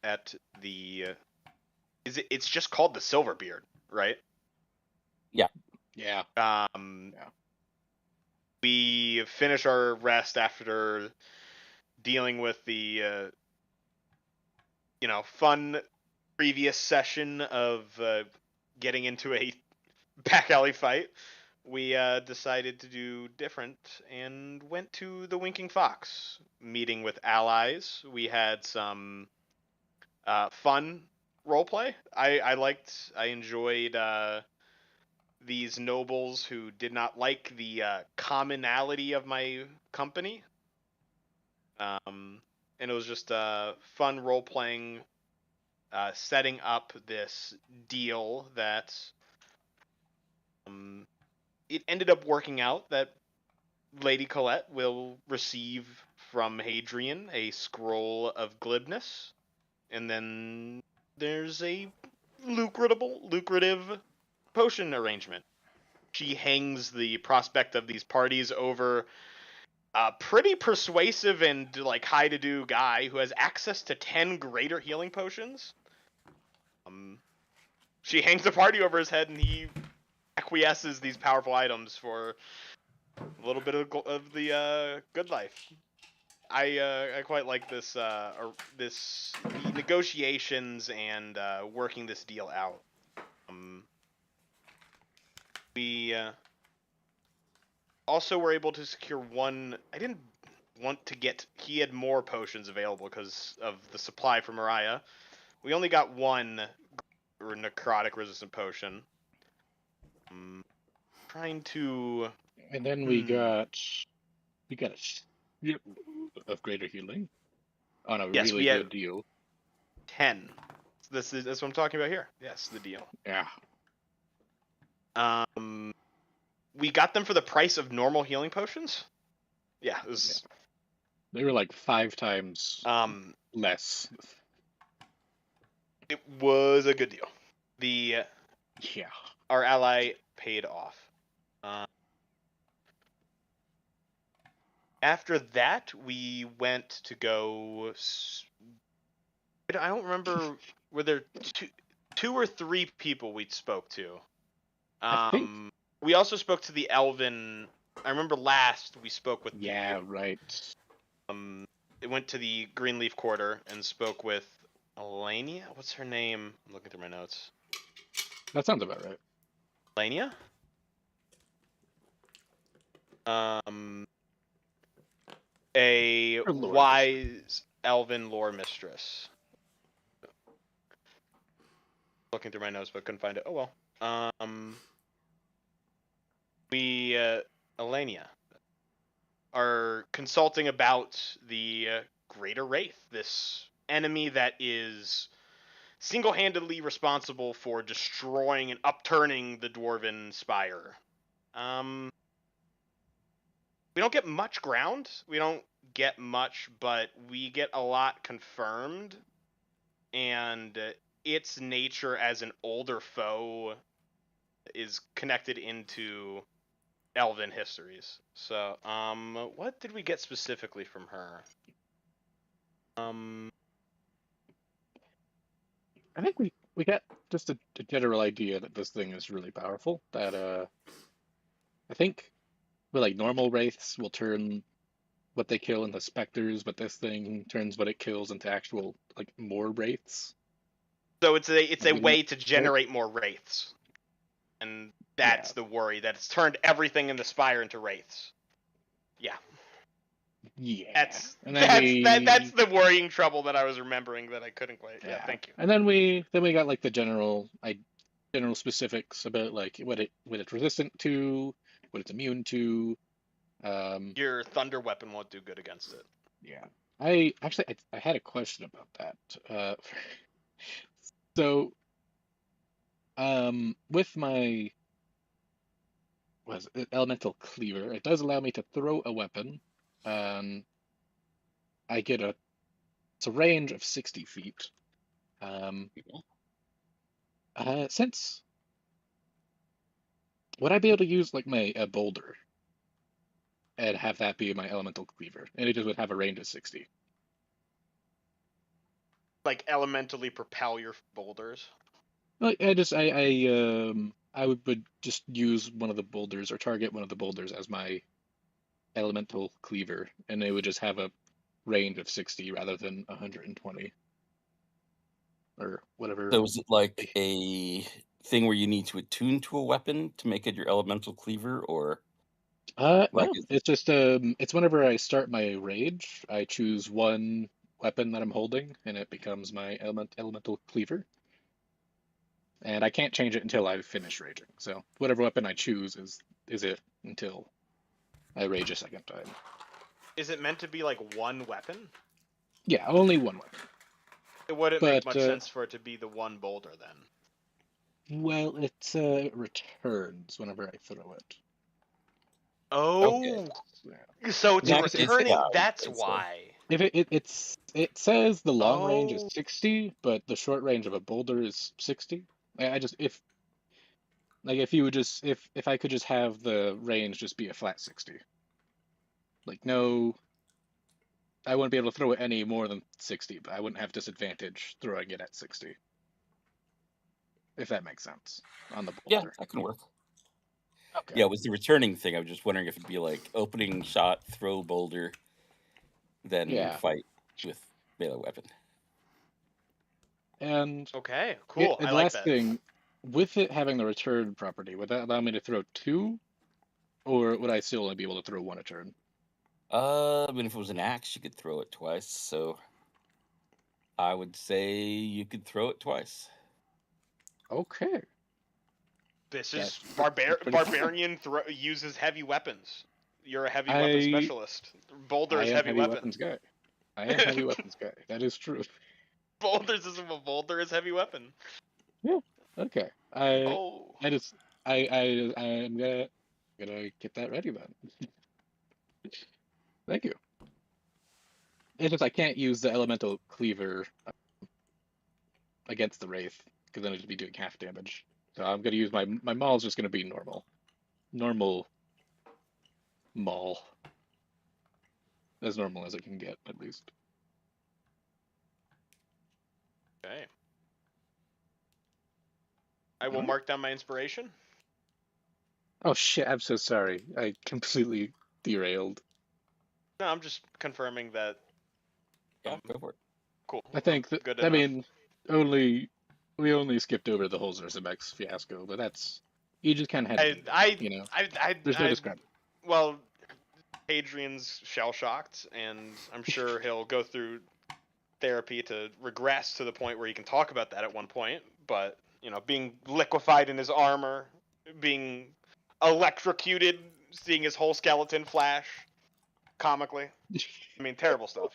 at the. It's just called the Silverbeard, right? Yeah. We finish our rest after dealing with the fun previous session of getting into a back alley fight. We decided to do different and went to the Winking Fox, meeting with allies. We had some fun roleplay. I enjoyed these nobles who did not like the commonality of my company. And it was just fun role playing, setting up this deal that it ended up working out that Lady Colette will receive from Hadrian a scroll of glibness, and then there's a lucrative potion arrangement. She hangs the prospect of these parties over a pretty persuasive and like high-to-do guy who has access to 10 greater healing potions. She hangs the party over his head, and he acquiesces these powerful items for a little bit of the good life. I quite like this the negotiations and working this deal out. We also were able to secure one. I didn't want to get. He had more potions available because of the supply from Mariah. We only got one necrotic resistant potion. Trying to. And then we got a ship of greater healing on a really good deal. 10. That's what I'm talking about here. Yes, the deal. Yeah. We got them for the price of normal healing potions. Yeah, it was. Yeah. They were like 5 times less. It was a good deal. Our ally paid off. After that, we went to go. I don't remember. Were there two or three people we spoke to? I think... We also spoke to the Elven. I remember last we spoke with. Yeah, right. It went to the Greenleaf Quarter and spoke with Elenia. What's her name? I'm looking through my notes. That sounds about right. Elenia? A wise elven lore mistress. Looking through my notes, but couldn't find it. Oh well. We, Elenia, are consulting about the Greater Wraith, this enemy that is single-handedly responsible for destroying and upturning the Dwarven Spire. We don't get much ground. We don't get much, but we get a lot confirmed. And its nature as an older foe is connected into Elven histories. So, what did we get specifically from her? I think we got just a general idea that this thing is really powerful. That I think, like normal wraiths will turn what they kill into specters, but this thing turns what it kills into actual like more wraiths. So it's a way to generate more wraiths, and that's the worry, that it's turned everything in the Spire into wraiths. Yeah. Yeah. That's the worrying trouble that I was remembering that I couldn't quite. Yeah, thank you. And then we got like the general specifics about like what it's resistant to, what it's immune to. Your thunder weapon won't do good against it. Yeah. I had a question about that. So with my elemental cleaver, it does allow me to throw a weapon. I get it's a range of 60 feet. Since would I be able to use like my boulder and have that be my elemental cleaver, and it just would have a range of 60? like elementally propel your boulders? Like I would just use one of the boulders or target one of the boulders as my elemental cleaver, and they would just have a range of 60 rather than 120 or whatever. So is it like a thing where you need to attune to a weapon to make it your elemental cleaver, or like No, it's just it's whenever I start my rage, I choose one weapon that I'm holding, and it becomes my elemental cleaver. And I can't change it until I finish raging. So whatever weapon I choose is it until I rage a second time. Is it meant to be like one weapon? Yeah, only one weapon. It wouldn't make But much sense for it to be the one boulder then. well, it returns whenever I throw it. Oh, Yeah. so it's Yeah, returning. yeah, That's so. why. If it says the long range is Oh. 60, but the short range of a boulder is 60. I just if you would just if I could just have the range just be a flat 60. Like no, I wouldn't be able to throw it any more than 60, but I wouldn't have disadvantage throwing it at 60. If that makes sense on the Yeah, boulder. that can work. Okay. Yeah, it was the returning thing. I was just wondering if it'd be like opening shot, throw boulder, then Yeah. fight with melee weapon. And Okay, cool. and I like last that. thing, with it having the return property, would that allow me to throw 2, or would I still only be able to throw 1 a turn? I mean, if it was an axe, you could throw it twice. So I would say you could throw it twice. Okay. This That's is pretty barbarian uses heavy weapons. You're a heavy weapon I specialist. Boulder I is am heavy heavy weapon. weapons guy. I am heavy weapons guy. That is true. Boulders isn't a boulder is heavy weapon. Yeah. Okay. Oh. I'm gonna get that ready then. Thank you. It's just I can't use the elemental cleaver against the wraith because then it'd be doing half damage. So I'm gonna use my maul is just gonna be normal maul, as normal as it can get at least. Okay. I will Alright. mark down my inspiration. Oh shit! I'm so sorry. I completely derailed. No, I'm just confirming that. Yeah, go for it. Cool. I think that Good I enough. mean we only skipped over the whole Zerzamex fiasco, but that's you just kind of had to do that, you know. There's no describing. Well, Hadrian's shell shocked, and I'm sure he'll go through therapy to regress to the point where he can talk about that at one point. But you know, being liquefied in his armor, being electrocuted, seeing his whole skeleton flash, comically. I mean, terrible stuff.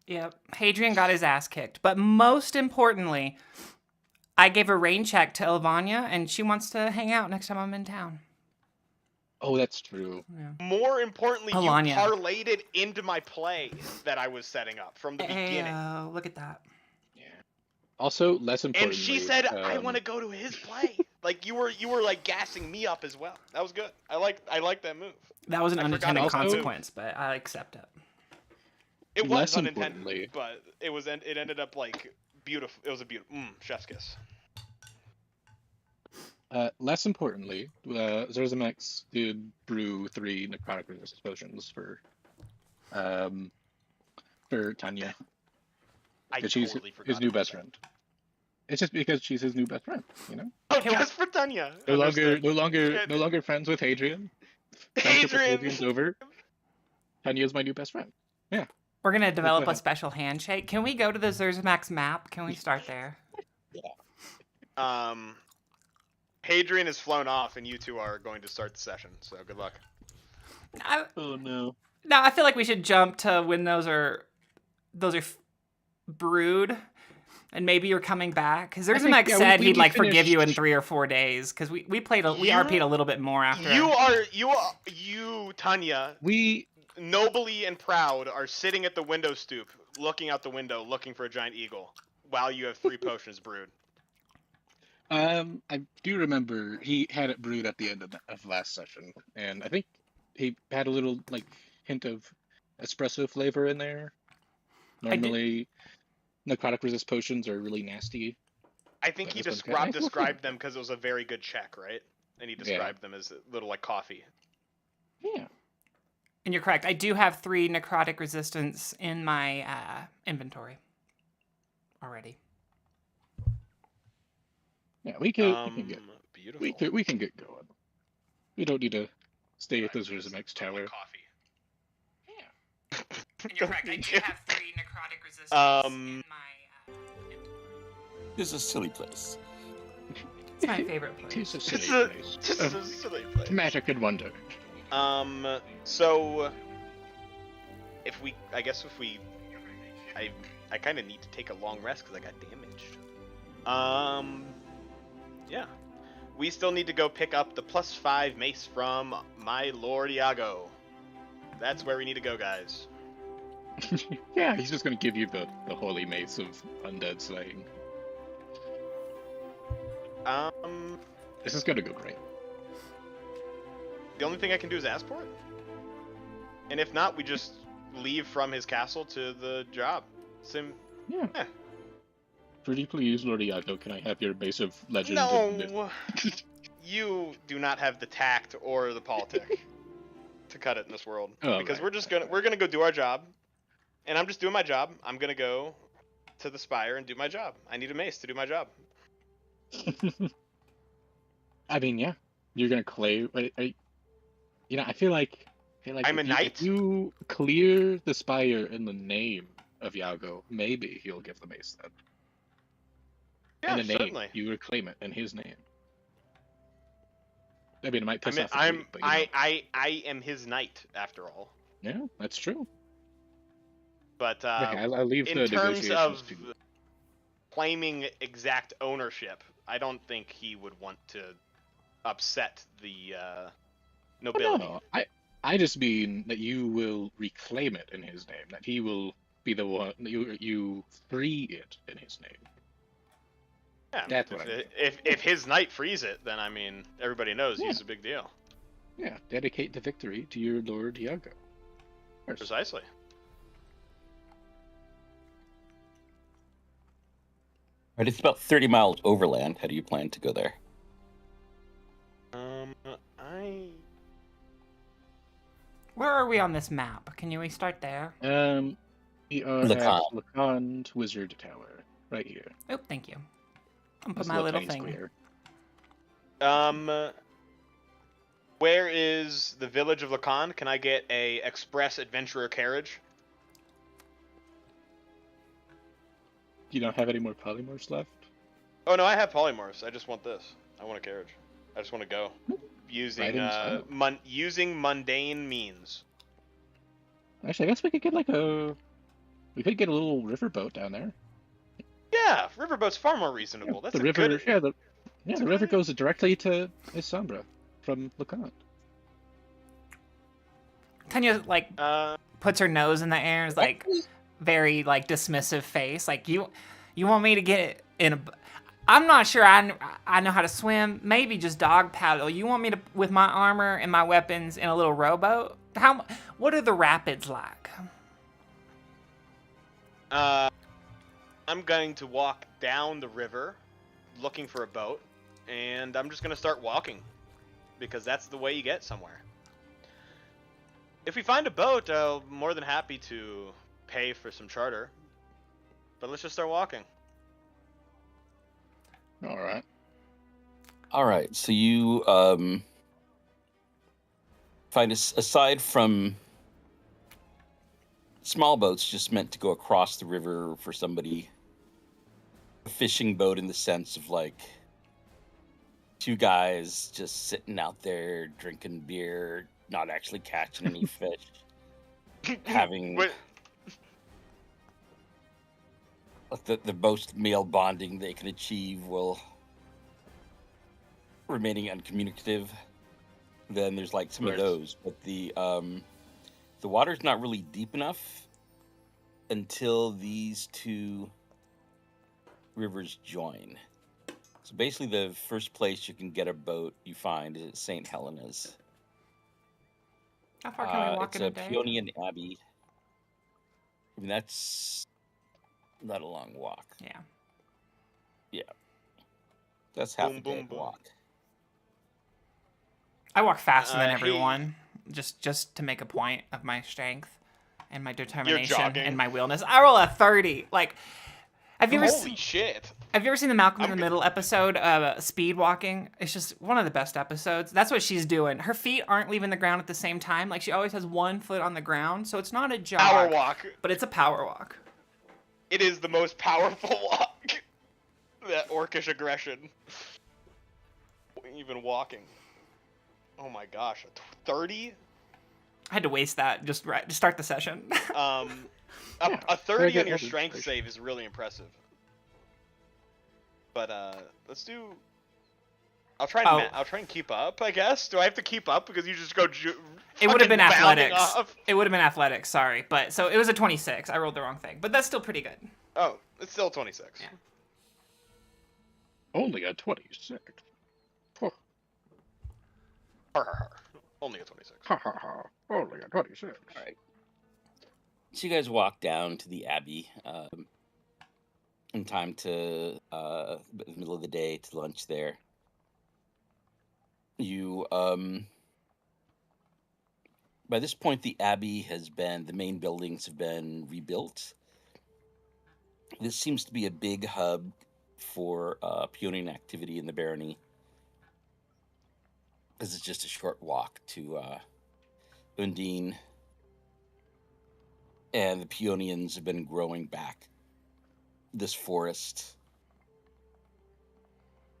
Yep. Hadrian got his ass kicked. But most importantly, I gave a rain check to Elvania, and she wants to hang out next time I'm in town. Oh, that's true. Yeah. More importantly, Alanya. you parlayed it into my play that I was setting up from the beginning. Look at that. Yeah. Also, less importantly, And she said, "I want to go to his play." Like you were like gassing me up as well. That was good. I like that move. That was an I forgot unintended about the move. consequence, but I accept it. It was Less unintended, importantly- but it ended up like beautiful. It was a beautiful chef's kiss. Less importantly, Zerzamex did brew 3 necrotic resist potions for Tanya. I Because she's totally forgot his new about best that. friend. It's just because she's his new best friend, you know? Oh, Can we- just for Tanya. No Understood. longer friends with Hadrian. Friendship with Hadrian. Hadrian's over. Tanya's my new best friend. Yeah. We're going to develop a ahead. special handshake. Can we go to the Zerzamex map? Can we start there? Hadrian has flown off, and you two are going to start the session. So good luck. Oh no. No, I feel like we should jump to when those are brewed, and maybe you're coming back. Because Zerzamex said he'd like forgive you in 3 or 4 days. Because we RP'd a little bit more after. You Tanya, We nobly and proud, are sitting at the window stoop, looking out the window, looking for a giant eagle, while you have 3 potions brewed. I do remember he had it brewed at the end of last session, and I think he had a little like hint of espresso flavor in there. necrotic resist potions are really nasty. I think But he this one's got nice little described flavor. them because it was a very good check, right? And he Yeah. described them as a little like coffee. Yeah. And you're correct. I do have 3 necrotic resistance in my inventory already. Yeah, we can Beautiful. we can get going. We don't need to stay at this Right, Rizimek's but like tower. coffee. Yeah. And you're correct. I do have 3 necrotic resistance in my inventory. This is a silly place. It's my favorite It is place. a silly place. This is a silly place. Magic and wonder. So I kind of need to take a long rest because I got damaged. Yeah. We still need to go pick up the +5 mace from my Lord Iago. That's where we need to go, guys. Yeah, he's just gonna give you the holy mace of undead slaying. This is gonna go great. The only thing I can do is ask for it. And if not, we just leave from his castle to the job. Yeah. Pretty please, Lord Iago, can I have your mace of legend? No! You do not have the tact or the politic to cut it in this world. Oh, because right. we're gonna go do our job. And I'm just doing my job. I'm gonna go to the Spire and do my job. I need a mace to do my job. I mean, yeah, you're gonna claim. I feel like I'm a knight. If you clear the Spire in the name of Iago, maybe he'll give the mace then. Yeah, in the name, certainly. you reclaim it in his name. I mean, it might piss off the I queen, but, you know. I am his knight after all. Yeah, that's true. But Okay, I'll leave the in terms negotiations of to... claiming exact ownership, I don't think he would want to upset the nobility. No, I just mean that you will reclaim it in his name. That he will be the one that you free it in his name. Yeah, That's what I mean. if his knight frees it, then I mean everybody knows Yeah. he's a big deal. Yeah, dedicate the victory to your Lord Iago. Precisely. Right, it's about 30 miles overland. How do you plan to go there? Where are we on this map? Can we start there? We are Lacan. at Lacan Wizard Tower, right here. Oh, thank you. I'll put This my little tiny thing. square. Where is the village of Lacan? Can I get a express adventurer carriage? You don't have any more polymorphs left? Oh no, I have polymorphs. I just want this. I want a carriage. I just want to go using Right using mundane means. Actually, I guess we could get we could get a little riverboat down there. Yeah, riverboat's far more reasonable. That's the a river. good. Yeah, the good river idea. goes directly to Isambra from Lacan. Tanya puts her nose in the air and is like very dismissive face. Like you want me to get in a. I'm not sure I know how to swim. Maybe just dog paddle. You want me to with my armor and my weapons in a little rowboat? What are the rapids like? I'm going to walk down the river, looking for a boat, and I'm just gonna start walking, because that's the way you get somewhere. If we find a boat, I'm more than happy to pay for some charter. But let's just start walking. All right. So you find aside from small boats just meant to go across the river for somebody, a fishing boat in the sense of two guys just sitting out there drinking beer, not actually catching any fish, having the most male bonding they can achieve while remaining uncommunicative. Then there's some of those, but the water's not really deep enough until these two rivers join. So basically, the first place you can get a boat you find is at St. Helena's. How far can we walk it's in a day? Peonian Abbey. I mean, that's not a long walk. Yeah. Yeah. That's half Boom, a boom, day boom. walk. I walk faster than Hey. everyone, just to make a point of my strength and my determination jogging. and my willness. I roll a 30. Like, have you ever Holy shit. have you ever seen the Malcolm in I'm the go- Middle episode, Speed Walking? It's just one of the best episodes. That's what she's doing. Her feet aren't leaving the ground at the same time. Like, she always has one foot on the ground, so it's not a jog. Power walk. But it's a power walk. It is the most powerful walk. That orcish aggression. Even walking. Oh my gosh, 30? I had to waste that just to start the session. A Yeah, 30 get on your all the strength inspiration. save is really impressive. But let's do. I'll try and keep up. I guess. Do I have to keep up because you just go? It would have been fucking bounding athletics. off? It would have been athletics. Sorry, but so it was a 26. I rolled the wrong thing, but that's still pretty good. Oh, it's still 26. Yeah. Only a 26. Huh. Har, har, har. Only a 26. Ha ha ha. Only a 26. All right. So you guys walk down to the Abbey in time to the middle of the day to lunch there. You by this point the Abbey the main buildings have been rebuilt. This seems to be a big hub for peonian activity in the barony. This is just a short walk to Undine, and the peonians have been growing back this forest,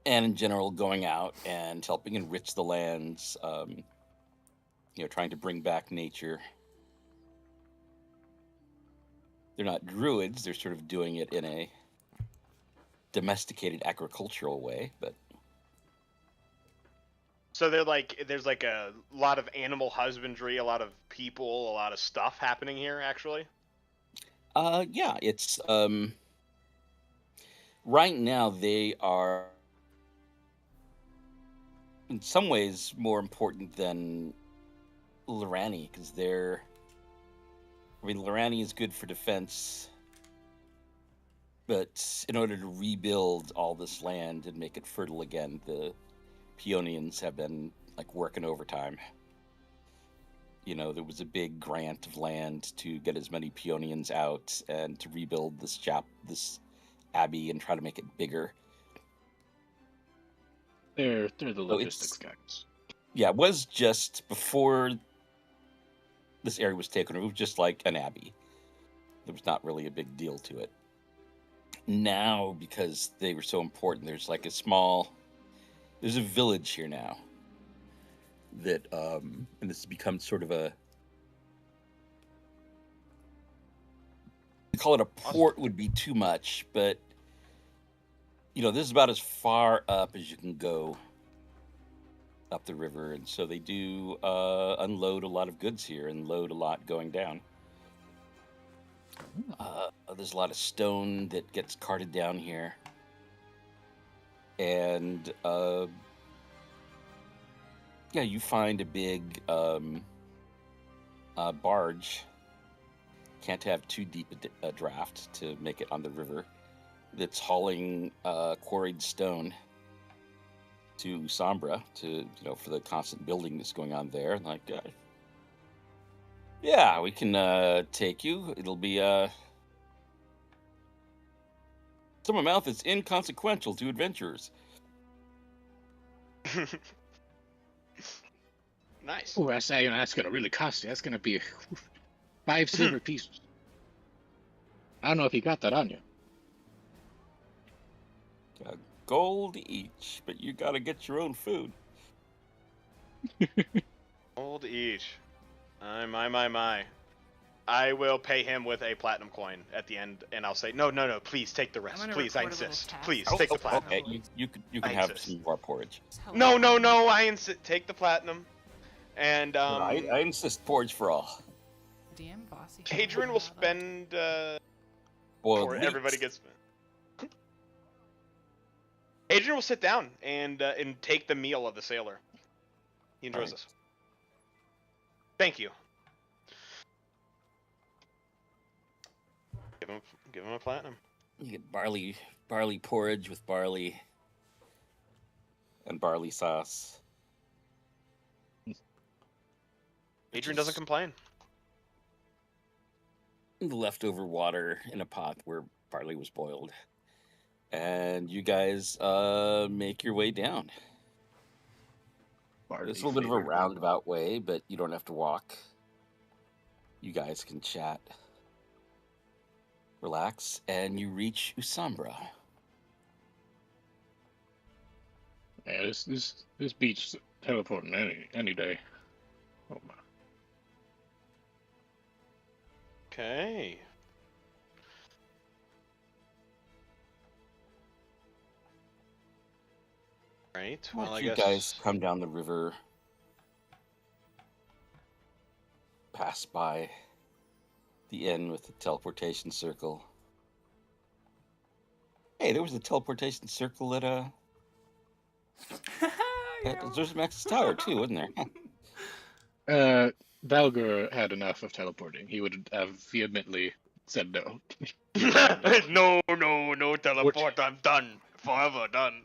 and in general going out and helping enrich the lands, trying to bring back nature. They're not druids, they're sort of doing it in a domesticated agricultural way, but So there's like a lot of animal husbandry, a lot of people, a lot of stuff happening here. Actually. yeah, it's right now they are in some ways more important than Lorani, because Lorani is good for defense, but in order to rebuild all this land and make it fertile again, the Peonians have been like working overtime. There was a big grant of land to get as many Peonians out and to rebuild this abbey and try to make it bigger. They're the logistics guys. Yeah, it was just before this area was taken over, it was just like an abbey. There was not really a big deal to it. Now, because they were so important, there's a village here now that, and this has become sort of they call it a port would be too much, but, this is about as far up as you can go up the river, and so they do unload a lot of goods here and load a lot going down. There's a lot of stone that gets carted down here, and you find a big barge. Can't have too deep a draft to make it on the river. That's hauling quarried stone to Sombra for the constant building that's going on there. Like, yeah, we can take you. It'll be some amount that's inconsequential to adventurers. Nice. Oh, that's gonna really cost you. That's gonna be 5 silver pieces. I don't know if you got that on you. Gold each, but you gotta get your own food. Gold each. My. I will pay him with a platinum coin at the end, and I'll say, no, please take the rest. Please, I insist. Please, take the platinum. Okay, you can I have insist. some more porridge. No, I insist. Take the platinum. And, I insist porridge for all. DM bossy. Hadrian will spend, Boiled or wheat. everybody gets... Hadrian will sit down and take the meal of the sailor. He enjoys this. Thank you. Give him a platinum. You get barley porridge with barley and barley sauce. Adrian doesn't complain. The leftover water in a pot where barley was boiled. And you guys make your way down. It's a little bit of a roundabout way, but you don't have to walk. You guys can chat, relax, and you reach Usambra. Yeah, this beach teleporting any day. Oh my. Okay. Right. Well, I you guess guys come down the river, pass by the inn with the teleportation circle. Hey, there was a teleportation circle at there's Max's Tower too, wasn't there? Valgur had enough of teleporting. He would have vehemently said no. No teleport. I'm done. Forever done.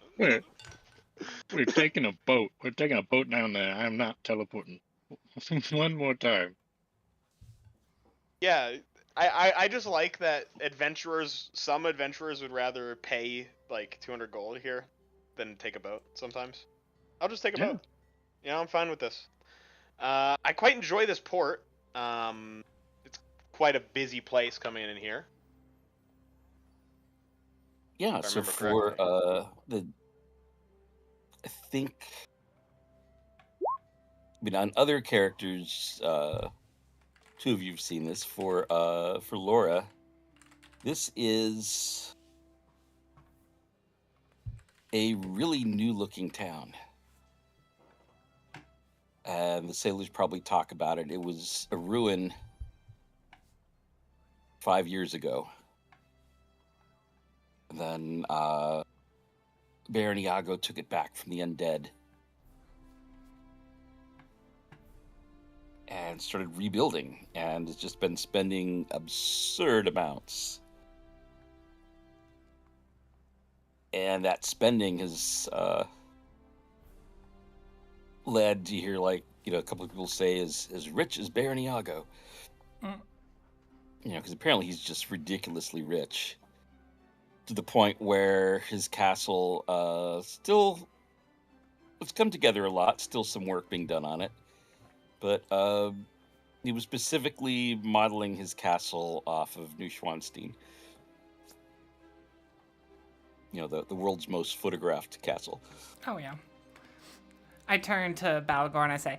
We're taking a boat. We're taking a boat down there. I'm not teleporting. One more time. Yeah, I just like that some adventurers would rather pay like 200 gold here than take a boat sometimes. I'll just take a boat. Yeah, I'm fine with this. I quite enjoy this port. It's quite a busy place coming in here. Yeah, If I so remember for correctly. I think, on other characters, two of you've seen this. For Laura, this is a really new-looking town, and the sailors probably talk about it. It was a ruin 5 years ago. And then Baron Iago took it back from the undead and started rebuilding, and it's just been spending absurd amounts. And that spending has led to hear, like, a couple of people say as rich as Baron Iago. Because apparently he's just ridiculously rich, to the point where his castle still, it's come together a lot, still some work being done on it. But he was specifically modeling his castle off of Neuschwanstein. The world's most photographed castle. Oh, yeah. I turn to Balgor and I say,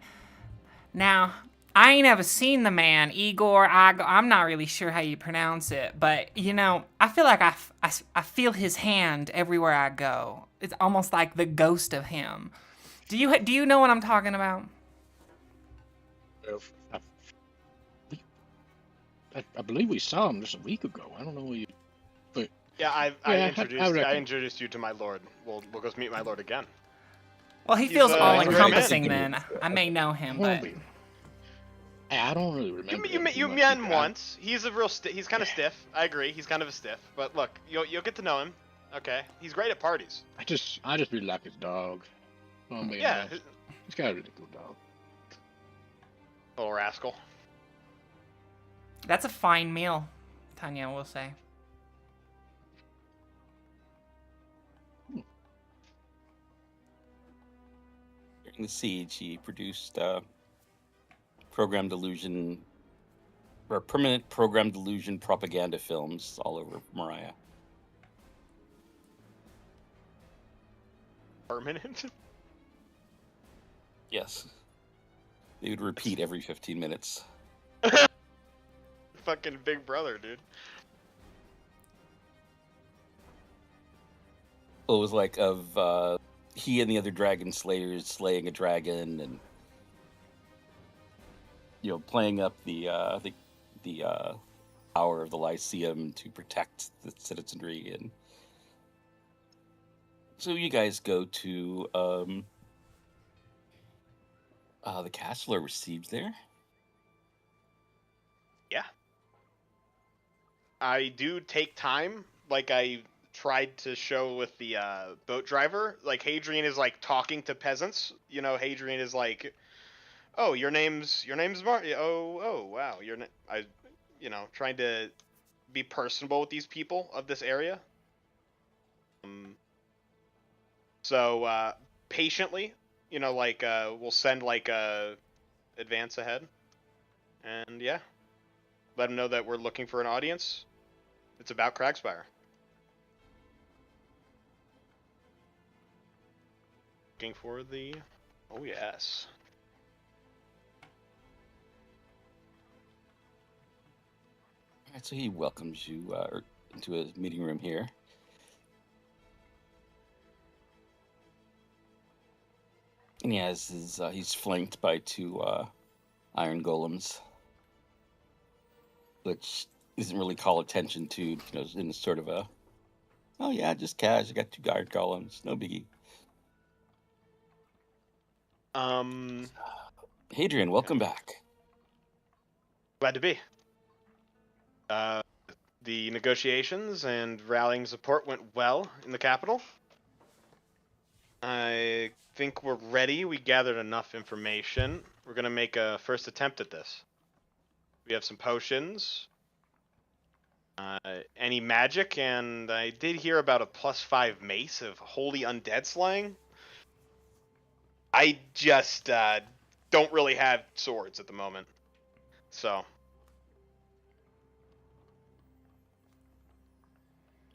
now, I ain't ever seen the man, Igor. I'm not really sure how you pronounce it, but, I feel like I feel his hand everywhere I go. It's almost like the ghost of him. Do you know what I'm talking about? I believe we saw him just a week ago. I don't know what you... But Yeah, I introduced you to my lord. We'll go meet my lord again. Well, he feels all-encompassing then. I may know him, but... I don't really remember. You met him once. He's he's kind of stiff. I agree. He's kind of a stiff. But look, you'll get to know him. Okay. He's great at parties. I just really like his dog. Yeah. He's got a really cool dog. Little rascal. That's a fine meal, Tanya will say. During the siege, he produced program delusion, or permanent program delusion propaganda films all over Mariah. Permanent? Yes. They would repeat every 15 minutes. Fucking Big Brother, dude. Well, it was like of he and the other dragon slayers slaying a dragon, and playing up the power of the Lyceum to protect the citizenry. And so you guys go to the castle, are received there. Yeah. I do take time, like I tried to show with the boat driver, like Hadrian is like talking to peasants. You know, Hadrian is like, "Oh, your name's Marty. Oh, wow. Trying to be personable with these people of this area. So patiently, we'll send like a advance ahead, and yeah, let them know that we're looking for an audience. It's about Cragspire. Looking for the... Oh, yes. All right, so he welcomes you into a meeting room here. And he has he's flanked by two iron golems, which doesn't really call attention to, in sort of a, oh yeah, just cash. I got two iron golems, no biggie. Hadrian, welcome back. Glad to be. The negotiations and rallying support went well in the capital. I think we're ready. We gathered enough information. We're going to make a first attempt at this. We have some potions. Any magic, and I did hear about a +5 mace of holy undead slaying. I just don't really have swords at the moment. So...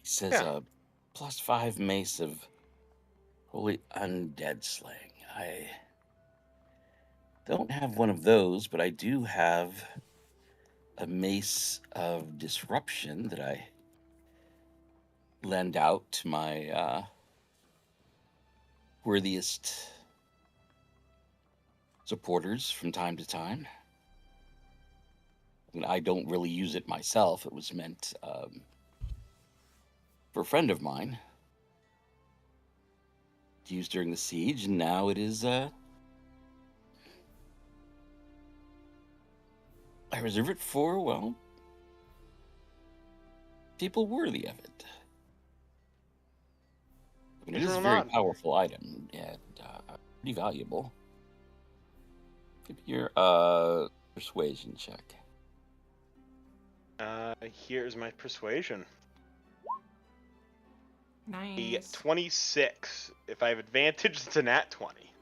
He says, +5 mace of holy undead slaying. I don't have one of those, but I do have a mace of disruption that I lend out to my worthiest supporters from time to time. I mean, I don't really use it myself. It was meant for a friend of mine to use during the siege, and now it is I reserve it for, well, people worthy of it. I mean, it is a very powerful item, and pretty valuable. Give me your persuasion check. Here's my persuasion. Nice. 26. If I have advantage, it's a nat 20.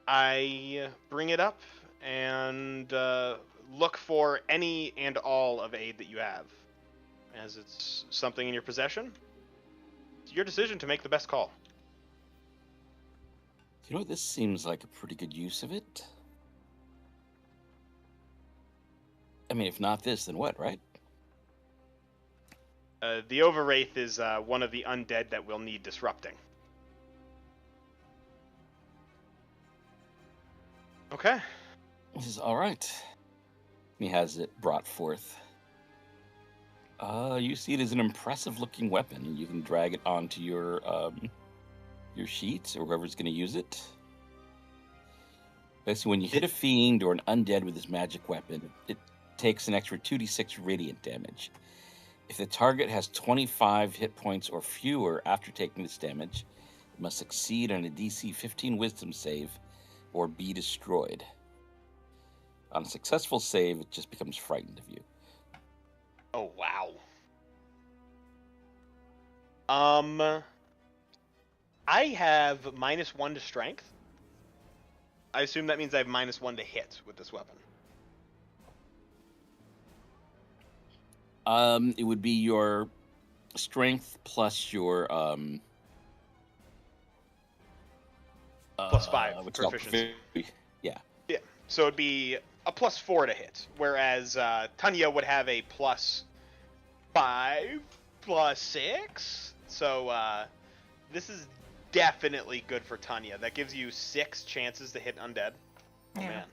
I bring it up and look for any and all of aid that you have. As it's something in your possession, it's your decision to make the best call. You know what? This seems like a pretty good use of it. I mean, if not this, then what, right? The Overwraith is one of the undead that will need disrupting. Okay. This is all right. He has it brought forth. You see it as an impressive-looking weapon. You can drag it onto your sheet or whoever's going to use it. Basically, when you hit a fiend or an undead with this magic weapon, it takes an extra 2d6 radiant damage. If the target has 25 hit points or fewer after taking this damage, it must succeed on a DC 15 Wisdom save or be destroyed. On a successful save, it just becomes frightened of you. Oh, wow. I have -1 to strength. I assume that means I have -1 to hit with this weapon. It would be your strength plus your +5 proficiency. Yeah. Yeah. So it'd be a +4 to hit, whereas Tanya would have a +5, +6. So this is definitely good for Tanya. That gives you 6 chances to hit undead. Oh man.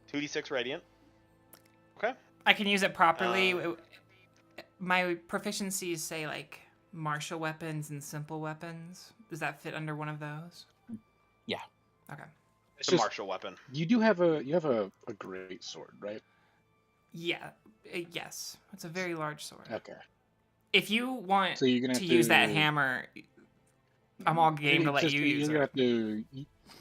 2d6 radiant. Okay. I can use it properly. My proficiencies say like martial weapons and simple weapons. Does that fit under one of those? Yeah. Okay. It's It's a just martial weapon. you do have a great sword, right? Yeah. Yes. It's a very large sword. Okay. If you want So you're gonna to have use that to. hammer, I'm all game to It's let just you you're use gonna it. have to.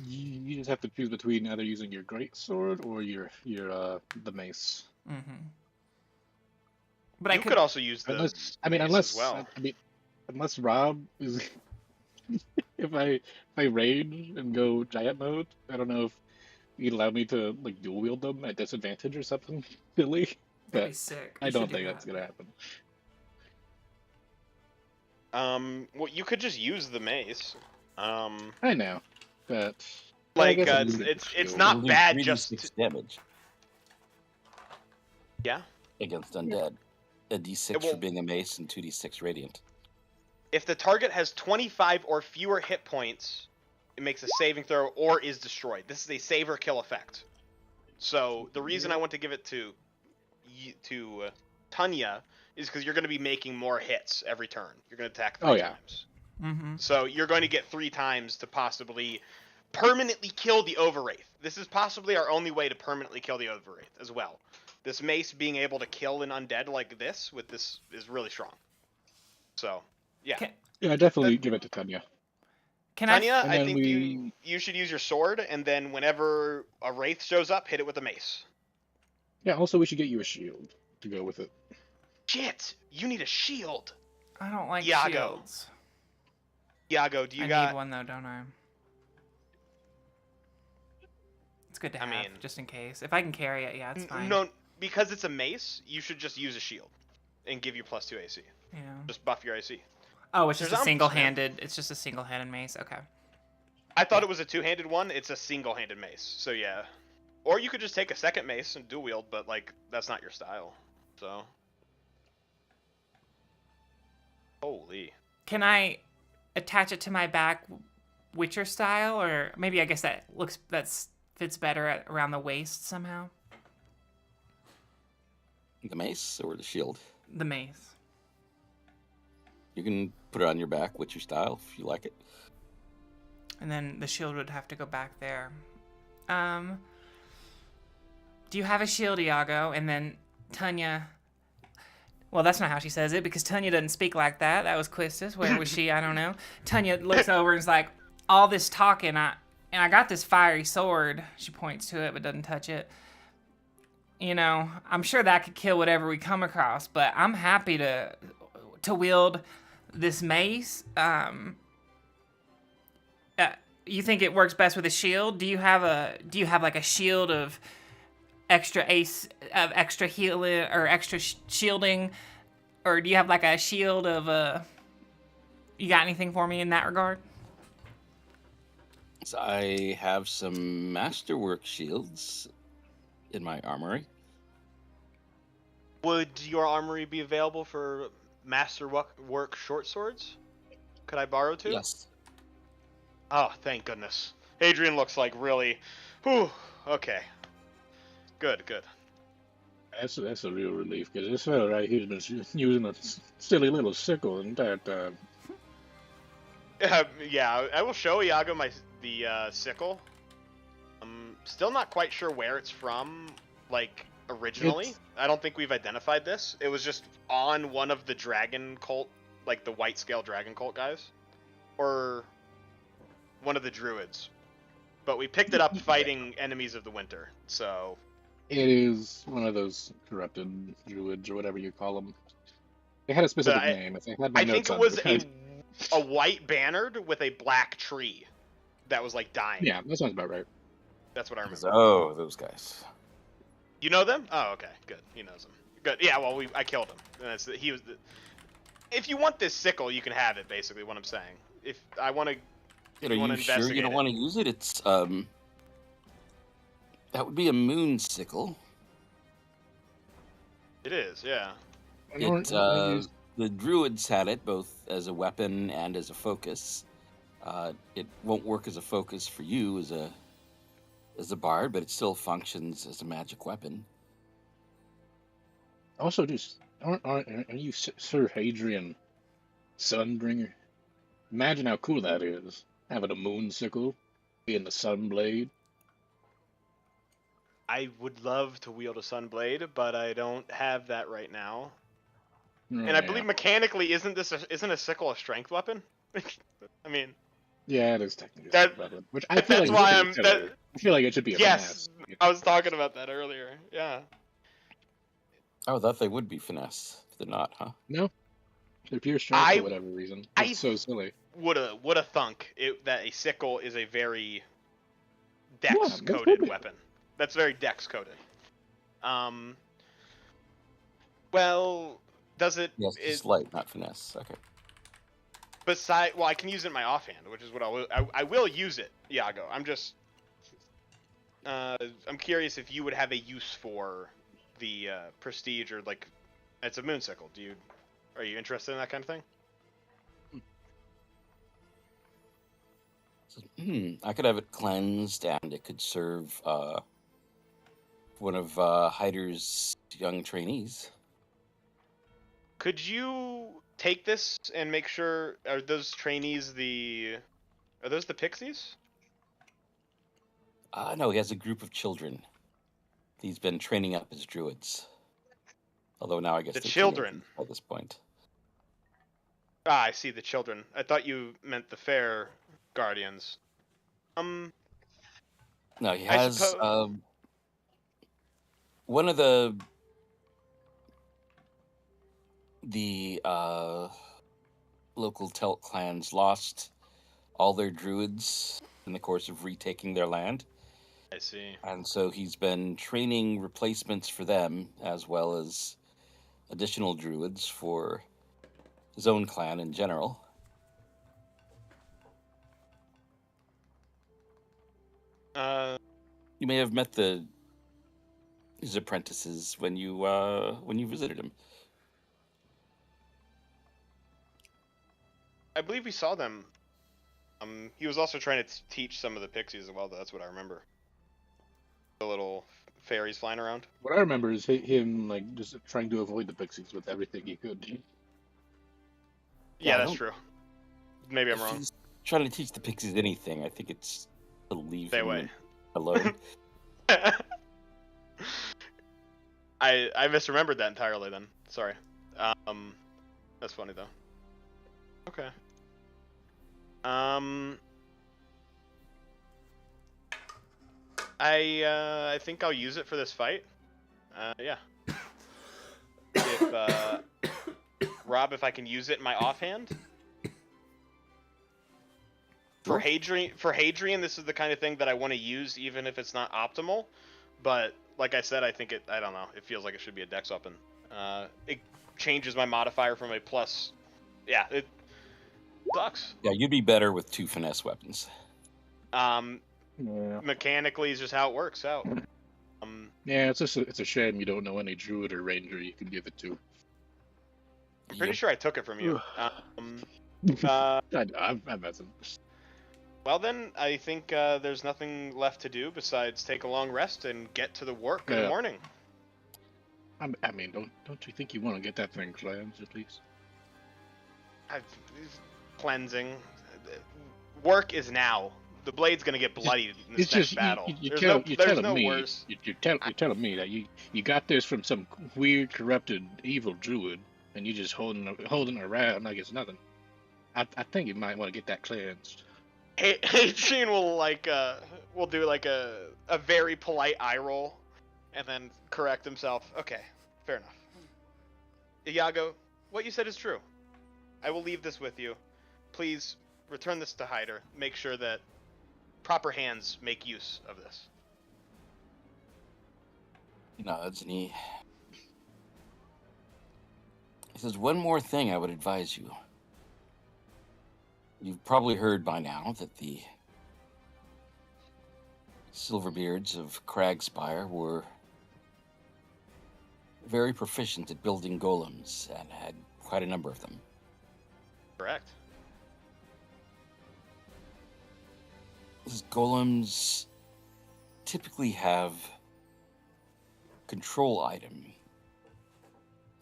You just have to choose between either using your great sword or your the mace. Mm-hmm. But I You could. could also use the Unless I mean, mace as well. unless Rob is if I raid and go giant mode, I don't know if he'd allow me to like dual wield them at disadvantage or something silly, That'd be but sick. I You should don't do think that. that's gonna happen. Well, you could just use the mace. I know, but I Like guess I'm It'll just do, gonna it's shield. not it'll do bad 3d6 just damage yeah. against undead. A d6 It for won't. being a mace and 2d6 radiant. If the target has 25 or fewer hit points, it makes a saving throw or is destroyed. This is a save or kill effect. So the reason I want to give it to Tanya is because you're going to be making more hits every turn. You're going to attack Oh three yeah. times. Mm-hmm. So you're going to get 3 times to possibly permanently kill the Overwraith. This is possibly our only way to permanently kill the Overwraith as well. This mace being able to kill an undead like this with this is really strong. So, yeah. Yeah, definitely give it to Tanya. Can I? Tanya, And I then think you should use your sword, and then whenever a wraith shows up, hit it with a mace. Yeah, also we should get you a shield to go with it. Shit, you need a shield. I don't like Iago. shields. Iago, do you I got? need one though, don't I? It's good to have, mean, just in case. If I can carry it, yeah, it's fine. No, because it's a mace, you should just use a shield, and give you +2 AC. Yeah. Just buff your AC. Oh, it's just There's a arms, single-handed. It's just a single-handed mace. Okay. I thought it was a two-handed one. It's a single-handed mace. So yeah, or you could just take a second mace and dual wield, but like that's not your style. So. Holy. Can I attach it to my back, Witcher style, or maybe I guess that fits better around the waist somehow? The mace or the shield? The mace. You can put it on your back with your style if you like it. And then the shield would have to go back there. Do you have a shield, Iago? And then Tanya. Well, that's not how she says it because Tanya doesn't speak like that. That was Quistis. Where was she? I don't know. Tanya looks over and is like, all this talking, I got this fiery sword. She points to it but doesn't touch it. You know, I'm sure that could kill whatever we come across, but I'm happy to wield this mace. You think it works best with a shield? Do you have like a shield of extra healing or extra shielding, or do you have like a shield of you got anything for me in that regard? So I have some masterwork shields in my armory. Would your armory be available for masterwork short swords? Could I borrow 2? Yes. Oh, thank goodness. Adrian looks like really. Whew. Okay. Good. That's a real relief because this fellow right here's been using a silly little sickle the entire time. Yeah, I will show Iago the sickle. I'm still not quite sure where it's from, like, originally. I don't think we've identified this. It was just on one of the dragon cult, like the white scale dragon cult guys. Or one of the druids. But we picked it up fighting enemies of the winter, so... It is one of those corrupted druids or whatever you call them. They had a specific name. If I had my I think notes it on was it. a white bannered with a black tree that was like dying. Yeah, that sounds about right. That's what I remember. Oh, those guys. You know them? Oh, okay, good. He knows them. Good. Yeah, well, I killed him. He was. If you want this sickle, you can have it. Basically, what I'm saying. If I want to, Are you sure you don't want to use it? It's that would be a moon sickle. It is, yeah. The druids had it both as a weapon and as a focus. It won't work as a focus for you as a bard, but it still functions as a magic weapon. Also, just aren't you Sir Hadrian Sunbringer? Imagine how cool that is, having a moon sickle, being the Sunblade. I would love to wield a Sunblade, but I don't have that right now. And I believe mechanically, isn't a sickle a strength weapon? I mean, Yeah, it is technically a that strength weapon, which I feel that's like why it should I'm. be silly. I feel like it should be a Yes, finesse. I was talking about that earlier. Yeah. Oh, I thought they would be finesse. They're not, huh? No, they're pure strength I for whatever reason. I It's so silly. woulda thunk that a sickle is a very Yeah, dex that's coded good. weapon. That's very dex coded. Well, does it? Yes, it's light, not finesse. Okay. Well, I can use it in my offhand, which is what I will use it, Iago. I'm just, I'm curious if you would have a use for the prestige or like, it's a moonsicle. Are you interested in that kind of thing? I could have it cleansed, and it could serve one of Hyder's young trainees. Could you take this and make sure, are those the pixies? No, he has a group of children. He's been training up as druids. Although now I guess The they're children. at this point. Ah, I see, the children. I thought you meant the fair guardians. No, he I has suppose... one of the local Telt clans lost all their druids in the course of retaking their land. I see. And so he's been training replacements for them, as well as additional druids for his own clan in general. You may have met his apprentices when you visited him. I believe we saw them. He was also trying to teach some of the pixies as well, though. That's what I remember. The little fairies flying around. What I remember is him like just trying to avoid the pixies with everything he could. Yeah, that's true. Maybe I'm wrong. If he's trying to teach the pixies anything, I think it's to leave Stay him away. alone. I misremembered that entirely then. Sorry. That's funny though. Okay. I think I'll use it for this fight. Yeah. If Rob, if I can use it in my offhand. For Hadrian, this is the kind of thing that I want to use, even if it's not optimal. But like I said, I think I don't know. It feels like it should be a dex weapon. It changes my modifier from a plus. Yeah, it sucks. Yeah, you'd be better with 2 finesse weapons. Mechanically is just how it works out. Yeah, it's a shame you don't know any druid or ranger you could give it to. I'm pretty sure I took it from you. I've met some. Well then, I think there's nothing left to do besides take a long rest and get to the work in the morning. I mean, don't you think you want to get that thing cleansed at least? Cleansing. Work is now. The blade's gonna get bloodied in this next battle. You're There's telling no me worse. you're telling me that you got this from some weird, corrupted, evil druid, and you just holding around like it's nothing. I think you might want to get that cleansed. Hadrian will do like a very polite eye roll, and then correct himself. Okay, fair enough. Iago, what you said is true. I will leave this with you. Please return this to Hyder. Make sure that proper hands make use of this. He nods and he says, one more thing I would advise you. You've probably heard by now that the Silverbeards of Spire were very proficient at building golems and had quite a number of them. Correct. These golems typically have control item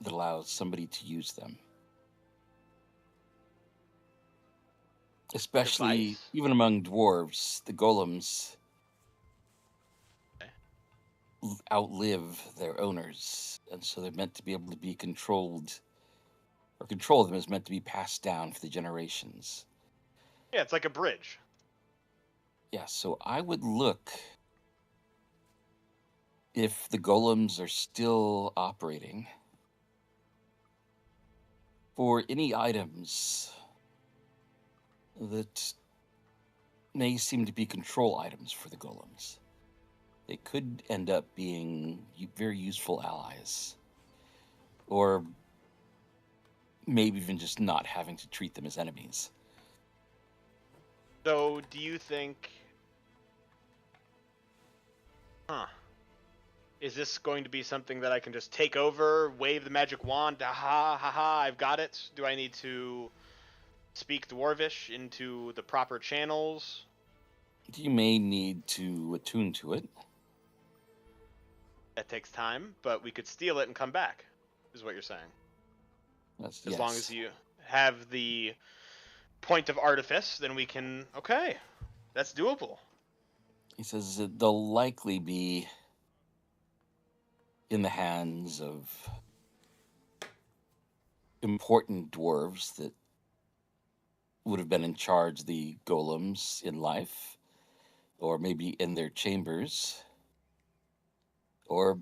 that allows somebody to use them. Especially, Device? even among dwarves, the golems outlive their owners, and so they're meant to be able to be controlled, or control of them is meant to be passed down for the generations. Yeah, it's like a bridge. Yeah, so I would look if the golems are still operating for any items that may seem to be control items for the golems. They could end up being very useful allies, or maybe even just not having to treat them as enemies. So, do you think... Is this going to be something that I can just take over, wave the magic wand, ha ha, I've got it? Do I need to speak Dwarvish into the proper channels? You may need to attune to it. That takes time, but we could steal it and come back, is what you're saying. Yes. As long as you have the point of artifice, then we can... Okay, that's doable. He says that they'll likely be in the hands of important dwarves that would have been in charge of the golems in life, or maybe in their chambers, or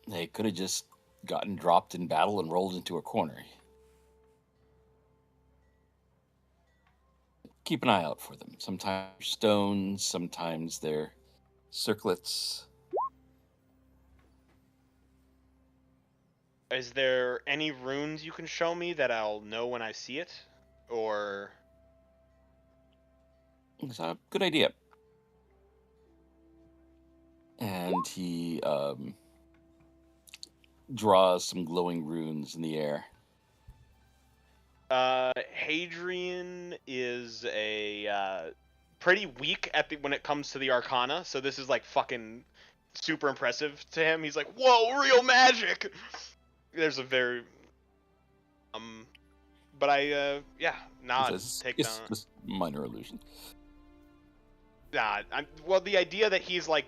they could have just gotten dropped in battle and rolled into a corner. Keep an eye out for them. Sometimes stones, sometimes they're circlets. Is there any runes you can show me that I'll know when I see it? Or... It's a good idea. And he draws some glowing runes in the air. Hadrian is a pretty weak when it comes to the Arcana, so this is like fucking super impressive to him. He's like, whoa, real magic! There's a very... But I, nod, It's take down... just minor illusion. Nah, well, the idea that he's like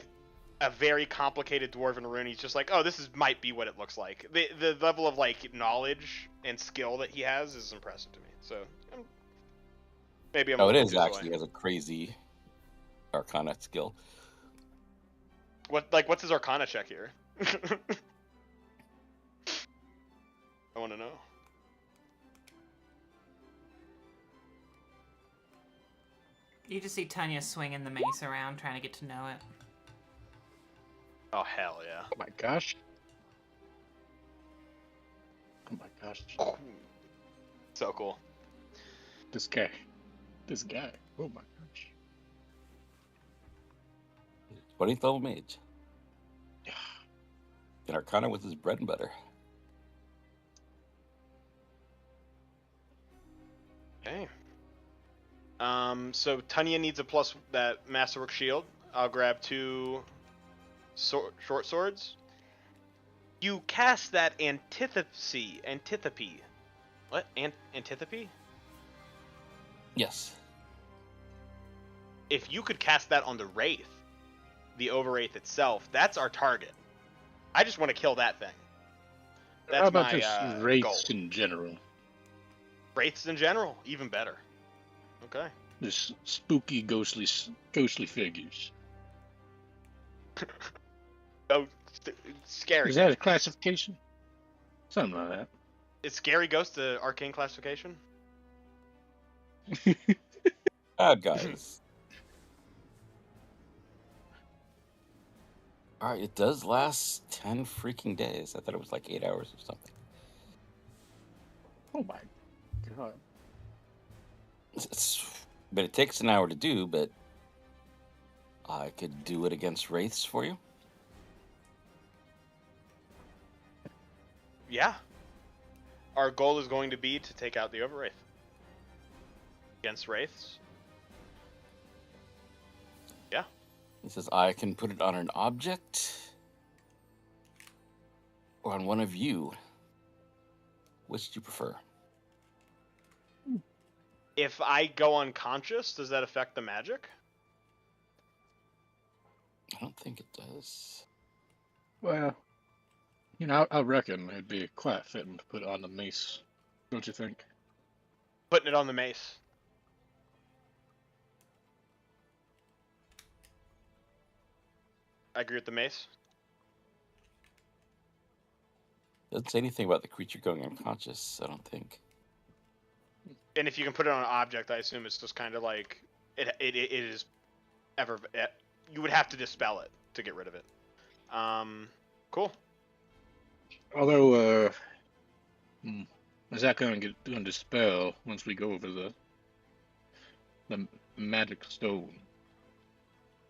a very complicated dwarven rune, he's just like, oh, might be what it looks like. The level of like knowledge and skill that he has is impressive to me. So maybe I'm. Oh, it is actually has a crazy Arcana skill. What's his Arcana check here? I want to know. You just see Tanya swinging the mace around, trying to get to know it. Oh, hell yeah. Oh my gosh. Oh my gosh. So cool. This guy. Oh my gosh. 20th level mage. Yeah. And Arcana was his bread and butter. Okay. So Tanya needs a plus that Masterwork Shield. I'll grab 2 short swords. You cast that antithopy. What? Antithopy? Yes. If you could cast that on the Wraith, the Overwraith itself, that's our target. I just want to kill that thing. That's How about my just wraiths goal. in general? Wraiths in general, even better. Okay. Just spooky, ghostly figures. Oh, scary. Is that a classification? Something like that. Is Scary Ghost the arcane classification? Guys. Alright, it does last 10 freaking days. I thought it was like 8 hours or something. Oh my god. But it takes an hour to do, but I could do it against wraiths for you. Yeah. Our goal is going to be to take out the Overwraith. Against Wraiths. Yeah. He says, I can put it on an object or on one of you. Which do you prefer? If I go unconscious, does that affect the magic? I don't think it does. Well, I reckon it'd be quite fitting to put it on the mace. Don't you think? Putting it on the mace. I agree with the mace. Doesn't say anything about the creature going unconscious, I don't think. And if you can put it on an object, I assume it's just kind of like it is ever. You would have to dispel it to get rid of it. Cool. Although, is that going to dispel once we go over the magic stone?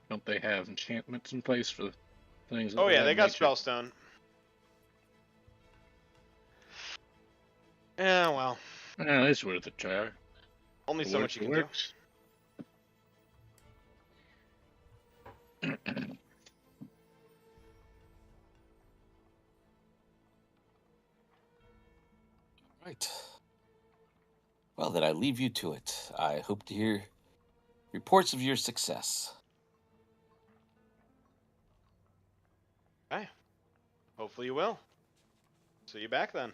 Don't they have enchantments in place for things? Oh yeah, that they got nature? spellstone. Yeah, well, It's worth a try. only It so works, much you it can works. Right. Well, then I leave you to it. I hope to hear reports of your success. Okay. Hopefully you will. See you back then.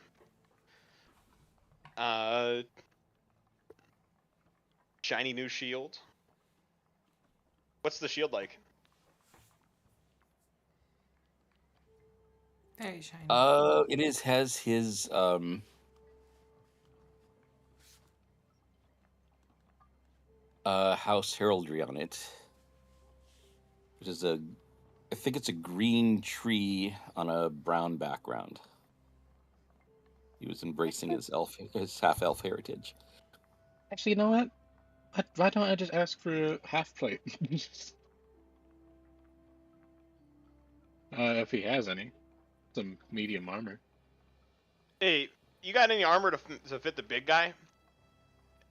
Shiny new shield. What's the shield like? Very shiny. It has his house heraldry on it. Which is I think it's a green tree on a brown background. He was embracing his half-elf heritage. Actually, you know what? Why don't I just ask for a half plate? If he has any. Some medium armor. Hey, you got any armor to fit the big guy?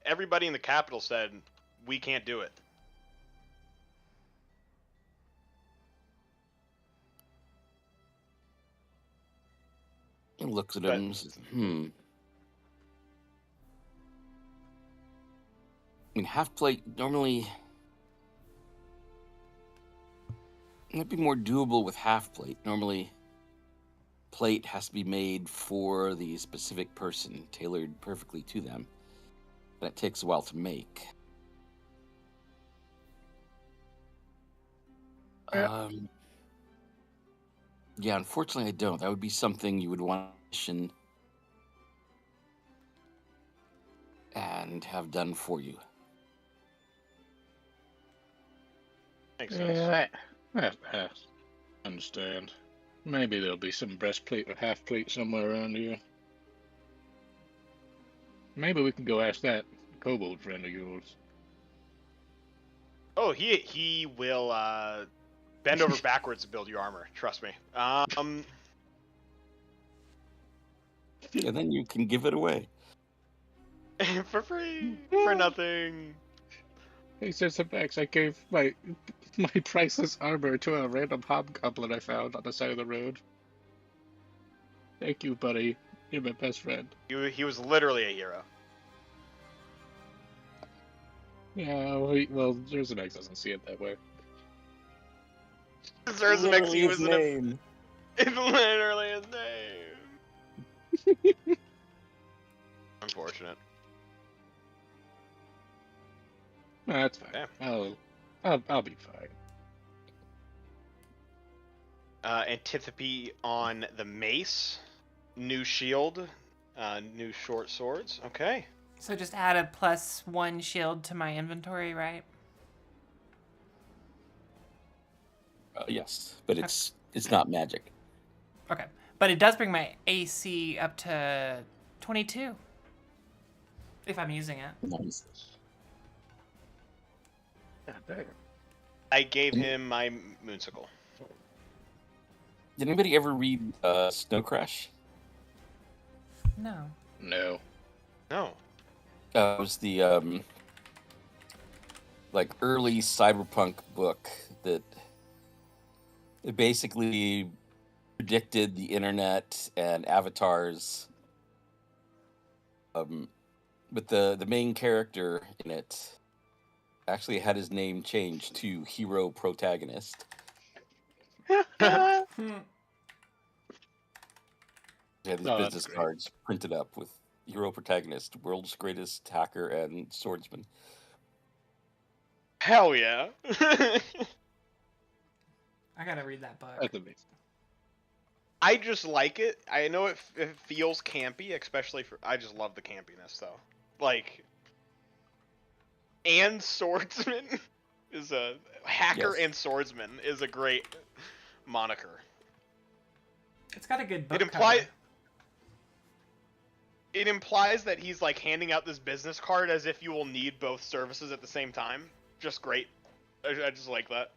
Everybody in the capital said we can't do it. He looks at But- him and says, I mean, half plate normally might be more doable with half plate. Normally, plate has to be made for the specific person, tailored perfectly to them. And it takes a while to make. Yeah. Yeah, unfortunately, I don't. That would be something you would want to and have done for you. Makes sense. Yeah, I understand. Maybe there'll be some breastplate or half plate somewhere around here. Maybe we can go ask that kobold friend of yours. Oh, he will bend over backwards to build your armor. Trust me. And then you can give it away. For free, for nothing. He says some facts. I gave my priceless armor to a random hobgoblin I found on the side of the road. Thank you, buddy. You're my best friend. He was literally a hero. Yeah, well, Zerzanex doesn't see it that way. Zerzanex, he was his name. It's literally his name. Unfortunate. No, that's fine. Yeah. I'll be fine. Antipathy on the mace. New shield. New short swords. Okay. So just add a +1 shield to my inventory, right? Yes, but it's not magic. Okay. But it does bring my AC up to 22. If I'm using it. Nice. God damn. I gave him my moonsicle. Did anybody ever read Snow Crash? No. No. No. It was the like early cyberpunk book that it basically predicted the internet and avatars. But the main character in it actually had his name changed to hero protagonist. Yeah, these Oh, that's business great. cards printed up with hero protagonist, world's greatest hacker and swordsman. Hell yeah. I gotta read that book. That's amazing. I just like it. I know it feels campy, especially for. I just love the campiness though. Like, and swordsman is a hacker Yes. and swordsman is a great moniker. It's got a good book It implies cover. it implies that he's like handing out this business card as if you will need both services at the same time. Just great. I just like that.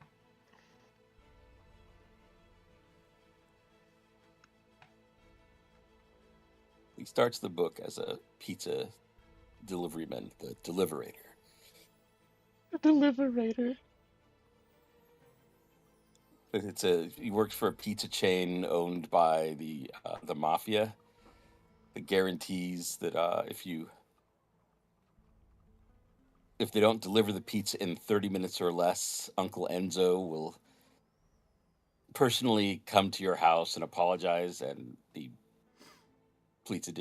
He starts the book as a pizza deliveryman, the deliverator. The Deliberator. He works for a pizza chain owned by the mafia. That guarantees that if they don't deliver the pizza in 30 minutes or less, Uncle Enzo will personally come to your house and apologize, and the pizza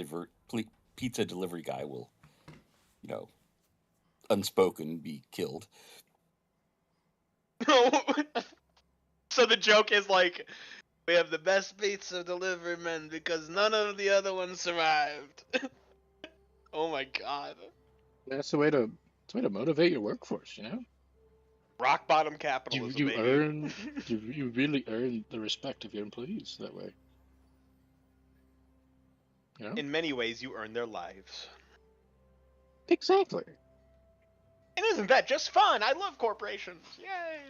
delivery guy will, unspoken, be killed. So the joke is like, we have the best pizza delivery men because none of the other ones survived. Oh my god. That's the way to motivate your workforce, Rock bottom capitalism, baby. You really earn the respect of your employees that way. In many ways, you earn their lives. Exactly. And isn't that just fun? I love corporations. Yay!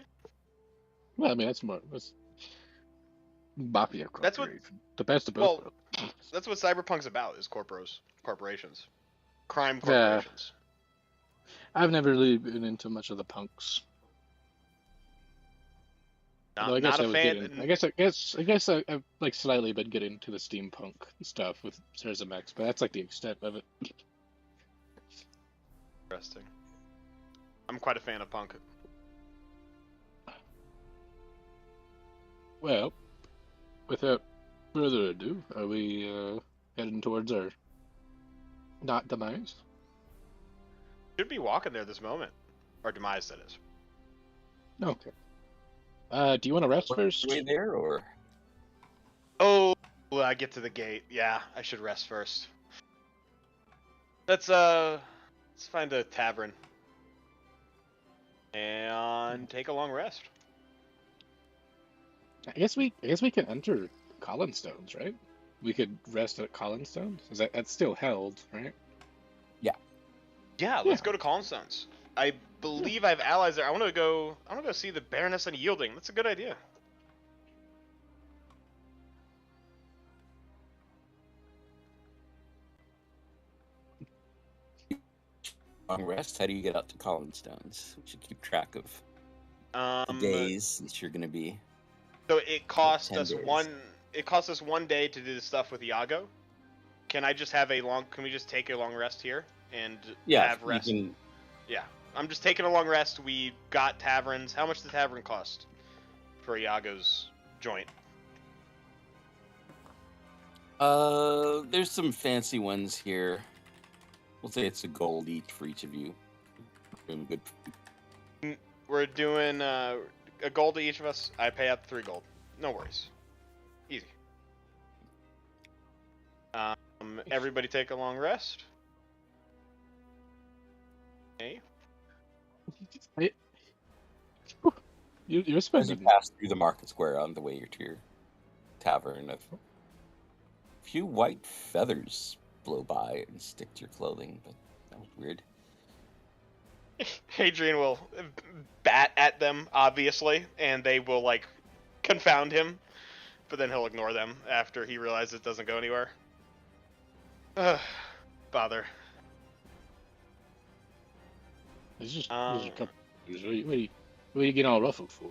Well, I mean, that's mafia That's what- corporation. The best of both worlds. That's what Cyberpunk's about, is corporations. Crime Yeah. corporations. I've never really been into much of the punks. Although I guess Not I a was fan. getting. I guess I've like slightly been getting into the steampunk stuff with Cerzamex, but that's like the extent of it. Interesting. I'm quite a fan of punk. Well, without further ado, are we heading towards our not demise? Should be walking there this moment. Or demise, that is. Okay. Do you want to rest first? Way there, or Oh, I get to the gate. Yeah, I should rest first. Let's find a tavern and take a long rest. I guess we can enter Collinstones, right? We could rest at Collinstones. That's still held, right? Yeah, let's go to Collinstones. I believe I have allies there. I want to go see the Baroness and Yielding. That's a good idea. long rest? How do you get out to Collinstones? We should keep track of the Um, days since you're going to be. so it cost 10 us days. It cost us 1 day to do the stuff with Iago. Can I just have a long? Can we just take a long rest here and have you rest? can- Yeah, I'm just taking a long rest. We got taverns. How much does the tavern cost for Iago's joint? There's some fancy ones here. We'll say it's a gold each for each of you. Doing good. We're doing a gold to each of us. I pay out 3 gold. No worries. Easy. Everybody take a long rest. Okay. You're As you spending. pass through the market square on the way to your tavern, a few white feathers blow by and stick to your clothing, but that was weird. Hadrian will bat at them, obviously, and they will, like, confound him. But then he'll ignore them after he realizes it doesn't go anywhere. Ugh, bother. It's just Um, a couple. What are you getting all ruffled for?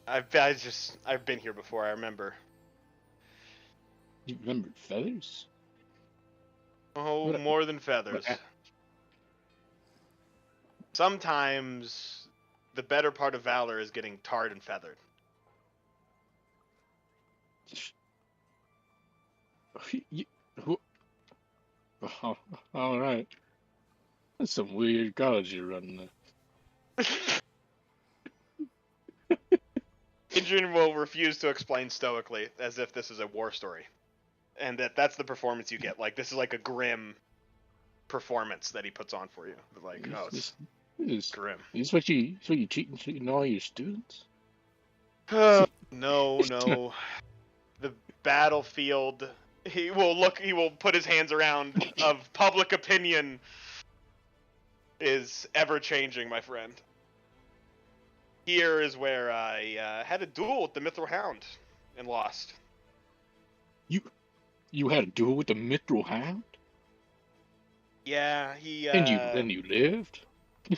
I've been here before, I remember. You remembered feathers? Oh, What- more than feathers. what- Sometimes the better part of valor is getting tarred and feathered. You, who, oh, all right. That's some weird college you're running there. Adrian will refuse to explain stoically, as if this is a war story, and that's the performance you get. Like, this is like a grim performance that he puts on for you. Like, oh, it's grim. Is what you cheating all your students? No. The battlefield. He will put his hands around. Of public opinion is ever changing, my friend. Here is where I had a duel with the Mithril Hound and lost. You had a duel with the Mithril Hound? Yeah, he. And you lived? You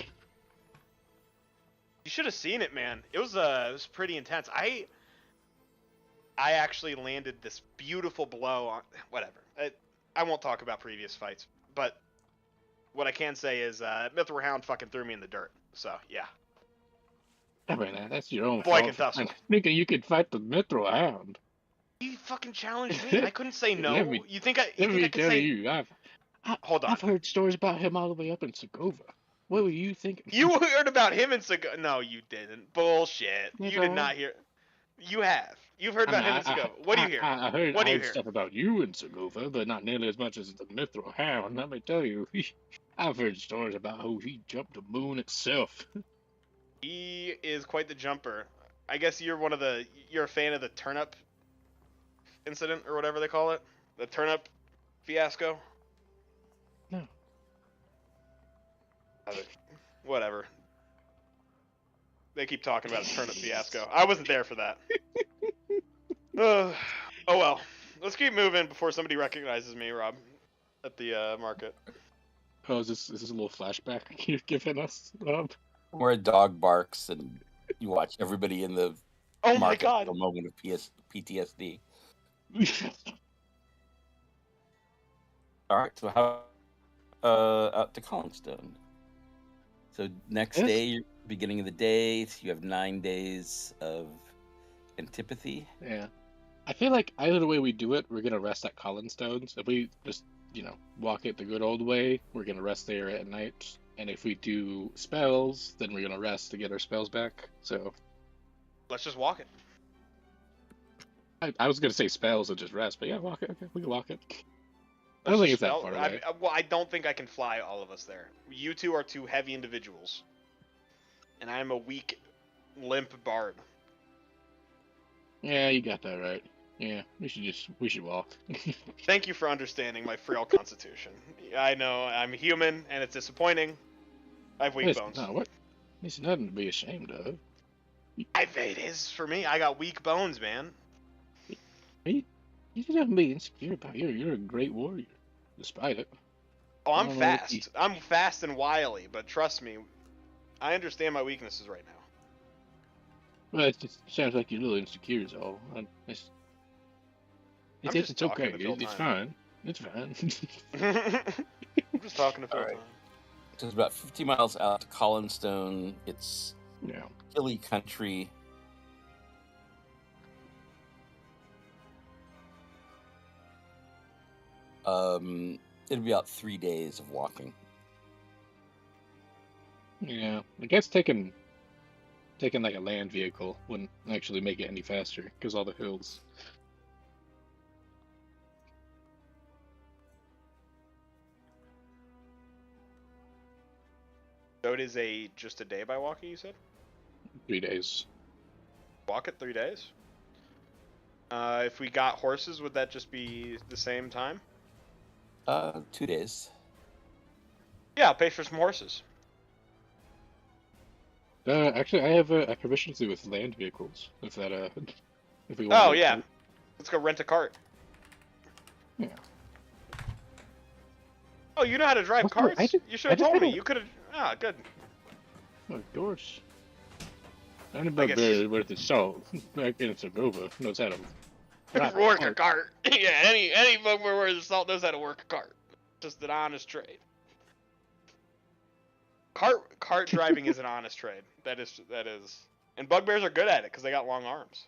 should have seen it, man. It was pretty intense. I actually landed this beautiful blow on. Whatever. I won't talk about previous fights, but what I can say is Mithril Hound fucking threw me in the dirt. So yeah. I mean, that's your own Boy, I fault. can tussle. I'm thinking you could fight the Mithril Hound. You fucking challenged me. I couldn't say no. Let me- You think I Let me could tell say? you, Hold on. I've heard stories about him all the way up in Segova. What were you thinking? You heard about him in Segova? No, you didn't. Bullshit. Yes, You I did have. not hear. You have. You've heard about him in Segova. What do you hear? I heard, What do you I heard hear? stuff about you in Segova, but not nearly as much as the Mithril Hound. Let me tell you, I've heard stories about how he jumped the moon itself. He is quite the jumper. I guess you're a fan of the turnip incident or whatever they call it, the turnip fiasco. No. Whatever. They keep talking about a turnip fiasco. I wasn't there for that. Oh well. Let's keep moving before somebody recognizes me, Rob, at the market. Oh, is this a little flashback you're giving us, Rob? Where a dog barks and you watch everybody in the Oh my market god. have a moment of PTSD. All right, so how out to Collingstone? So next Yes. day, beginning of the day, you have 9 days of antipathy. Yeah. I feel like either the way we do it, we're gonna rest at Collinstones. If we just, walk it the good old way, we're gonna rest there at night. And if we do spells, then we're gonna rest to get our spells back. So Let's just walk it. I was gonna say spells and just rest, but yeah, walk it. Okay, we can walk it. I don't Let's think just it's that spell- far away. well, I don't think I can fly all of us there. You two are two heavy individuals, and I'm a weak, limp bard. Yeah, you got that right. Yeah, we should walk. Thank you for understanding my frail constitution. I know I'm human, and it's disappointing. I have weak It's bones. not what. It's nothing to be ashamed of. It is for me. I got weak bones, man. You shouldn't be insecure about it. You're a great warrior, despite it. Oh, I'm I don't know what fast. I'm fast and wily, but trust me, I understand my weaknesses right now. Well, it just sounds like you're a little insecure, is all. It's just talking okay. to fill It's time. fine. It's fine. I'm just talking to fill Alright. time. So it's about 50 miles out to Collingstone. It's Yeah. hilly country. It'll be about 3 days of walking. Yeah. I guess taking like a land vehicle wouldn't actually make it any faster because all the hills. So it is just a day by walking, you said? 3 days. Walk it 3 days? If we got horses, would that just be the same time? 2 days. Yeah, I'll pay for some horses. Actually, I have a proficiency with land vehicles. If we want. Oh, yeah. Let's go rent a cart. Yeah. Oh, you know how to drive Of course, carts? You should have I just told me. did. You could have. Ah, good. Of course. Any I guess- bugbear worth its salt back in Segova knows how to drive Work a cart. cart. Yeah, any bugbear worth his salt knows how to work a cart. Just an honest trade. Cart driving is an honest trade. That is. And bugbears are good at it because they got long arms.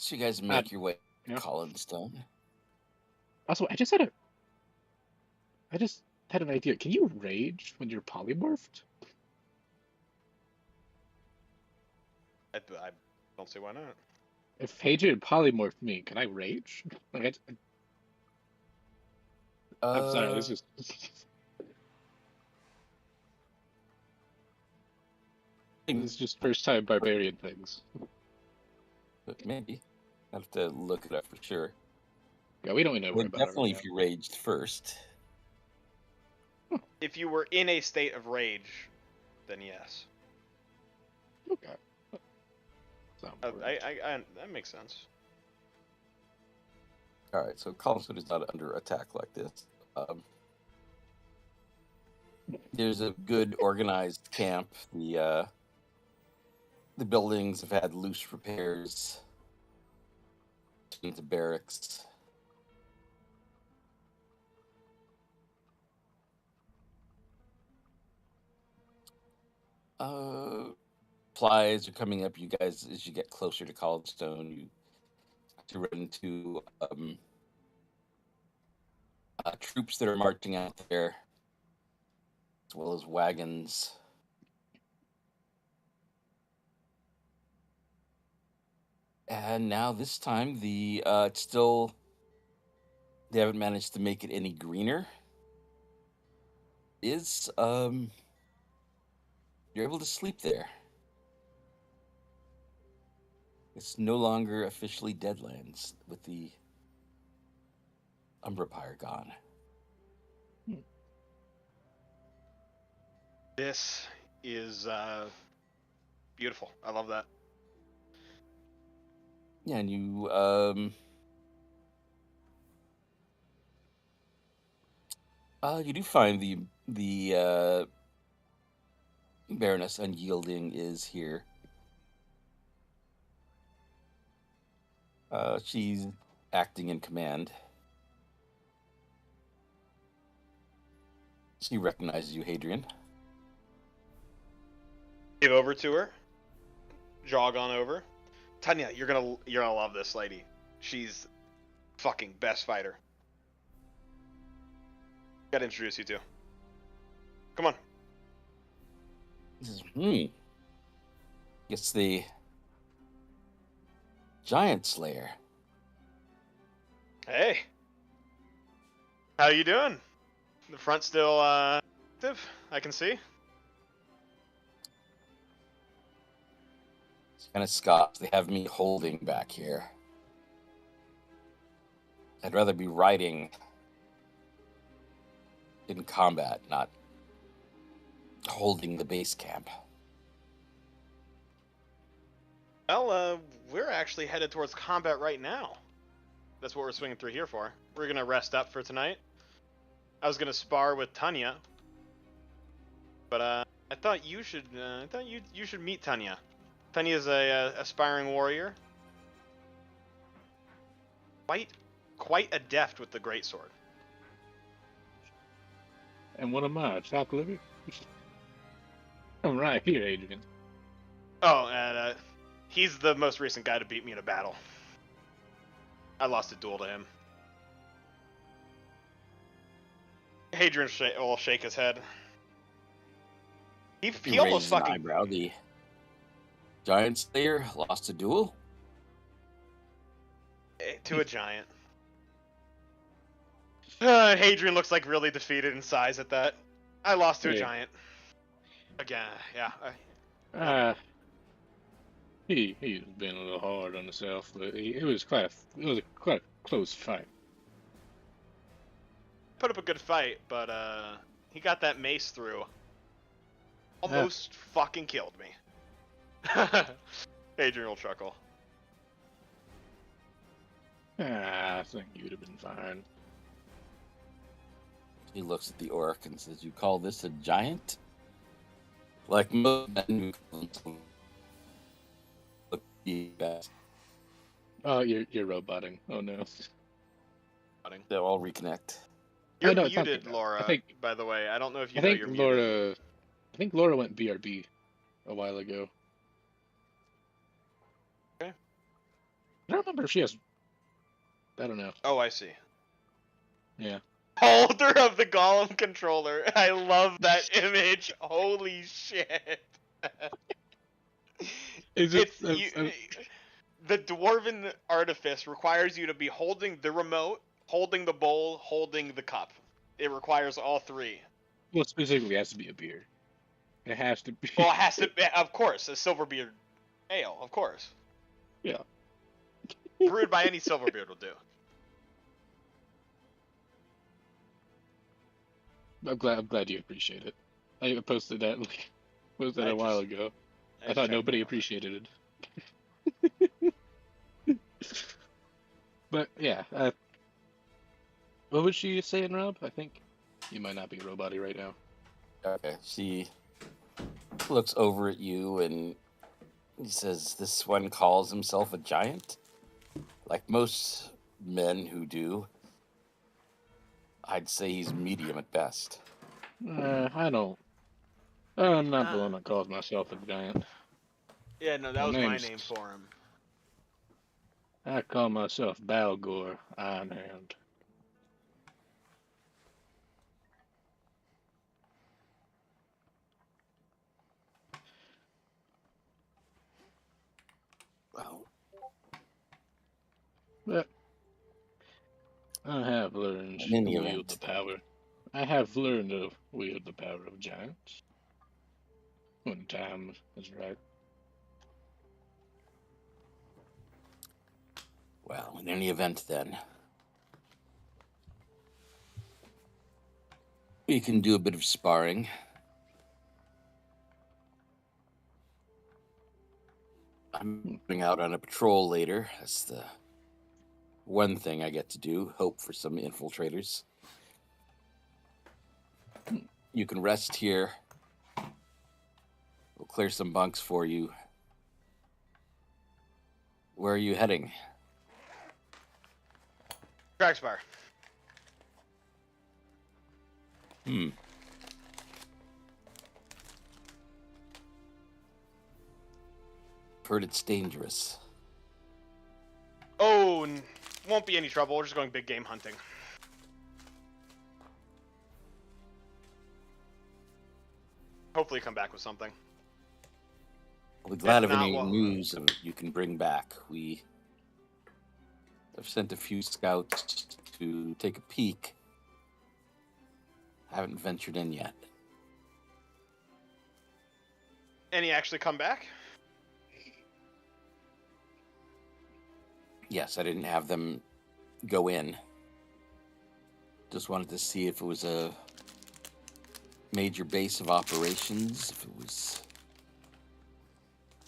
So you guys Uh, make your way to yeah. Collinstone. Also, I just had an idea. Can you rage when you're polymorphed? I don't see why not. If Hadrian polymorphed me, can I rage? Like, I'm sorry, this is this is just first time barbarian things. Maybe. I have to look it up for sure. Yeah, we don't even know more But about it definitely right if you raged first. If you were in a state of rage, then yes. now. Okay. Sound correct. That makes sense. Alright, so Collinstone is not under attack like this. There's a good organized camp. The buildings have had loose repairs. Into barracks. Supplies are coming up. You guys, as you get closer to Collinstone, you have to run into troops that are marching out there, as well as wagons. And now this time, it's still, they haven't managed to make it any greener. You're able to sleep there. It's no longer officially Deadlands with the Umbrapire gone. This is beautiful. I love that. Yeah, and you you do find the Baroness Unyielding is here. She's acting in command. She recognizes you, Hadrian. Give over to her. Jog on over. Tanya, you're gonna love this lady. She's fucking best fighter. Gotta introduce you to. Come on. This is, It's the Giant Slayer. Hey. How you doing? The front still active, I can see. Kind of scoffs. They have me holding back here. I'd rather be riding in combat, not holding the base camp. Well, we're actually headed towards combat right now. That's what we're swinging through here for. We're gonna rest up for tonight. I was gonna spar with Tanya, but I thought you should. You should meet Tanya. Tanya is a aspiring warrior, quite adept with the greatsword. And what am I, chopped liver? I'm right here, Adrian. Oh, and he's the most recent guy to beat me in a battle. I lost a duel to him. Hadrian will shake his head. He almost raises an fucking eyebrow. The Giant Slayer lost a duel. to a giant. Hadrian looks like really defeated in size at that. I lost to a giant. Again, yeah. He's been a little hard on himself, but it was quite a close fight. Put up a good fight, but he got that mace through. Almost fucking killed me. Adrian will chuckle. I think you'd have been fine. He looks at the orc and says, "You call this a giant? Like most men who call look best." Oh, you're roboting. Oh no. They'll all reconnect. You're no, it's not muted, bad. Laura. I think, by the way, I don't know if you I know think you're Laura. muted. I think Laura went BRB a while ago. Okay. I don't remember if she has. I don't know. Oh, I see. Yeah. Holder of the Golem controller. I love that image. Holy shit. It's The dwarven artifice requires you to be holding the remote, holding the bowl, holding the cup. It requires all three. well, specifically has to be a beer. It has to be. Well, it has to be, of course, a Silverbeard ale, of course. Yeah. Brewed by any Silverbeard will do. I'm glad you appreciate it. I posted that a while ago. I thought nobody appreciated it. But yeah, what was she saying, Rob? I think you might not be robot-y right now. Okay. She looks over at you and he says, "This one calls himself a giant? Like most men who do. I'd say he's medium at best." I don't. I'm not the one that calls myself a giant. Yeah, no, that was my name for him. I call myself Balgor, Iron Hand. Well, But I have learned In any to wield event. the power. I have learned to wield the power of giants. When time is right. well, in any event then, we can do a bit of sparring. I'm going out on a patrol later. That's the one thing I get to do. Hope for some infiltrators. You can rest here. We'll clear some bunks for you. Where are you heading? Spire. Heard it's dangerous. Oh, won't be any trouble. We're just going big game hunting. Hopefully come back with something. I'll be glad of If not, any well- news you can bring back. We have sent a few scouts to take a peek. Haven't ventured in yet. Any actually come back? Yes, I didn't have them go in. Just wanted to see if it was a major base of operations, if it was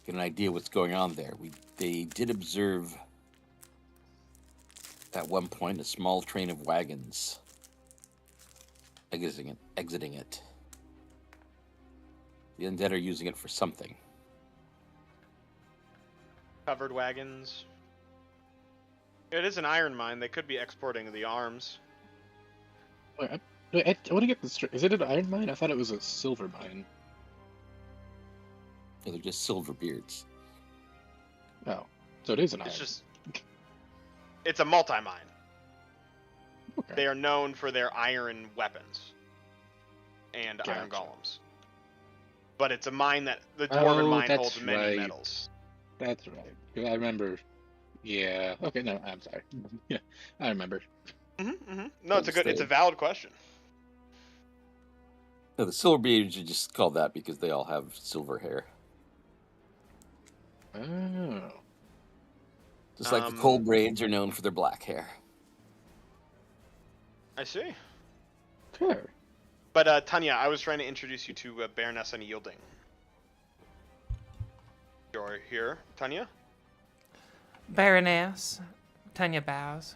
get an idea what's going on there. They did observe at one point a small train of wagons exiting it. The undead are using it for something. Covered wagons. It is an iron mine. They could be exporting the arms. Wait, I want to get this straight. Is it an iron mine? I thought it was a silver mine. They're just silver beards. Oh, so it is an iron. It's just... It's a multi-mine. Okay. They are known for their iron weapons. And iron Gotcha. golems. But it's a mine that... The dwarven mine that's holds many right. metals. That's right. 'Cause I remember. Yeah. Okay. No, I'm sorry. Yeah, I remember. No, it's a valid question. No, the silver beards are just called that because they all have silver hair. Oh. Just like the cold braids are known for their black hair. I see. Sure. But Tanya, I was trying to introduce you to Baroness Unyielding. You're here, Tanya? Baroness. Tanya bows.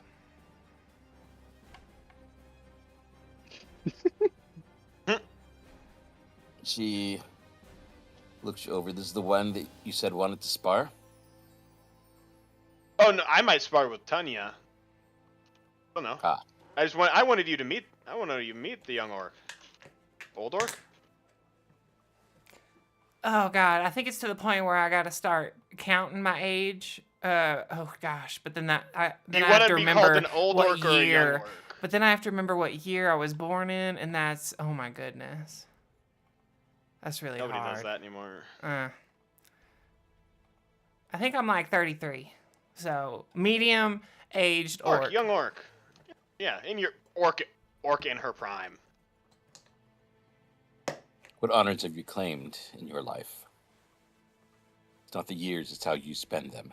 She looks you over. This is the one that you said wanted to spar? Oh no, I might spar with Tanya. I don't know. Ah. I wanted you to meet the young orc. Old orc? Oh god, I think it's to the point where I gotta start counting my age Oh gosh, but then I You have want to to be remember called an old what orc or a young year. orc? But then I have to remember what year I was born in, and that's, oh my goodness, that's really Nobody hard. does that anymore. I think I'm like 33, so medium aged orc. Young orc. Yeah, in your orc in her prime. What honors have you claimed in your life? It's not the years, it's how you spend them.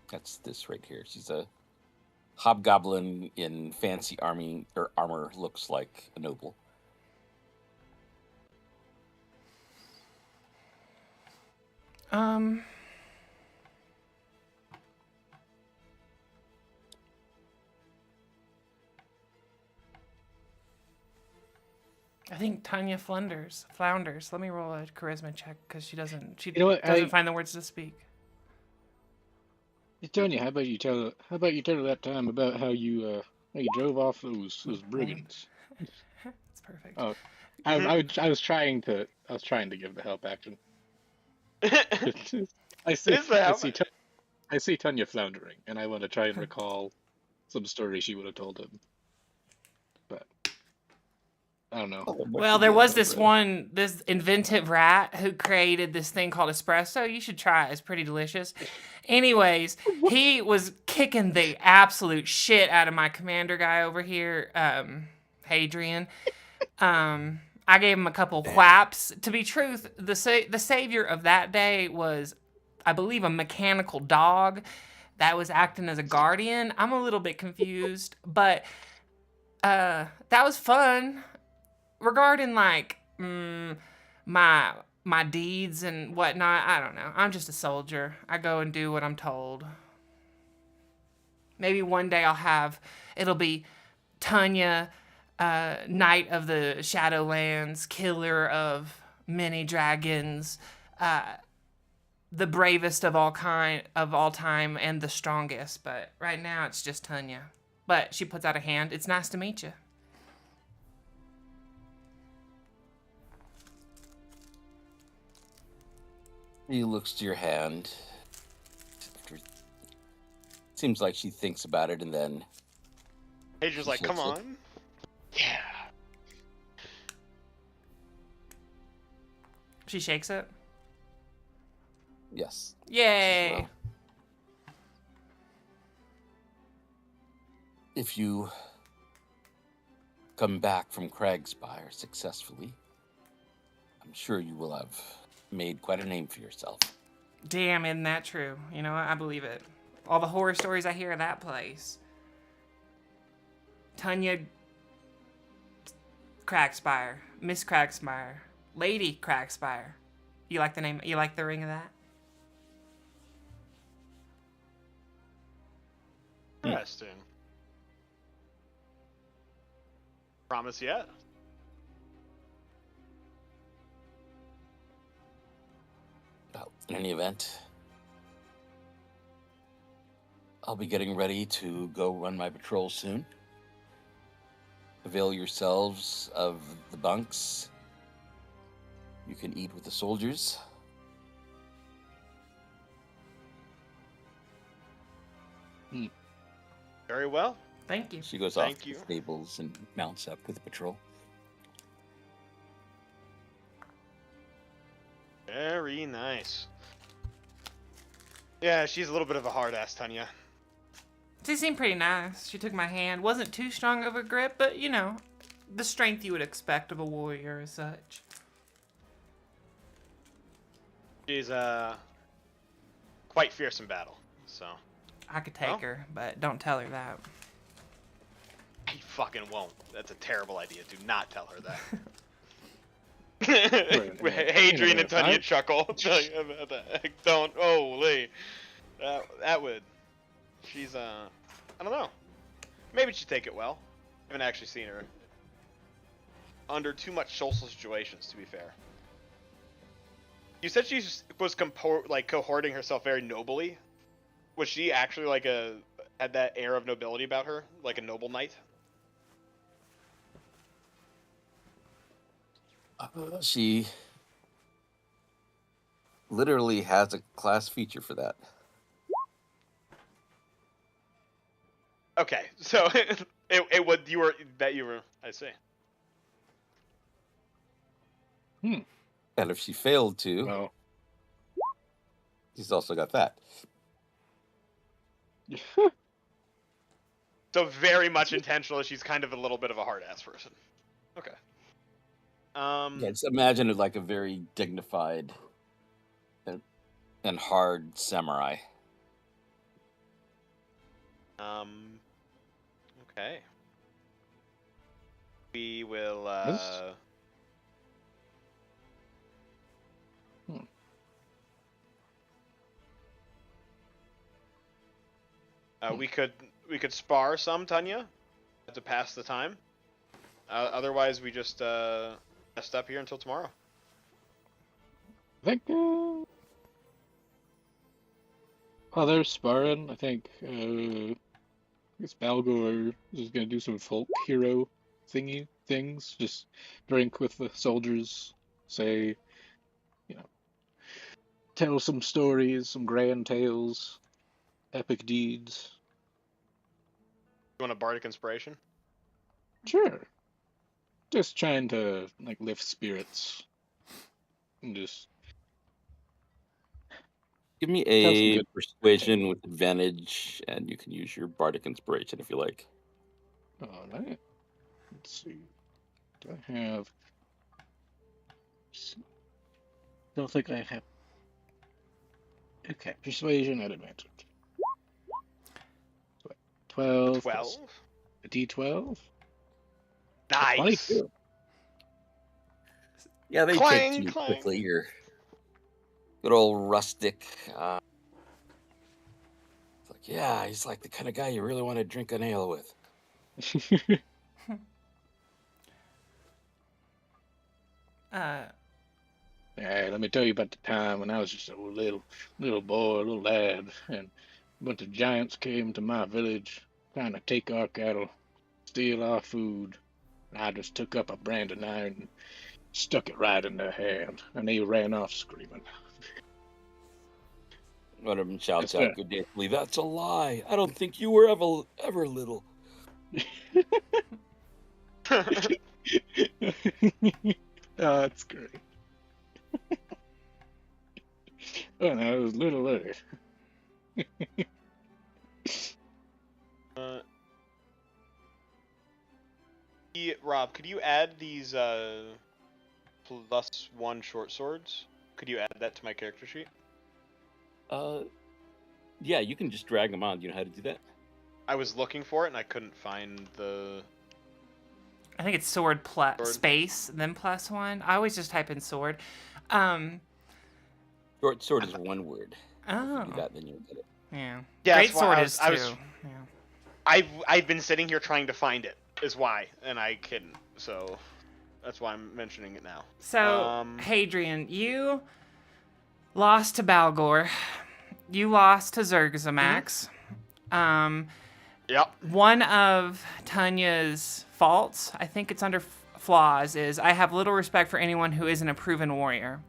That's this right here. She's a hobgoblin in fancy armor, looks like a noble. I think Tanya flounders. Let me roll a charisma check because she doesn't what, find the words to speak. Tony, how about you tell her that time about how you drove off those brigands? That's perfect. Oh, I was trying to give the help action. I see Tanya floundering, and I want to try and recall some story she would have told him. But I don't know. Well, there was this inventive rat who created this thing called espresso. You should try it. It's pretty delicious. Anyways, he was kicking the absolute shit out of my commander guy over here, Hadrian. I gave him a couple whaps. To be truth, the savior of that day was, I believe, a mechanical dog that was acting as a guardian. I'm a little bit confused, but that was fun. Regarding like my deeds and whatnot, I don't know. I'm just a soldier. I go and do what I'm told. Maybe one day it'll be Tanya, Knight of the Shadowlands, killer of many dragons, the bravest of all time, and the strongest. But right now it's just Tanya. But she puts out a hand. It's nice to meet you. He looks to your hand. Seems like she thinks about it, and then Hadrian's like, come on. Yeah. She shakes it. Yes. Yay! Well, if you come back from Spire successfully, I'm sure you will have made quite a name for yourself. Damn, isn't that true? You know what? I believe it. All the horror stories I hear of that place. Tanya Crackspire, Miss Crackspire, Lady Crackspire. You like the name? You like the ring of that? Interesting. Promise yet? Well, in any event, I'll be getting ready to go run my patrol soon. Avail yourselves of the bunks. You can eat with the soldiers. Very well. Thank you. She goes off to the stables and mounts up with the patrol. Very nice. Yeah, she's a little bit of a hard ass, Tanya. She seemed pretty nice. She took my hand. Wasn't too strong of a grip, but you know, the strength you would expect of a warrior as such. She's quite fierce in battle, so. I could take her, but don't tell her that. I fucking won't. That's a terrible idea. Do not tell her that. Hadrian and Tanya chuckle. Don't. Holy. That would. She's, I don't know. Maybe she'd take it well. I haven't actually seen her under too much social situations, to be fair. You said she was cohorting herself very nobly. Was she actually had that air of nobility about her, like a noble knight? She literally has a class feature for that. Okay, so it would you were I see. Hmm. And if she failed to, Well, she's also got that. So very much intentional. She's kind of a little bit of a hard ass person. Okay. Yeah, just imagine it like a very dignified and hard samurai. Okay. We will. We could spar some, Tanya, to pass the time. Otherwise, we just rest up here until tomorrow. I think. While they're sparring, I think. I guess Balgor is gonna do some folk hero things. Just drink with the soldiers, say, tell some stories, some grand tales, epic deeds. You want a bardic inspiration? Sure. Just trying to lift spirits and just Give me tell some a good persuasion with advantage, and you can use your bardic inspiration if you like. All right. Let's see. Do I have? Don't think I have. Okay, persuasion at advantage. 12. 12. A D12. Nice. 22. Yeah, they Clang, take too clang. quickly. You're good old rustic. It's like, yeah, he's like the kind of guy you really want to drink an ale with. Yeah, let me tell you about the time when I was just a little boy, a little lad, and a bunch of giants came to my village trying to take our cattle, steal our food. And I just took up a branding iron and stuck it right in their hand, and they ran off screaming. One of them shouts Yes, out good deeply, "That's a lie! I don't think you were ever little." Oh, that's great. Oh, no, it was little Larry. Rob, could you add these +1 short swords? Could you add that to my character sheet? Yeah, you can just drag them on. Do you know how to do that? I was looking for it and I couldn't find the. I think it's sword space, then +1. I always just type in sword. Short sword is one word. Oh. If you do that, then you'll get it. Yeah. Yeah, Great sword is too. Yeah. I've been sitting here trying to find it, is why, and I couldn't. So that's why I'm mentioning it now. So, Hadrian, you lost to Balgor. You lost to Zergzamax. Yep. One of Tanya's faults, I think it's under flaws, is I have little respect for anyone who isn't a proven warrior.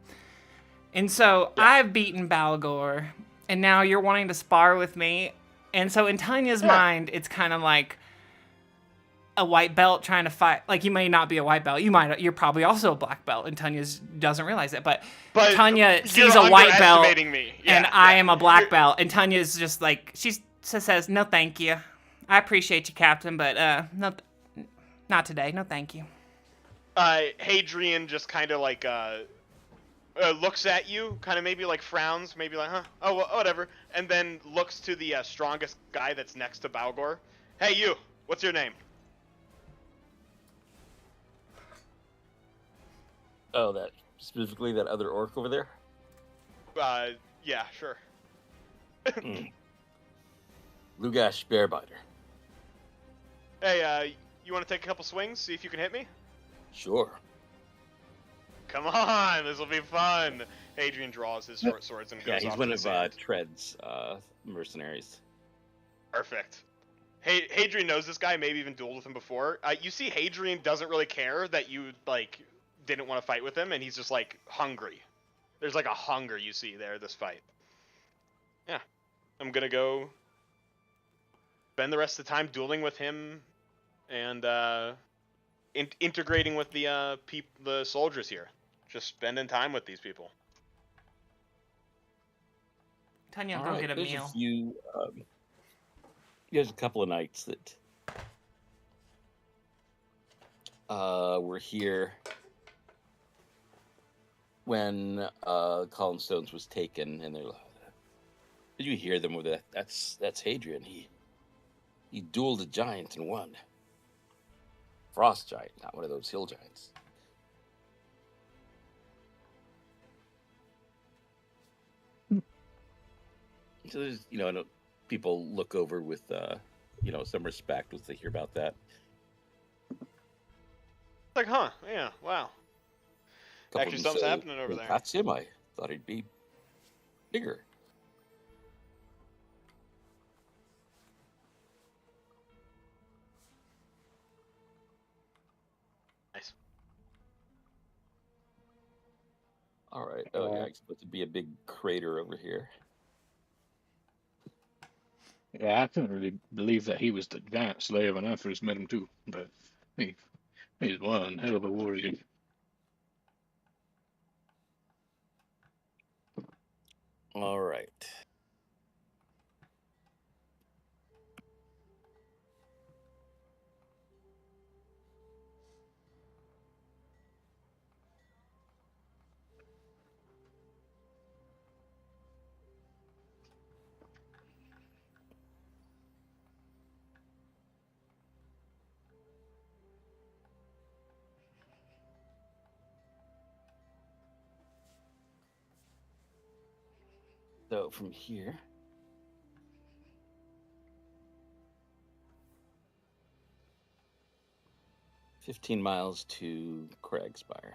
And so I've beaten Balgor, and now you're wanting to spar with me. And so in Tanya's mind, it's kind of like a white belt trying to fight. Like, you may not be a white belt. You're probably also a black belt, and Tanya doesn't realize it. But Tanya sees a white belt, and I am a black belt. And Tanya's just like, she says, "No, thank you. I appreciate you, Captain, but no, not today. No, thank you." Hadrian just kind of like looks at you, kind of maybe like frowns, maybe like, huh, oh, well, whatever, and then looks to the strongest guy that's next to Balgor. Hey, you, what's your name? Oh, that specifically that other orc over there? Yeah, sure. Lugash Bearbiter. Hey, you want to take a couple swings, see if you can hit me? Sure. Come on, this will be fun. Hadrian draws his short swords and goes off. Yeah, he's one of Tread's mercenaries. Perfect. Hadrian knows this guy, maybe even dueled with him before. You see Hadrian doesn't really care that you, like, didn't want to fight with him, and he's just, like, hungry. There's like a hunger you see there. This fight. Yeah, I'm gonna go spend the rest of the time dueling with him, and integrating with the soldiers here. Just spending time with these people. Tanya, All go right, get a there's meal. a few. There's a couple of nights that were here when Colin Stones was taken, and they're like, did you hear them with that? That's Hadrian. He dueled a giant and won. Frost giant, not one of those hill giants. So there's, I know people look over with, some respect once they hear about that. It's like, huh? Yeah, wow. Actually, something's happening over there. That's him. I thought he'd be bigger. Nice. All right. Oh, yeah. It's supposed to be a big crater over here. Yeah, I couldn't really believe that he was the giant slayer when I first met him too, but he's one hell of a warrior. All right. So from here, $15 miles to Spire.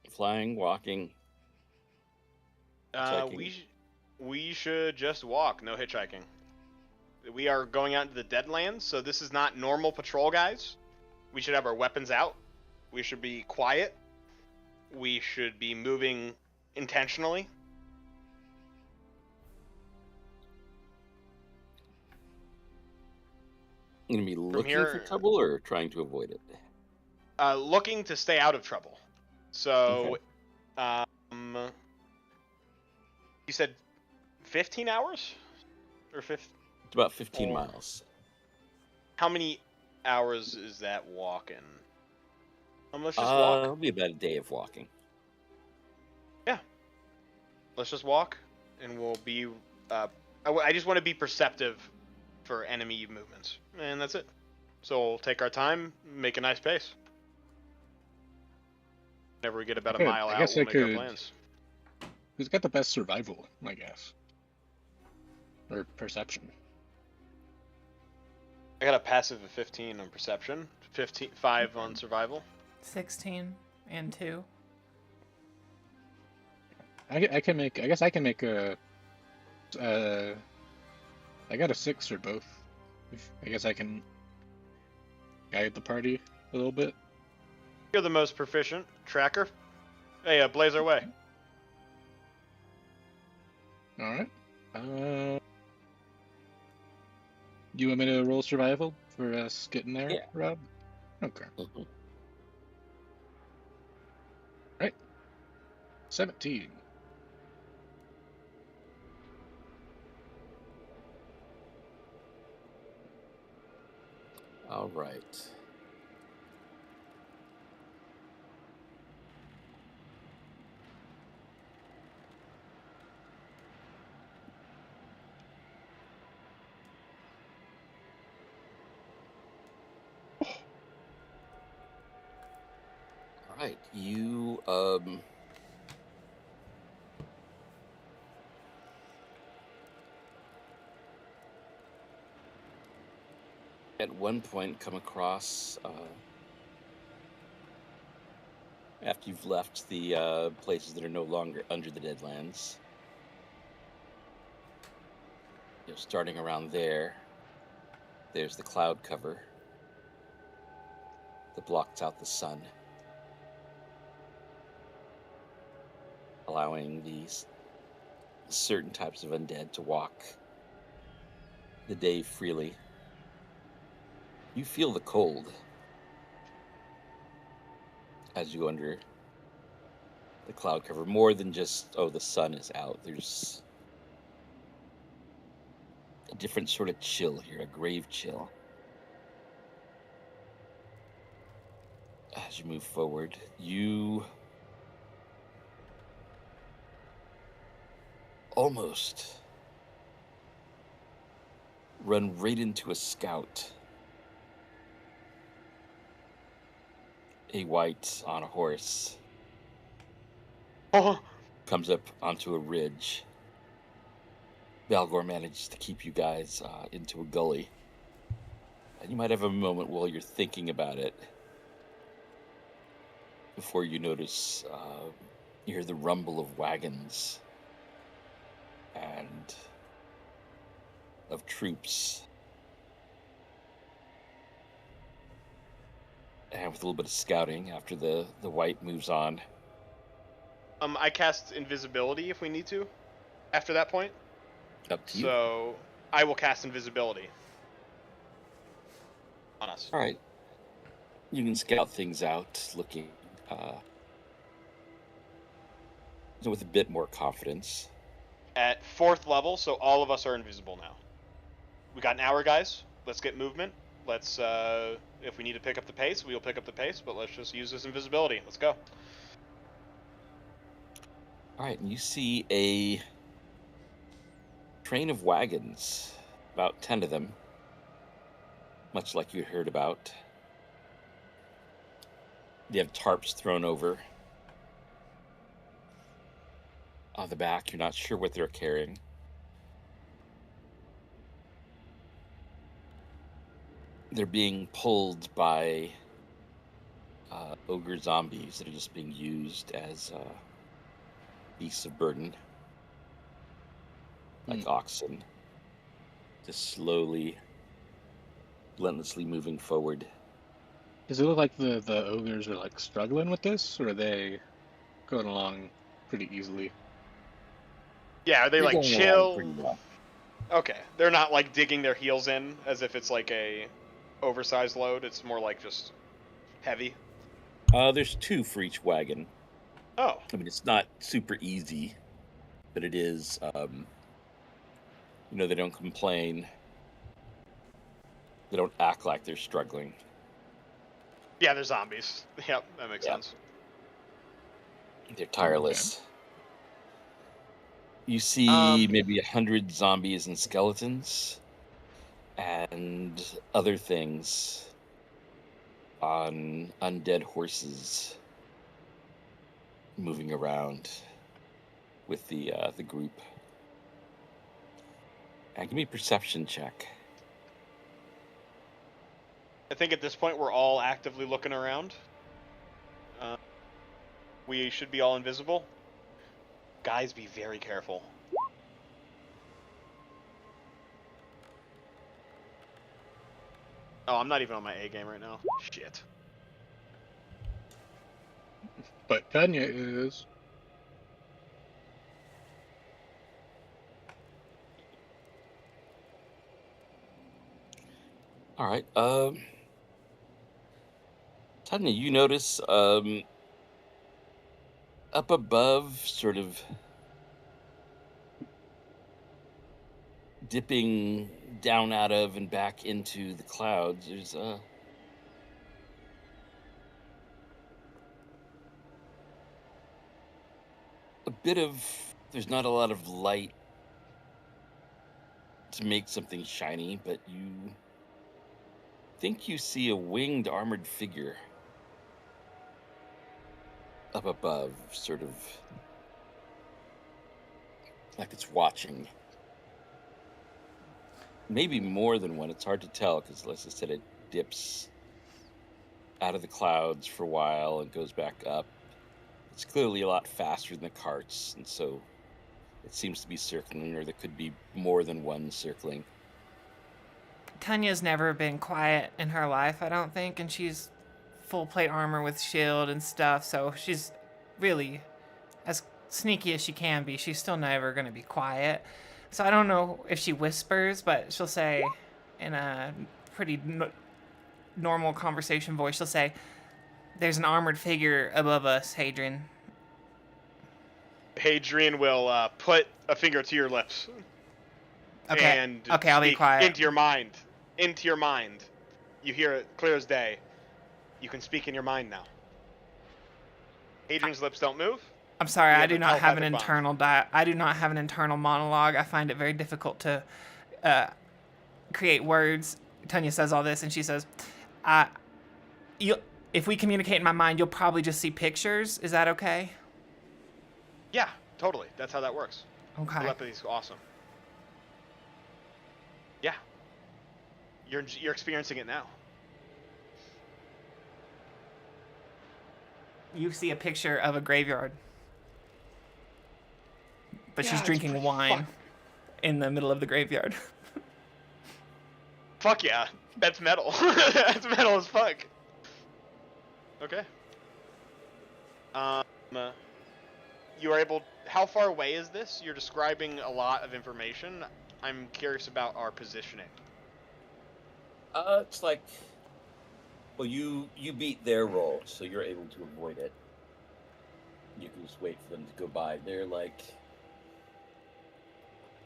Flying, walking. We should just walk, no hitchhiking. We are going out into the Deadlands, so this is not normal patrol guys. We should have our weapons out. We should be quiet. We should be moving intentionally. You gonna be looking for trouble or trying to avoid it? Looking to stay out of trouble. So, okay. You said 15 hours? Or 15? It's about 15 miles. How many hours is that walking? Let's just walk. It'll be about a day of walking. Yeah. Let's just walk, and we'll be... I just want to be perceptive for enemy movements, and that's it. So we'll take our time, make a nice pace. Whenever we get about a mile out, we'll make our plans. Who's got the best survival, I guess? Or perception? I got a passive of 15 on perception, 5 on survival. 16 and 2. I guess I can make a. I got a 6 for both. I guess I can guide the party a little bit. You're the most proficient tracker. Hey, blaze our way. All right. Do you want me to roll survival for us getting there, yeah. Rob? Okay. Mm-hmm. Right. 17. All right. Right, you at one point come across after you've left the places that are no longer under the Deadlands, starting around there, There's the cloud cover that blocks out the sun, allowing these certain types of undead to walk the day freely. You feel the cold as you go under the cloud cover, more than just, oh, the sun is out. There's a different sort of chill here, a grave chill. As you move forward, you almost run right into a scout. A wight on a horse Oh, comes up onto a ridge. Balgor managed to keep you guys into a gully. And you might have a moment while you're thinking about it before you notice you hear the rumble of wagons and of troops. And with a little bit of scouting after the wight moves on. I cast invisibility if we need to. After that point, Up to you. so I will cast invisibility on us. All right. You can scout things out, looking with a bit more confidence. At 4th level, so all of us are invisible now. We got an hour, guys. Let's get movement. Let's, if we need to pick up the pace, we'll pick up the pace, but let's just use this invisibility. Let's go. All right, and you see a train of wagons, about 10 of them, much like you heard about. They have tarps thrown over on the back. You're not sure what they're carrying. They're being pulled by ogre zombies that are just being used as beasts of burden, like oxen, just slowly, relentlessly moving forward. Does it look like the ogres are like struggling with this, or are they going along pretty easily? Yeah, are they They're like going along chill? pretty well. Okay, they're not like digging their heels in as if it's like a oversized load. It's more like just heavy. There's 2 for each wagon. Oh, I mean, it's not super easy, but it is, they don't complain. They don't act like they're struggling. yeah, they're zombies. Yep, that makes sense. They're tireless. You see maybe 100 zombies and skeletons and other things on undead horses moving around with the group. And give me a perception check. I think at this point we're all actively looking around. We should be all invisible. Guys, be very careful. Oh, I'm not even on my A game right now. Shit. But Tanya is. All right. Tanya, you notice up above, sort of dipping down out of and back into the clouds, there's a bit of, there's not a lot of light to make something shiny, but you think you see a winged armored figure up above, sort of like it's watching. Maybe more than one. It's hard to tell because, as I said, it dips out of the clouds for a while and goes back up. It's clearly a lot faster than the carts, and so it seems to be circling, or there could be more than one circling. Tanya's never been quiet in her life, I don't think, and she's full plate armor with shield and stuff, so she's really as sneaky as she can be. She's still never going to be quiet. So I don't know if she whispers, but she'll say in a pretty normal conversation voice, she'll say, "There's an armored figure above us, Hadrian." Hadrian will put a finger to your lips. Okay. And okay, I'll be quiet. Into your mind. Into your mind. You hear it clear as day. You can speak in your mind now. Hadrian's lips don't move. I'm sorry, I do a not have an telepathic internal I do not have an internal monologue. I find it very difficult to create words. Tanya says all this, and she says, if we communicate in my mind, you'll probably just see pictures. Is that okay? Yeah, totally. That's how that works. Okay. Telepathy's awesome. Yeah. You're experiencing it now. You see a picture of a graveyard. But Yeah, she's it's drinking pretty wine in the middle of the graveyard. Fuck yeah. That's metal. That's metal as fuck. Okay. You are able... How far away is this? You're describing a lot of information. I'm curious about our positioning. It's like... Well, you beat their roll, so you're able to avoid it. You can just wait for them to go by. They're like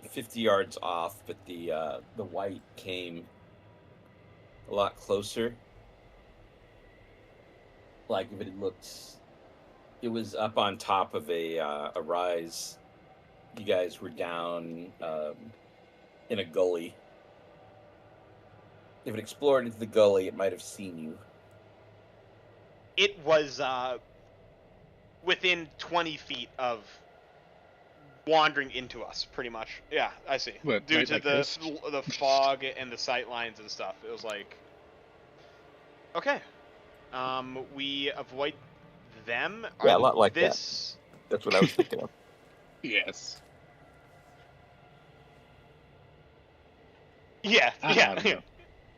50 yards off, but the white came a lot closer. Like if it had looked, it was up on top of a rise. You guys were down in a gully. If it explored into the gully, it might have seen you. It was within 20 feet of wandering into us, pretty much. Yeah, I see. What, Due right to like the this? the fog and the sight lines and stuff. It was like... Okay. We avoid them. Yeah, a lot like this... that. That's what I was thinking of. Yes. Yeah, I yeah. don't know.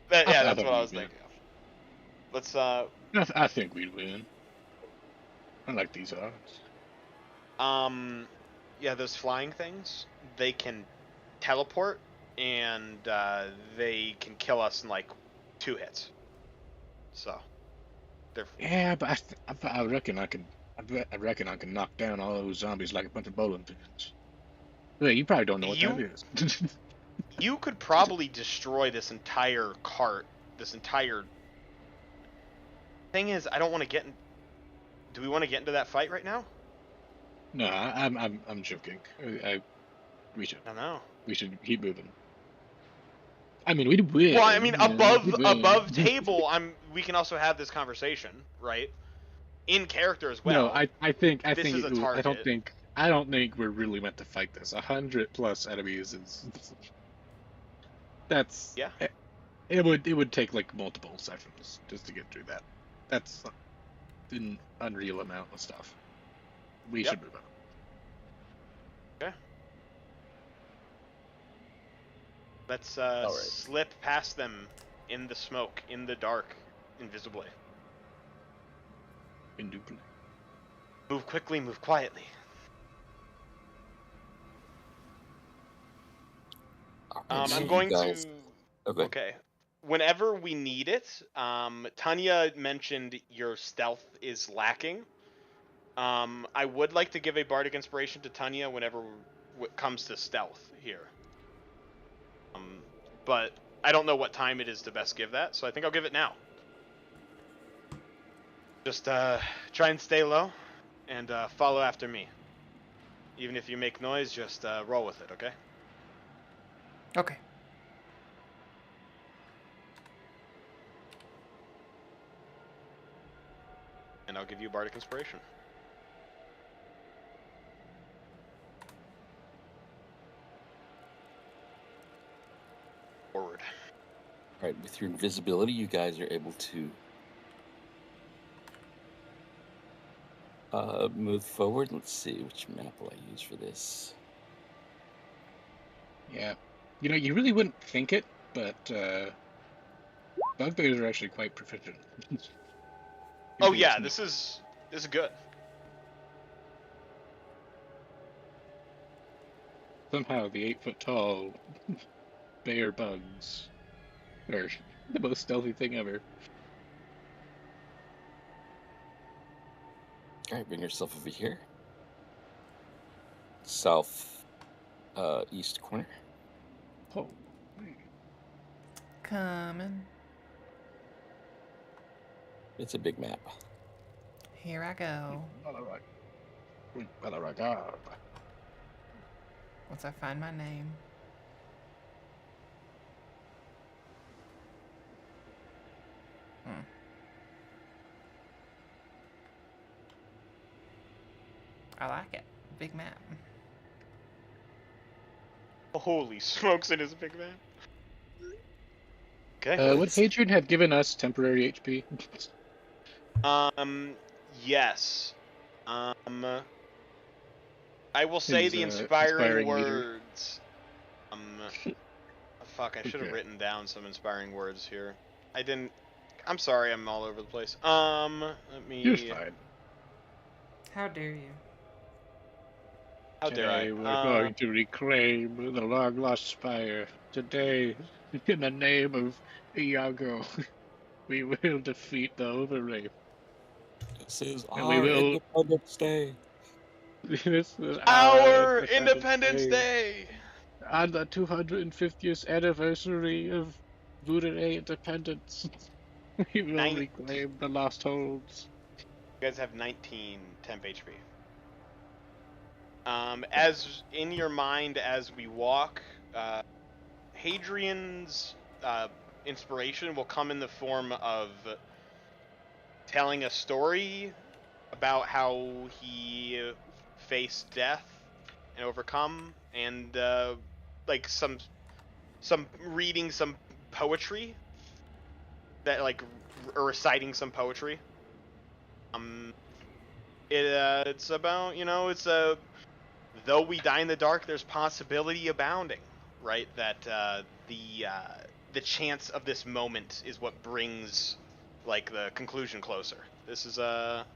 That's I what think I was we win. thinking of. Let's, I think we'd win. I like these odds. yeah, those flying things, they can teleport, and they can kill us in, like, 2 hits. So, they're... Yeah, but I reckon I can knock down all those zombies like a bunch of bowling pins. Wait, you probably don't know what that is. You could probably destroy this entire cart, this entire... Thing is, I don't want to get in... Do we want to get into that fight right now? No, I'm joking. We should I don't know. keep moving. I mean, we'd win. Well, I mean, we'd win. above table, we can also have this conversation, right? In character as well. No, I think This is a target. I don't think we're really meant to fight this. 100+ enemies is that's Yeah. It would take like multiple sessions just to get through that. That's an unreal amount of stuff. We should move on. Okay. Let's right. slip past them in the smoke, in the dark, invisibly. Indubitably. Move quickly, move quietly. Alright, so I'm you going guys- to... Okay. Okay. Whenever we need it, Tanya mentioned your stealth is lacking. I would like to give a bardic inspiration to Tanya whenever it comes to stealth here. But I don't know what time it is to best give that, so I think I'll give it now. Just try and stay low and follow after me. Even if you make noise, just roll with it, okay? Okay. And I'll give you bardic inspiration. Forward. All right, with your invisibility, you guys are able to move forward. Let's see, which map will I use for this? Yeah. You know, you really wouldn't think it, but Bugbears are actually quite proficient. Oh yeah, this is good. Somehow the 8-foot-tall bear bugs are the most stealthy thing ever. All right, bring yourself over here. South, east corner. Oh, Coming. It's a big map. Here I go. Once I find my name. I like it. Big map. Holy smokes, it is a big man. Okay. would Hadrian have given us temporary HP? Yes. I will say His, the inspiring inspiring meter. words. Fuck, I should have Okay. written down some inspiring words here. I didn't. I'm sorry, I'm all over the place. Let me. You're fine. How dare you? How dare I? Today we're going to reclaim the long-lost Spire. Today, in the name of Iago, we will defeat the Overwraith. This is And we our will. Independence Day. This is Our Independence Day! On the 250th anniversary of Voodoo independence, we will reclaim the lost holds. You guys have 19 temp HP. As in your mind, as we walk, Hadrian's inspiration will come in the form of telling a story about how he faced death and overcome, and like some reading some poetry that like or reciting some poetry. It's about, it's a though we die in the dark, there's possibility abounding, right? That the chance of this moment is what brings like the conclusion closer. This is a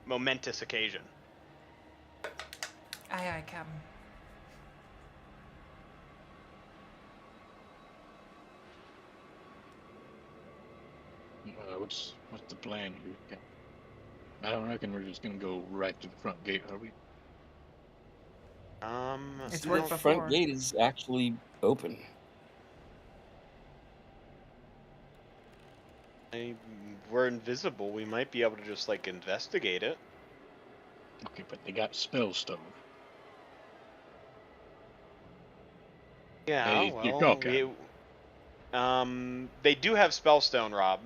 momentous occasion. Aye, aye, Captain. What's the plan here? I don't reckon we're just gonna go right to the front gate, are we? It's The worked front before. gate is actually open. We're invisible. We might be able to just like investigate it. Okay, but they got Spellstone. Yeah, Okay. they do have Spellstone, Rob.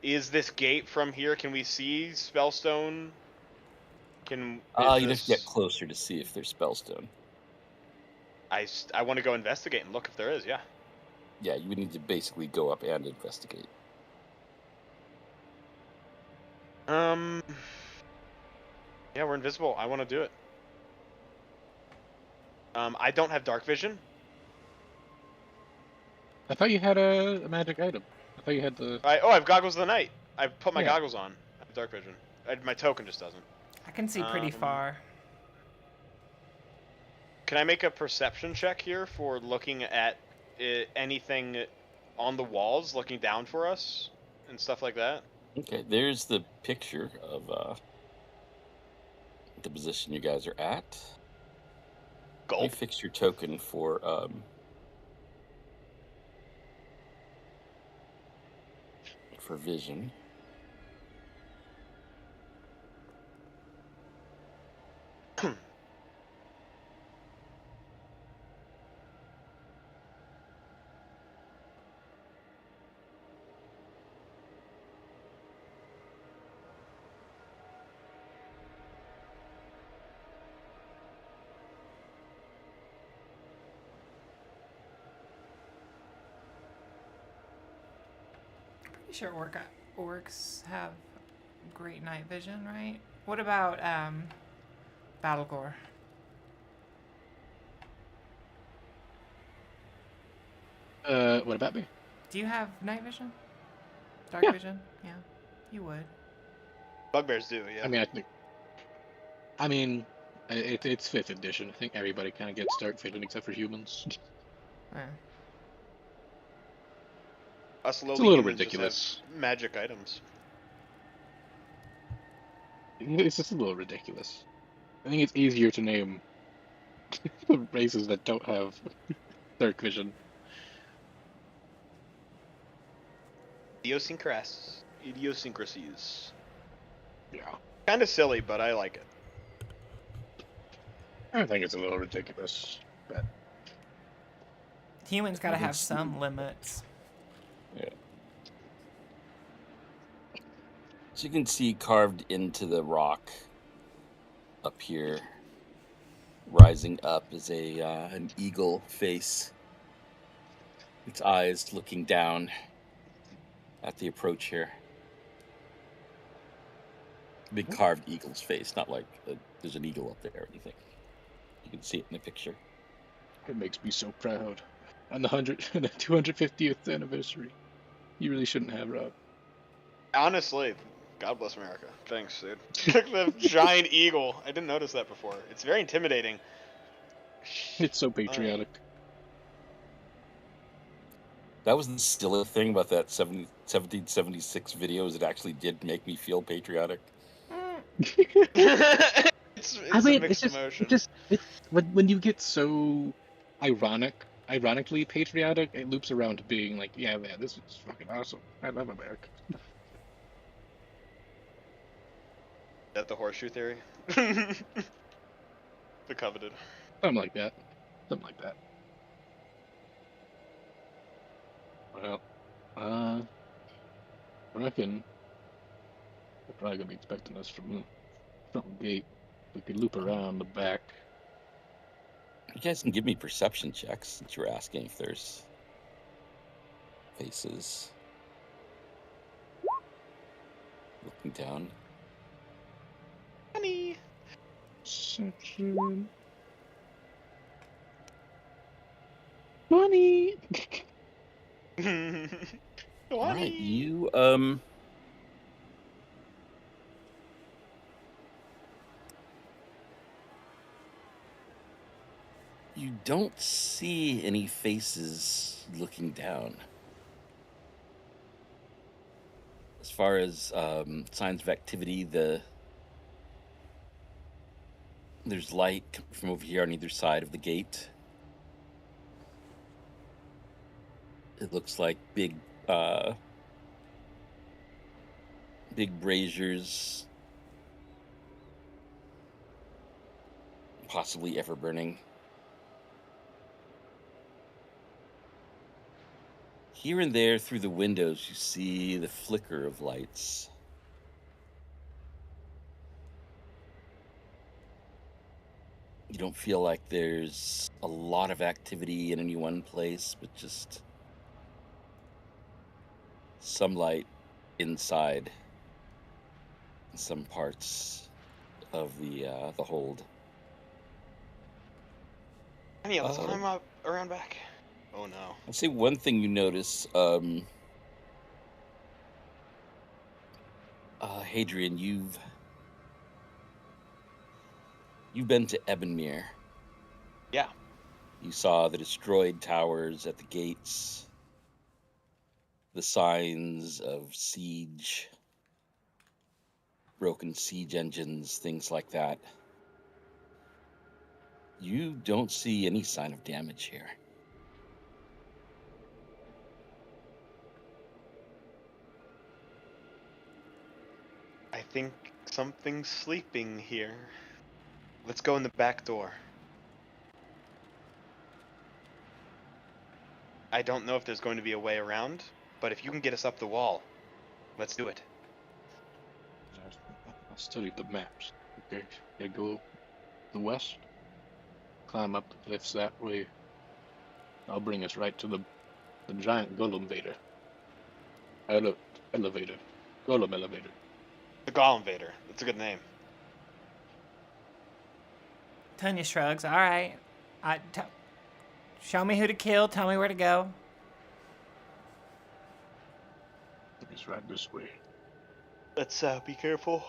Is this gate from here? Can we see Spellstone? You'd have to get closer to see if there's Spellstone. I want to go investigate and look if there is. Yeah. Yeah, you would need to basically go up and investigate. Yeah, we're invisible. I want to do it. I don't have dark vision. I thought you had a magic item. I thought you had the. I have goggles of the night. I put my goggles on. I have dark vision. My token just doesn't. I can see pretty far. Can I make a perception check here for looking at anything on the walls, looking down for us, and stuff like that? Okay, there's the picture of the position you guys are at. Gulp. You fix your token for vision. Pretty sure orcs have great night vision, right? What about Battlegore? What about me? Do you have night vision? dark Yeah. vision? Yeah, you would. Bugbears do, yeah. It's 5th edition. I think everybody kind of gets dark vision except for humans. Eh. Us It's a lowly little humans ridiculous. just have magic items. It's just a little ridiculous. I think it's easier to name the races that don't have dark vision. Idiosyncrasies. Yeah. Kind of silly, but I like it. I think it's a little ridiculous. But Humans gotta have It's- some limits. Yeah. So you can see carved into the rock up here, rising up, is an eagle face. Its eyes looking down at the approach here. Big carved eagle's face, not like there's an eagle up there or anything. You can see it in the picture. it makes me so proud. On the 250th anniversary. You really shouldn't have, Rob. Honestly, God bless America. Thanks, dude. The giant eagle. I didn't notice that before. It's very intimidating. It's so patriotic. That was the silly thing about that 1776 video, is it actually did make me feel patriotic. It's a mixed emotion. It's when you get so ironically patriotic, it loops around to being like, yeah, man, this is fucking awesome. I love America. Is that the horseshoe theory? The coveted. Something like that. Something like that. Well, I reckon they're probably gonna be expecting us from the gate. We could loop around the back. You guys can give me perception checks since you were asking if there's faces. Looking down. Honey. Section. Money. All right, you you don't see any faces looking down. As far as signs of activity, there's light coming from over here on either side of the gate. It looks like big braziers, possibly ever burning. Here and there through the windows, you see the flicker of lights. You don't feel like there's a lot of activity in any one place, but just some light inside some parts of the hold. Honey, let's climb up around back. Oh no. I'd say one thing you notice, Hadrian, you've been to Ebonmere. Yeah. You saw the destroyed towers at the gates, the signs of siege, broken siege engines, things like that. You don't see any sign of damage here. I think something's sleeping here. Let's go in the back door. I don't know if there's going to be a way around, but if you can get us up the wall, let's do it. I studied the maps. Okay, yeah, go the west, climb up the cliffs that way. I'll bring us right to the giant golem vader. Elevator. Golem elevator. The Golem Vader. That's a good name. Tanya shrugs. All right. Show me who to kill. Tell me where to go. It's right this way. Let's be careful.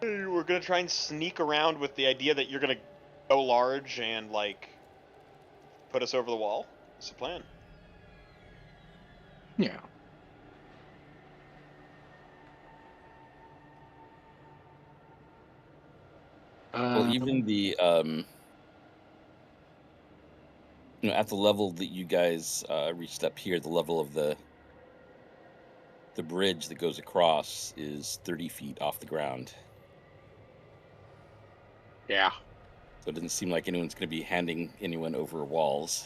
We're gonna try and sneak around with the idea that you're gonna go large and like put us over the wall. That's the plan. Yeah. Well, even the at the level that you guys reached up here, the level of the bridge that goes across is 30 feet off the ground. Yeah. So it doesn't seem like anyone's going to be handing anyone over walls.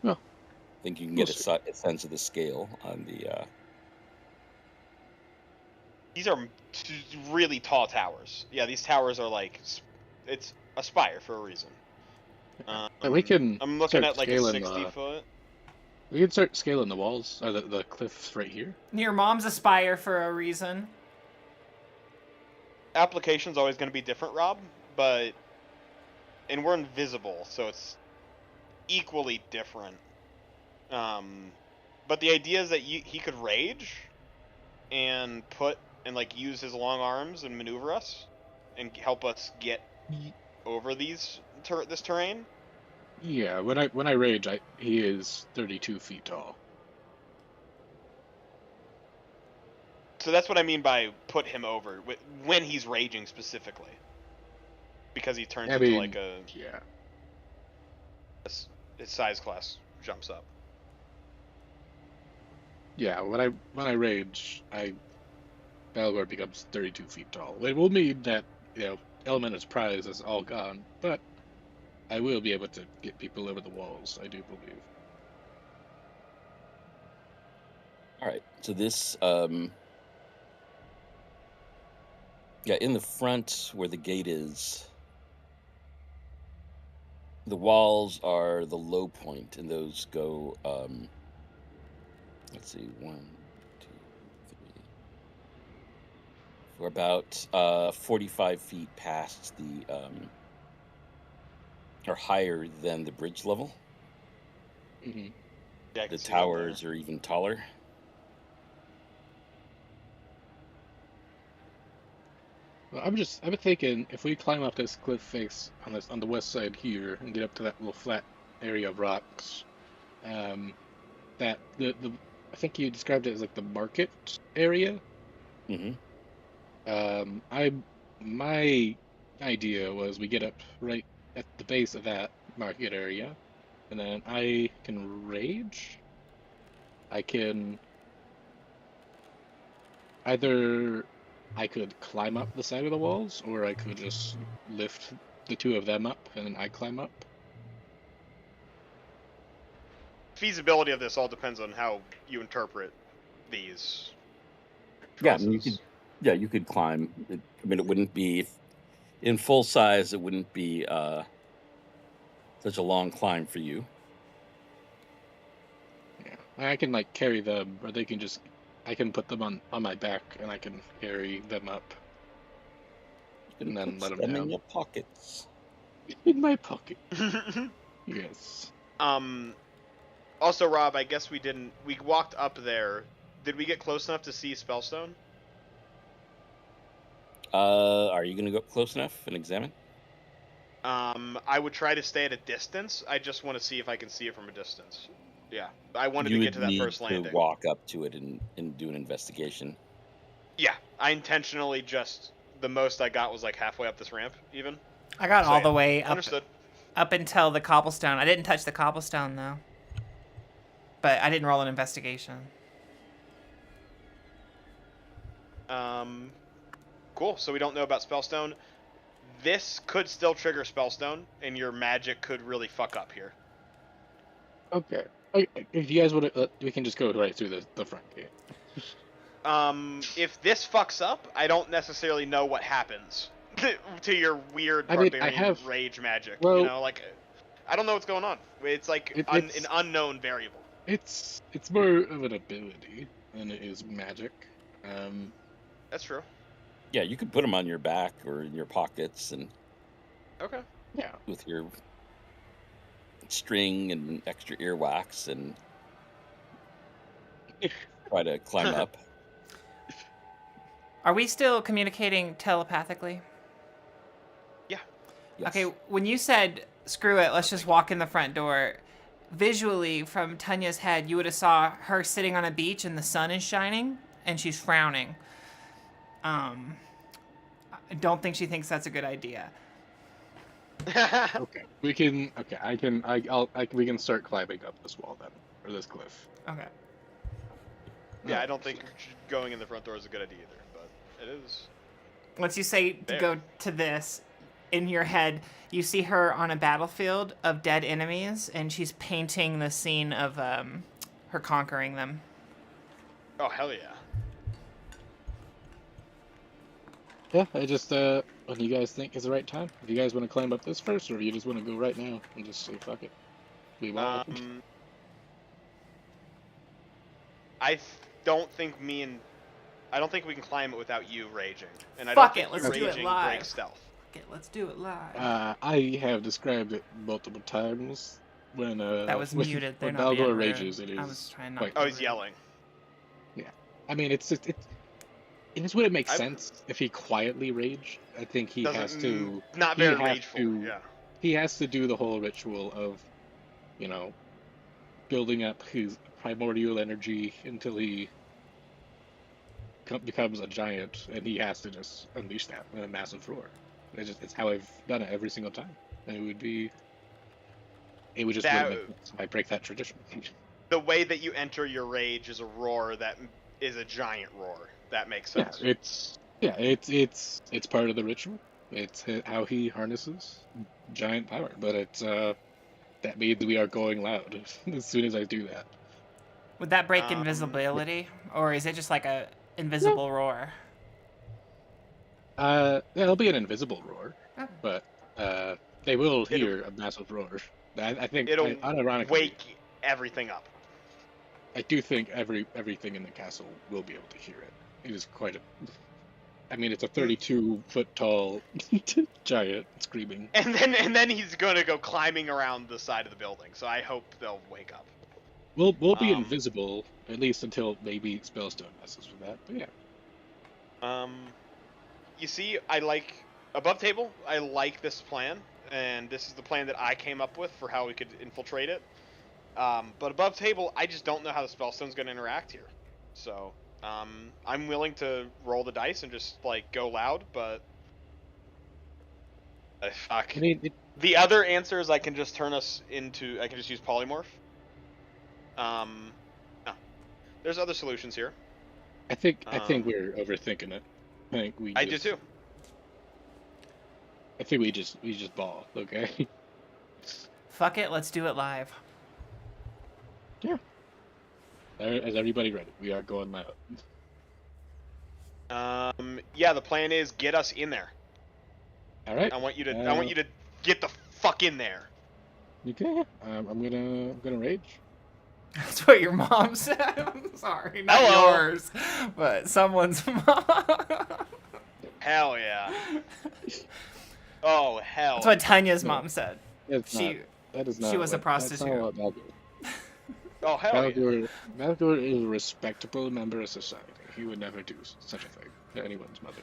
Well, I think you can we'll get a sense of the scale on the. These are really tall towers. Yeah, these towers are like, it's a spire for a reason. we can. I'm looking start at like a scaling 60 foot. We can start scaling the walls, or the cliffs right here. Your mom's a Spire for a reason. Application's always going to be different, Rob, and we're invisible, so it's equally different. But the idea is that he could rage and like use his long arms and maneuver us and help us get over this terrain. Yeah, when I rage, he is 32 feet tall. So that's what I mean by put him over when he's raging specifically, because he turns into like a his size class jumps up. Yeah, when I rage, Balgor becomes 32 feet tall. It will mean that element of surprise is all gone, but I will be able to get people over the walls. I do believe. All right, so this in the front where the gate is, the walls are the low point, and those go let's see, 1, 2, 3. We're about 45 feet past the or higher than the bridge level. Mm-hmm. Yeah, the towers are even taller. Well, I'm thinking if we climb up this cliff face on the west side here and get up to that little flat area of rocks, that I think you described it as like the market area. Mm-hmm. My idea was we get up right at the base of that market area, and then I can rage. I can either I could climb up the side of the walls, or I could just lift the two of them up and then I climb up. Feasibility of this all depends on how you interpret these. Yeah, I mean, you could climb. It wouldn't be in full size. It wouldn't be such a long climb for you. Yeah, I can like carry them, or they can just. I can put them on my back, and I can carry them up, and then let them down. In your pockets. In my pocket. Yes. Also, Rob, I guess we walked up there. Did we get close enough to see Spellstone? Are you going to go up close enough and examine? I would try to stay at a distance. I just want to see if I can see it from a distance. Yeah, I wanted to get to that first landing. You would walk up to it and do an investigation. Yeah, I intentionally the most I got was like halfway up this ramp, even. I got all the way up. Understood. Up until the cobblestone. I didn't touch the cobblestone though. But I didn't roll an investigation. Cool. So we don't know about Spellstone. This could still trigger Spellstone, and your magic could really fuck up here. Okay. If you guys would, we can just go right through the front gate. If this fucks up, I don't necessarily know what happens to your weird barbarian rage magic. Well, I don't know what's going on. It's like an unknown variable. It's more of an ability than it is magic. That's true. Yeah, you could put them on your back or in your pockets, and okay. Yeah, with your string and extra earwax, and try to climb up. Are we still communicating telepathically? Yeah. Yes. Okay, when you said, screw it, let's just walk in the front door, visually from Tanya's head, you would have saw her sitting on a beach and the sun is shining and she's frowning. I don't think she thinks that's a good idea. Okay, we can. Okay, I can. We can start climbing up this wall then, or this cliff. Okay. Yeah, I don't think going in the front door is a good idea either, but it is. Once you say to There. go to this, in your head, you see her on a battlefield of dead enemies, and she's painting the scene of her conquering them. Oh, hell yeah. Yeah, I just what do you guys think is the right time? If you guys want to climb up this first, or if you just want to go right now and just say fuck it, we wall. Don't think I don't think we can climb it without you raging. And I Fuck don't it, think let's do it raging live. breaks stealth. Okay, let's do it live. I have described it multiple times when That was when, muted. They're when not being Balgor rude. rages. It is. I was trying not quite- to Oh, be he's rude. yelling. I mean, it's in this way it makes I- sense if he quietly rage. I think he Doesn't has to. Not he very has rageful. to- Yeah. He has to do the whole ritual of, you know, building up his primordial energy until he becomes a giant, and he has to just unleash that in a massive roar. It's how I've done it every single time. And it would just That- ruin it if I break that tradition. The way that you enter your rage is a roar that is a giant roar. That makes Yeah, sense. it's part of the ritual. It's how he harnesses giant power, but it's that means we are going loud as soon as I do that. Would that break Um, invisibility, or is it just like a invisible roar? Yeah, it'll be an invisible roar, Oh. but they will hear a massive roar. I think It'll unironically, wake everything up. I do think everything in the castle will be able to hear it. It is quite a. I mean, it's a 32-foot tall giant screaming. And then he's gonna go climbing around the side of the building. So I hope they'll wake up. We'll be Um, invisible at least until maybe Spellstone messes with that. But yeah. You see, above table. I like this plan, and this is the plan that I came up with for how we could infiltrate it. But above table, I just don't know how the Spellstone's gonna interact here. So I'm willing to roll the dice and just like go loud, but fuck. I mean, The other answer is I can just use polymorph. No. There's other solutions here. I think we're overthinking it. I do too. I think we just ball, okay? Fuck it, let's do it live. Yeah. Is everybody ready? We are going loud. Yeah, the plan is get us in there. All right. I want you to get the fuck in there. Okay. I'm gonna rage. That's what your mom said. I'm sorry, not Hello. yours, but someone's mom. Hell yeah. Oh hell. That's what Tanya's mom said. That is not. she was a that's not prostitute. what Balgor. Oh hell yeah. Balgor is a respectable member of society. He would never do such a thing to anyone's mother.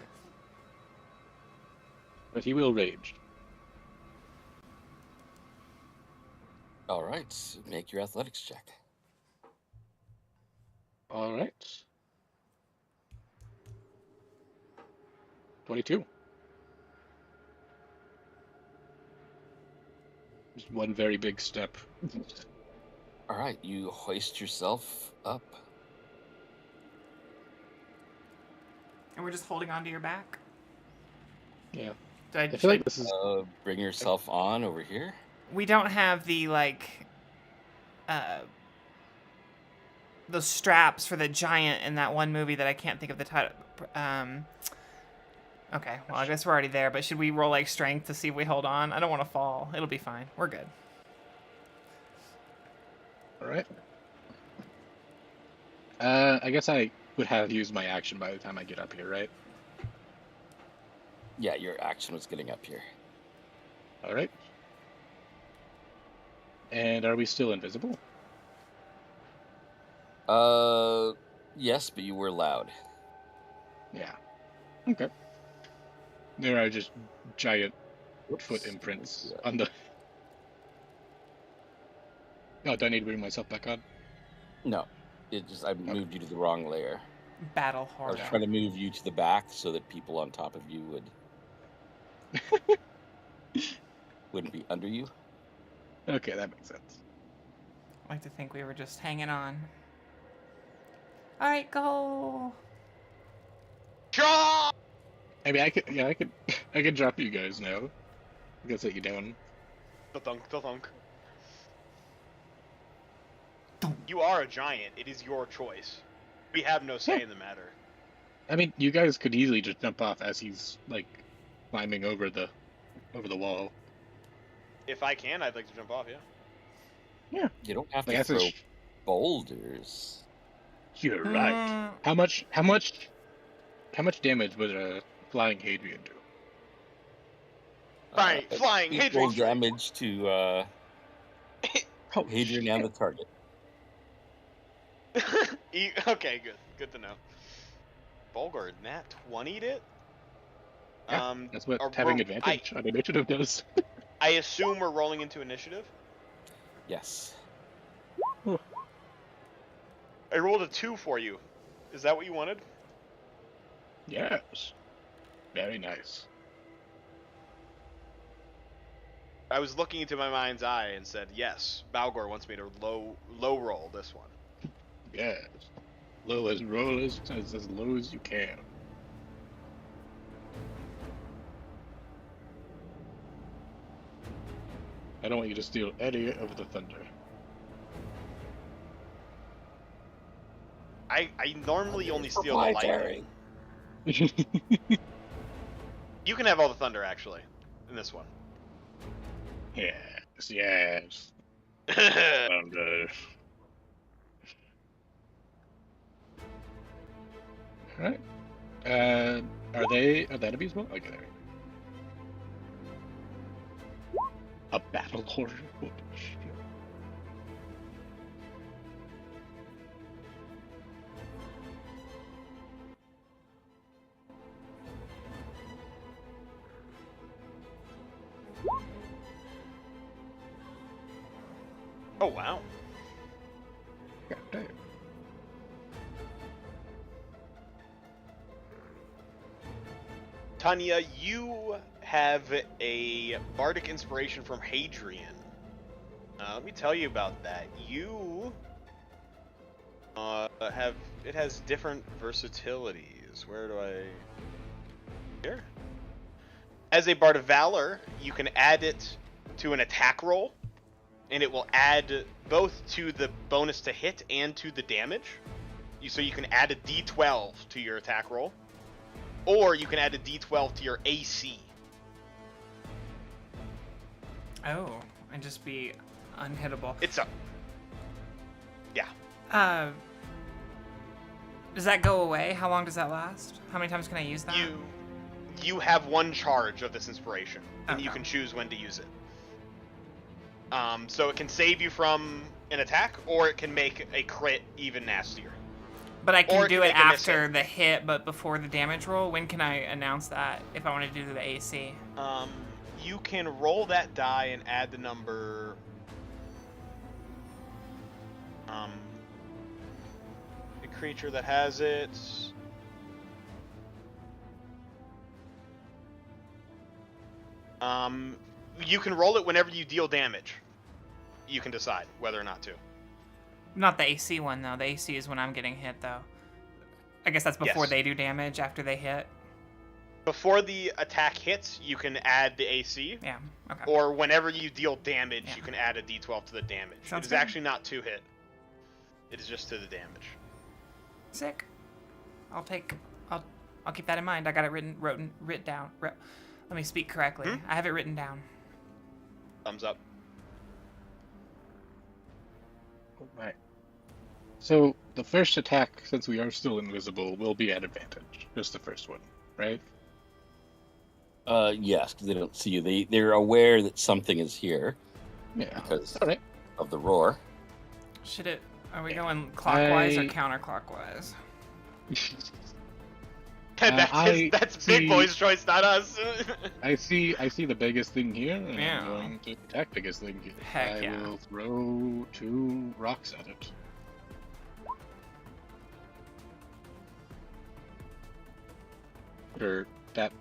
But he will rage. All right, make your athletics check. All right. 22. Just one very big step. All right, you hoist yourself up. And we're just holding onto your back. Yeah. I I feel like this is. Bring yourself on over here. We don't have the those straps for the giant in that one movie that I can't think of the title. Okay, well I guess we're already there. But should we roll like strength to see if we hold on? I don't want to fall. It'll be fine. We're good. All right. I guess I would have used my action by the time I get up here, right? Yeah, your action was getting up here. All right. And are we still invisible? Yes, but you were loud. Yeah. Okay. There are just giant Whoops. foot imprints on the. Oh, do I need to bring myself back on? No, I moved you to the wrong layer. Battle I was horror. trying to move you to the back so that people on top of you wouldn't be under you. Okay, that makes sense. I like to think we were just hanging on. All right, go. Draw! I mean, I could drop you guys now. I can set you down. The thunk. You are a giant. It is your choice. We have no say in the matter. I mean, you guys could easily just jump off as he's like climbing over the wall. If I can, I'd like to jump off. Yeah. Yeah. You don't have Like, to that's throw boulders. You're right. How much damage would a flying Hadrian do? Flying equal Hadrian. damage to Hadrian and the target. Okay, good to know. Bulgar, Nat 20'd it? Yeah, that's what having advantage on initiative does. I assume we're rolling into initiative? Yes. I rolled a 2 for you. Is that what you wanted? Yes. Very nice. I was looking into my mind's eye and said, yes, Balgor wants me to low roll this one. Yes. Low as roll as low as you can. I don't want you to steal any of the thunder. I normally only steal the lightning. You can have all the thunder, actually, in this one. Yes. Thunder. Alright. Are they enemies? Well, okay, there. A battle horror? Holy shit. Oh, wow. God damn. Tanya, you have a bardic inspiration from Hadrian. Let me tell you about that. You it has different versatilities. Where do I... Here? As a Bard of Valor, you can add it to an attack roll, and it will add both to the bonus to hit and to the damage. So you can add a d12 to your attack roll, or you can add a d12 to your AC. Oh, and just be unhittable. Yeah. Does that go away? How long does that last? How many times can I use that? You have one charge of this inspiration, and Okay. you can choose when to use it. So it can save you from an attack, or it can make a crit even nastier. But I Or can it do can it make a miss after hit. the hit, but before the damage roll. When can I announce that if I want to do the AC? You can roll that die and add the number. The creature that has it. You can roll it whenever you deal damage. You can decide whether or not to. Not the AC one, though. The AC is when I'm getting hit, though. I guess that's before Yes. they do damage, after they hit. Before the attack hits, you can add the AC. Yeah, okay. Or whenever you deal damage, Yeah. you can add a d12 to the damage. Sounds it is good. actually not to hit. It is just to the damage. Sick. I'll keep that in mind. I got it written down. Let me speak correctly. I have it written down. Thumbs up. Alright. So, the first attack, since we are still invisible, will be at advantage. Just the first one, right? Yes, because they don't see you. They're aware that something is here Yeah. because Alright. of the roar. Should it Are we going clockwise or I- counterclockwise? That's Big Boy's choice, not us. I see the biggest thing here, and Yeah. I'm going to attack biggest thing here. Heck I yeah. will throw 2 rocks at it. For that,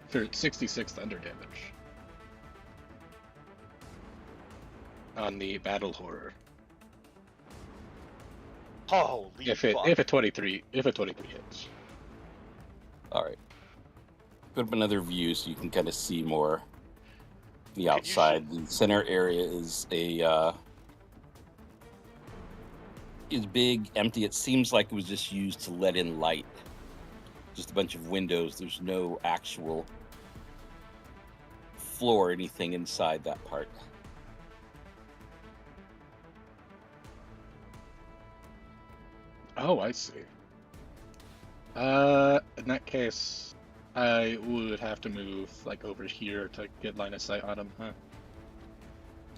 for 66 thunder damage. On the battle horror. Holy fuck. If a 23 hits. All right. Put up another view so you can kind of see more the you outside. The center area is is big, empty. It seems like it was just used to let in light. Just a bunch of windows. There's no actual floor or anything inside that part. Oh, I see. In that case, I would have to move like over here to get line of sight on them, huh?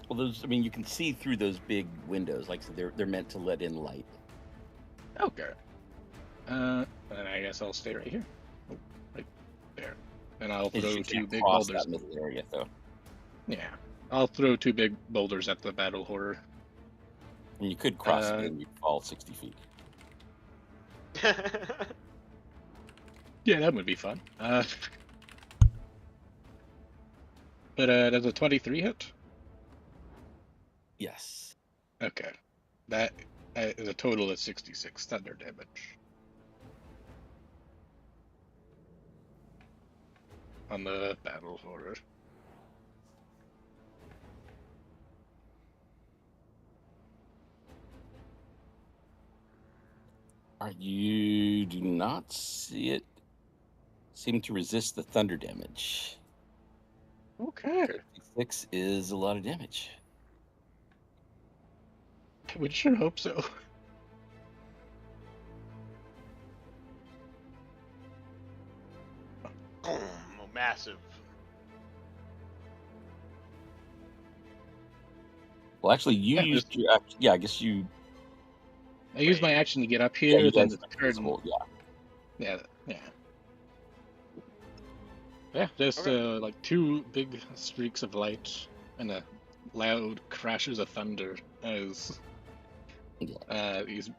Well, you can see through those big windows. Like, so they're meant to let in light. Okay. Then I guess I'll stay right here. Oh, right there. And I'll Is throw you 2 can't big cross boulders. that middle area, though. Yeah. I'll throw 2 big boulders at the battle horror. And you could cross it and you'd fall 60 feet. Yeah, that would be fun. But does a 23 hit? Yes. Okay. That is a total of 66 thunder damage. On the battle horror. You do not see it seem to resist the thunder damage. Okay. 6 is a lot of damage. I would sure hope so. Boom, massive. Well, actually, you Yeah, used your action. Yeah, I guess you. I used my action to get up Yeah, here, you then guys the are turn. invisible, yeah. Yeah, just Okay. like 2 big streaks of light and a loud crashes of thunder as these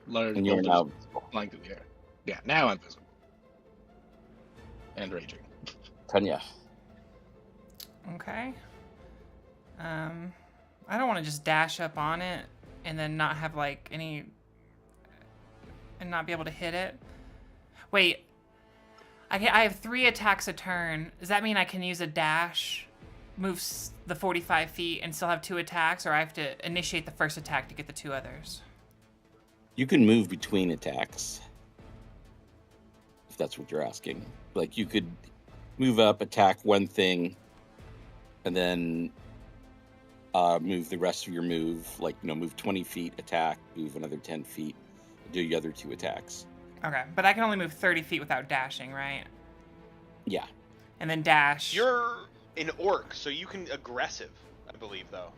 large And you're boulders now visible. flying through the air. Yeah, now I'm visible. And raging. Tanya. Okay. I don't want to just dash up on it and then not have like any and not be able to hit it. Wait. I have 3 attacks a turn. Does that mean I can use a dash, move the 45 feet, and still have 2 attacks, or I have to initiate the first attack to get the 2 others? You can move between attacks. If that's what you're asking. Like, you could move up, attack one thing, and then move the rest of your move. Like, move 20 feet, attack, move another 10 feet, do your other 2 attacks. Okay, but I can only move 30 feet without dashing, right? Yeah. And then dash. You're an orc, so you can aggressive, I believe, though.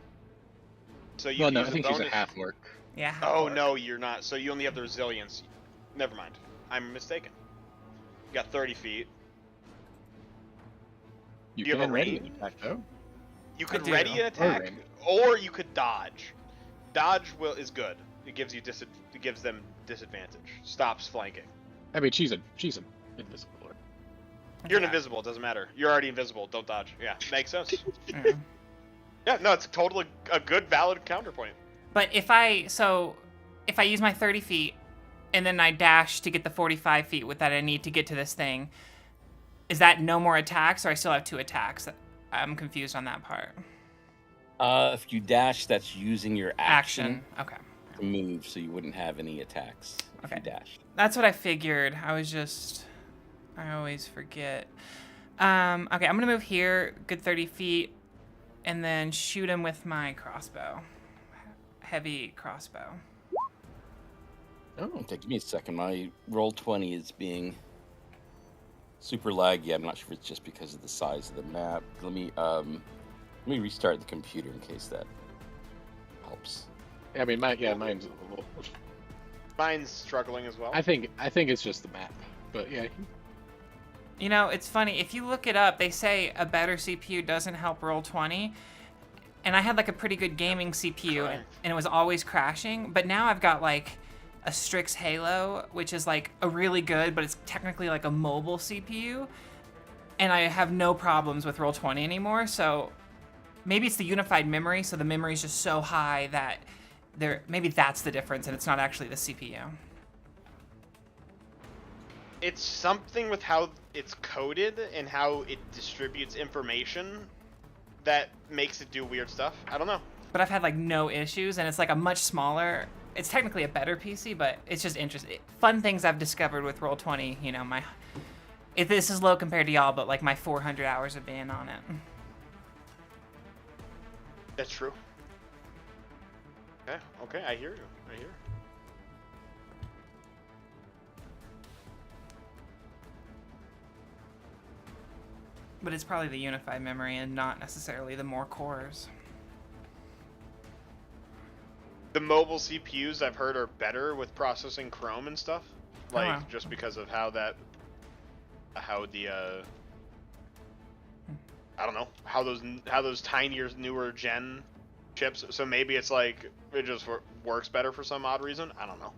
So you Well, can no, use I a think she's a bonus- half orc. Yeah. Oh orc. no, you're not. So you only have the resilience. Never mind. I'm mistaken. You got 30 feet. You Do you have can a ready range? an attack, though. You could do. ready an attack, range. or you could dodge. Dodge is good. It gives you it gives them disadvantage. Stops flanking. I mean, she's an invisible orc. You're an Yeah. invisible. It doesn't matter. You're already invisible. Don't dodge. Yeah, makes sense. Mm. Yeah, no, it's totally a good, valid counterpoint. But if I use my 30 feet and then I dash to get the 45 feet with that I need to get to this thing, is that no more attacks, or I still have 2 attacks? I'm confused on that part. If you dash, that's using your action Okay. to move, so you wouldn't have any attacks if you Okay. dash. That's what I figured. I always forget. Okay, I'm gonna move here, good 30 feet, and then shoot him with my crossbow. Heavy crossbow. Oh, Okay, give me a second. My roll 20 is being super laggy. I'm not sure if it's just because of the size of the map. Let me Let me restart the computer in case that helps. I mean, mine's a little. Mine's struggling as well. I think it's just the map, but yeah. You know, it's funny. If you look it up, they say a better CPU doesn't help Roll20. And I had like a pretty good gaming CPU, and it was always crashing. But now I've got like a Strix Halo, which is like a really good, but it's technically like a mobile CPU. And I have no problems with Roll20 anymore. So maybe it's the unified memory. So the memory is just so high that maybe that's the difference, and it's not actually the CPU. It's something with how it's coded and how it distributes information that makes it do weird stuff. I don't know. But I've had like no issues, and it's like a much smaller. It's technically a better PC, but it's just interesting. Fun things I've discovered with Roll20. You know, if this is low compared to y'all, but like my 400 hours of being on it. That's true. Okay, I hear you. But it's probably the unified memory and not necessarily the more cores. The mobile CPUs I've heard are better with processing Chrome and stuff. Like, wow. Just because of how the I don't know, how those tinier, newer gen chips. So maybe it's like it just works better for some odd reason. I don't know.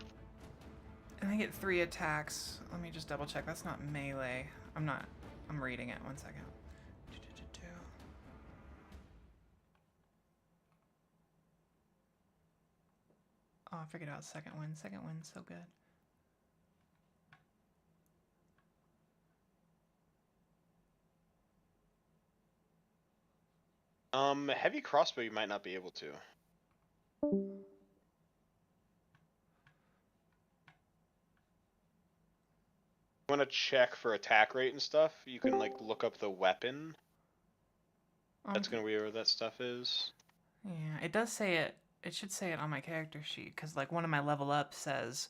And I get 3 attacks. Let me just double check. That's not melee. I'm reading it. 1 second. Oh, I figured out second win. Second win's so good. Heavy crossbow you might not be able to. Want to check for attack rate and stuff, you can like look up the weapon. That's gonna be where that stuff is. Yeah, it does say it. It should say it on my character sheet, because like one of my level up says,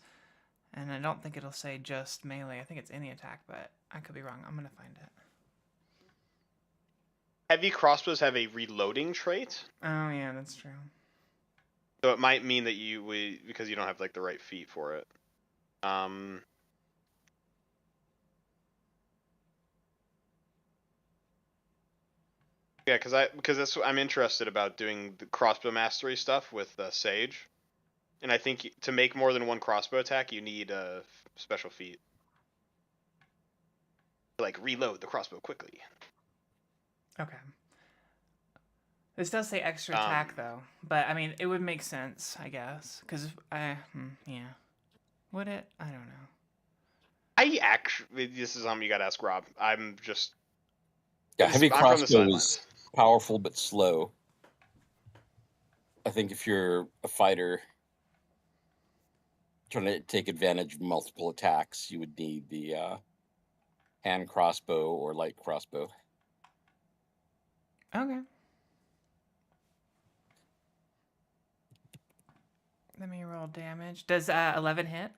and I don't think it'll say just melee. I think it's any attack, but I could be wrong. I'm gonna find it. Heavy crossbows have a reloading trait. Oh yeah, that's true. So it might mean that because you don't have like the right feat for it. Yeah, because I'm interested about doing the crossbow mastery stuff with Sage, and I think to make more than one crossbow attack, you need a special feat. Like reload the crossbow quickly. Okay. This does say extra attack though, but I mean it would make sense, I guess, because yeah. Would it? I don't know. This is something you gotta ask Rob. I'm just. Yeah, heavy crossbow is powerful but slow. I think if you're a fighter trying to take advantage of multiple attacks, you would need the hand crossbow or light crossbow. Okay. Let me roll damage. Does 11 hit?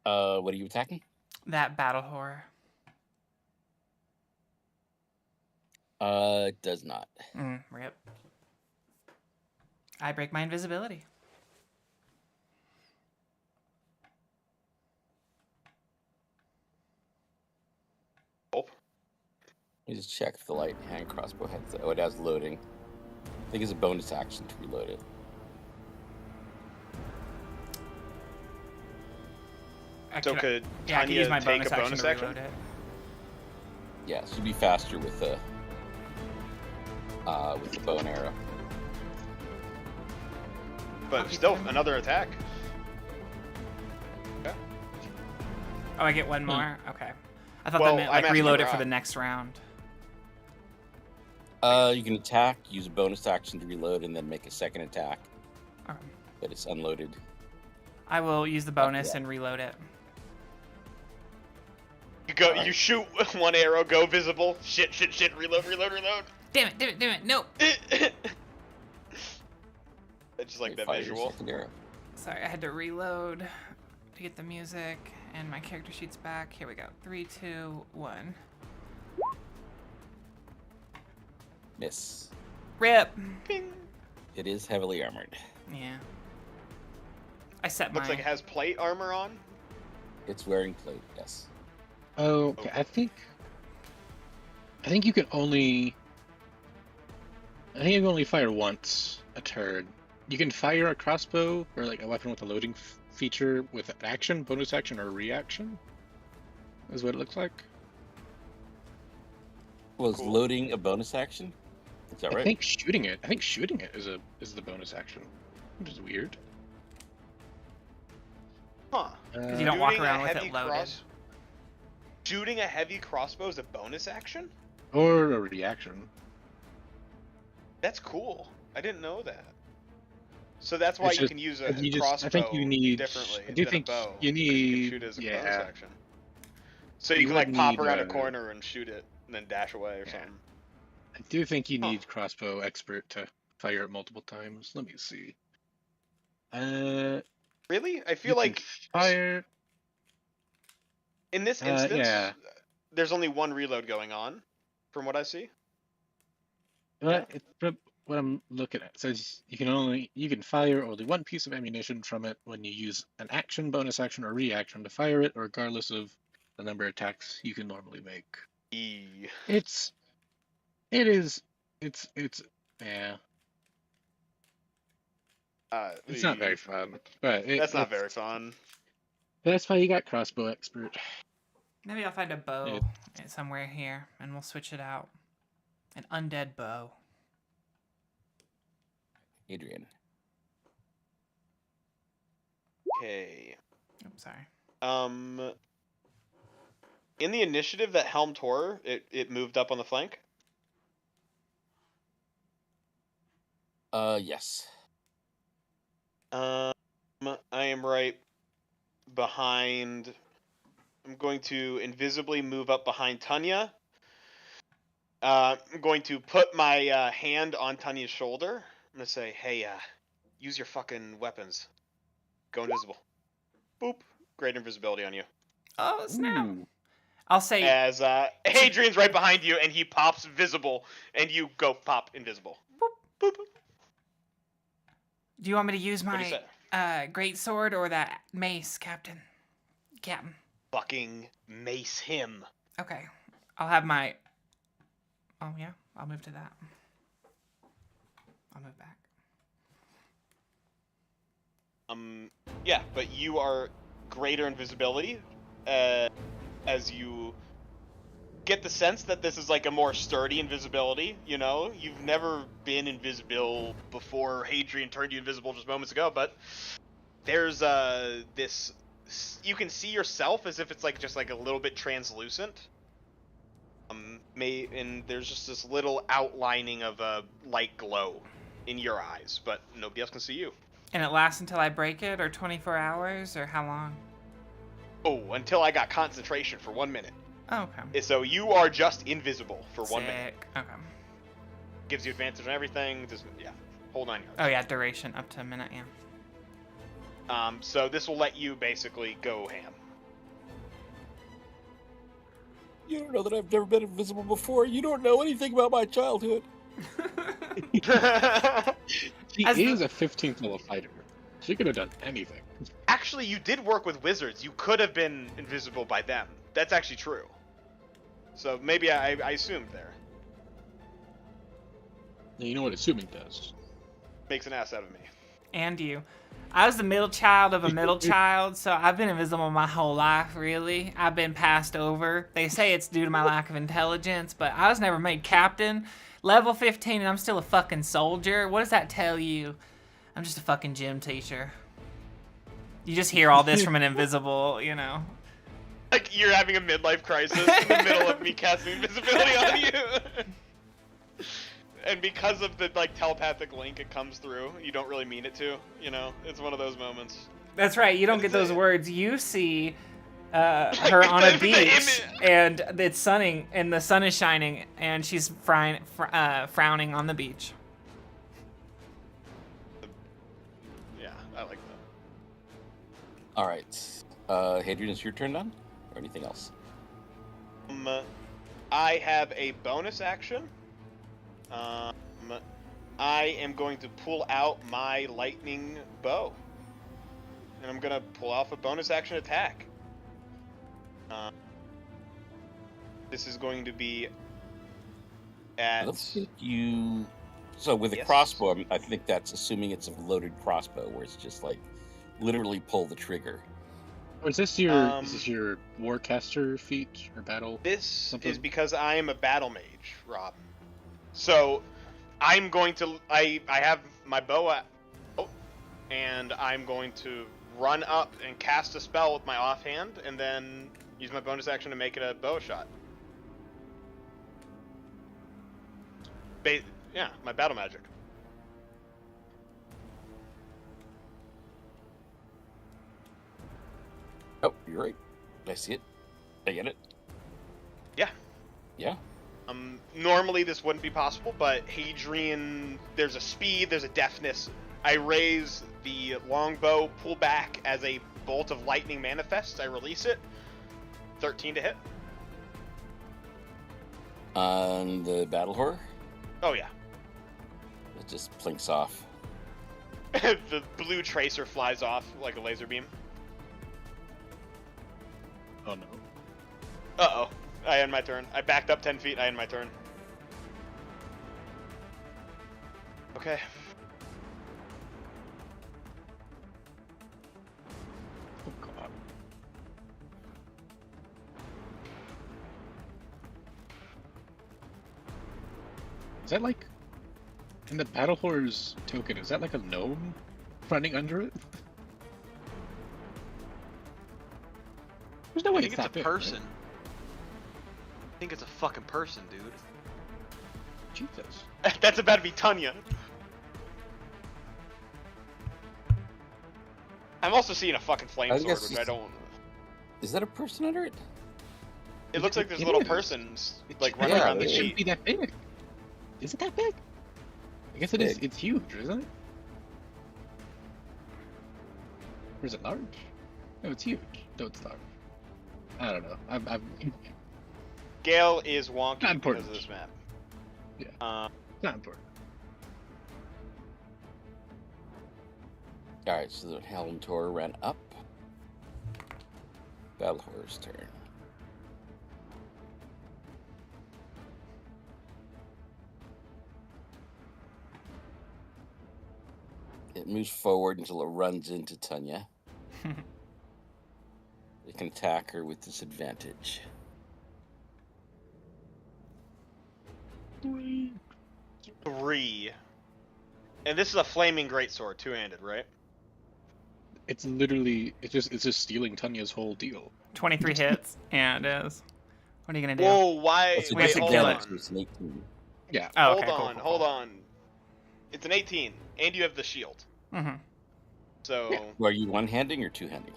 What are you attacking? That battle horror. It does not. Rip. I break my invisibility. Oh. Let me just check if the light hand crossbow has. Oh, it has loading. I think it's a bonus action to reload it. So could I can use my take bonus a bonus to action? reload it. Yeah, so you'd be faster with the bow and arrow. But still, another attack. Okay. Oh, I get one more? Okay. I thought Well, that meant I'm like reload it asking for the Rob. next round. You can attack, use a bonus action to reload, and then make a second attack. Okay. But it's unloaded. I will use the bonus and reload it. You shoot one arrow, go visible. Shit, reload. Damn it, no! I just like that Fire your visual. second arrow. Sorry, I had to reload to get the music and my character sheet's back. Here we go. 3, 2, 1. Miss. Rip. Ping. It is heavily armored. Yeah. I set Looks my. like it has plate armor on. It's wearing plate, yes. Oh, okay. I think you can only. I think you can only fire once a turn. You can fire a crossbow or like a weapon with a loading feature with an action, bonus action, or reaction. Is what it looks like. Was Cool. loading a bonus action? Is that right? I think shooting it is the bonus action, which is weird. Huh. Because you don't walk around with it loaded. Shooting a heavy crossbow is a bonus action? Or a reaction. That's cool. I didn't know that. So that's why It's you just- can use a you just- crossbow I think you need- differently I do than think a bow. you You need. can shoot it as a bonus Yeah. action. So You you can like would pop need, around a corner and shoot it and then dash away or Yeah. something. I do think you Huh. need crossbow expert to fire it multiple times. Let me see. Uh, Really? I you feel can like fire. in this instance, Yeah. there's only one reload going on, from what I see. What I'm looking at says you can fire only one piece of ammunition from it when you use an action, bonus action, or reaction to fire it, regardless of the number of attacks you can normally make. It's yeah. It's not very fun, but That's not very fun. That's why you got crossbow expert. Maybe I'll find a bow somewhere here, and we'll switch it out. An undead bow. Adrian. Okay. Oops, sorry. In the initiative that Helm tore, it moved up on the flank. Yes. I am right behind. I'm going to invisibly move up behind Tanya. I'm going to put my hand on Tanya's shoulder. I'm gonna say, "Hey, use your fucking weapons. Go invisible." Boop. Great invisibility on you. Oh, snap. Ooh. I'll say. As Hadrian's right behind you, and he pops visible, and you go pop invisible. Boop. Boop. Boop. Do you want me to use What do you my say? great sword or that mace, Captain? Fucking mace him. Okay. I'll have my. Oh, yeah. I'll move to that. I'll move back. Yeah, but you are greater invisibility, as you get the sense that this is like a more sturdy invisibility, you know? You've never been invisible before Hadrian turned you invisible just moments ago, but there's this, you can see yourself as if it's like just like a little bit translucent. And there's just this little outlining of a light glow in your eyes, but nobody else can see you. And it lasts until I break it, or 24 hours, or how long? Oh, until I got concentration for 1 minute. Oh, okay. So you are just invisible for 1 minute. Sick. Okay. Gives you advantage on everything. Just, yeah, whole 9 yards. Oh, yeah, duration up to a minute, yeah. So this will let you basically go ham. You don't know that I've never been invisible before. You don't know anything about my childhood. She As is a 15th level fighter. She could have done anything. Actually, you did work with wizards. You could have been invisible by them. That's actually true. So maybe I assumed there. Now, you know what assuming does. Makes an ass out of me. And you. I was the middle child of a middle child, so I've been invisible my whole life, really. I've been passed over. They say it's due to my lack of intelligence, but I was never made captain. Level 15 and I'm still a fucking soldier. What does that tell you? I'm just a fucking gym teacher. You just hear all this from an invisible, you know. Like you're having a midlife crisis in the middle of me casting invisibility on you. And because of the like telepathic link it comes through, you don't really mean it to, you know? It's one of those moments. That's right, you don't get those words. You see her on a beach, and it's sunning, and the sun is shining, and she's frowning on the beach. Yeah, I like that. All right. Hadrian, it's your turn then? Or anything else? I have a bonus action. I am going to pull out my lightning bow. And I'm going to pull off a bonus action attack. This is going to be I at... don't think you. So with a Yes. crossbow, I think that's assuming it's a loaded crossbow, where it's just like literally pull the trigger. Or is this your warcaster feat or battle? This Something? is because I am a battle mage, Rob. So I'm going to... I have my bow at... Oh, and I'm going to run up and cast a spell with my offhand, and then use my bonus action to make it a bow shot. Yeah, my battle magic. Oh, you're right. I see it. I get it. Yeah. Yeah. Normally this wouldn't be possible, but Hadrian, there's a speed, there's a deftness. I raise the longbow, pull back as a bolt of lightning manifests. I release it. 13 to hit. On the battle horror, Oh yeah. it just plinks off. The blue tracer flies off like a laser beam. Oh no. Uh-oh. I end my turn. I backed up 10 feet. I end my turn. Okay. Oh god. Is that like in the battle horror's token? Is that like a gnome running under it? There's no way I think it's a that big, person. right? I think it's a fucking person, dude. Jesus. That's about to be Tanya. I'm also seeing a fucking flame I sword, guess which it's- I don't... Is that a person under it? It looks like there's It little is. persons, It like, should- running yeah, around the it it shouldn't sheet. be that big. Is it that big? I guess it is. Big. It's huge, isn't it? Or is it large? No, it's huge. No, it's large. I don't know. I'm Gale is wonky Not because important. of this map. Yeah. not important. All right, so the Helm Tor ran up. Battle horror's turn. It moves forward until it runs into Tanya. It can attack her with disadvantage. 3. And this is a flaming greatsword, two-handed, right? It's literally it's just stealing Tanya's whole deal. 23 hits. Yeah, it is. What are you gonna do? Whoa, why? That's a we have Wait, to hold kill on. it. So it's an 18. Yeah. Oh, Hold okay, on, cool, hold on. It's an 18, and you have the shield. Mm-hmm. So, Yeah. Are you one-handing or two-handing?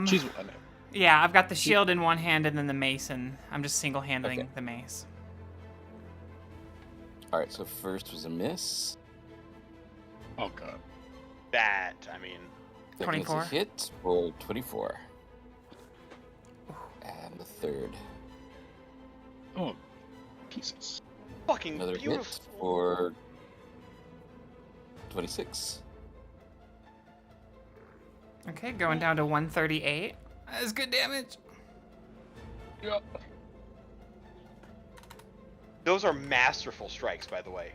She's one. Yeah, I've got the shield in one hand and then the mace, and I'm just single-handing Okay. the mace. All right, so first was a miss. Oh god. that, I mean... Second is 24. a hit for 24. And the third. Oh, pieces. Fucking Another hit beautiful. for 26. Okay, going down to 138. That's good damage. Yep. Those are masterful strikes, by the way.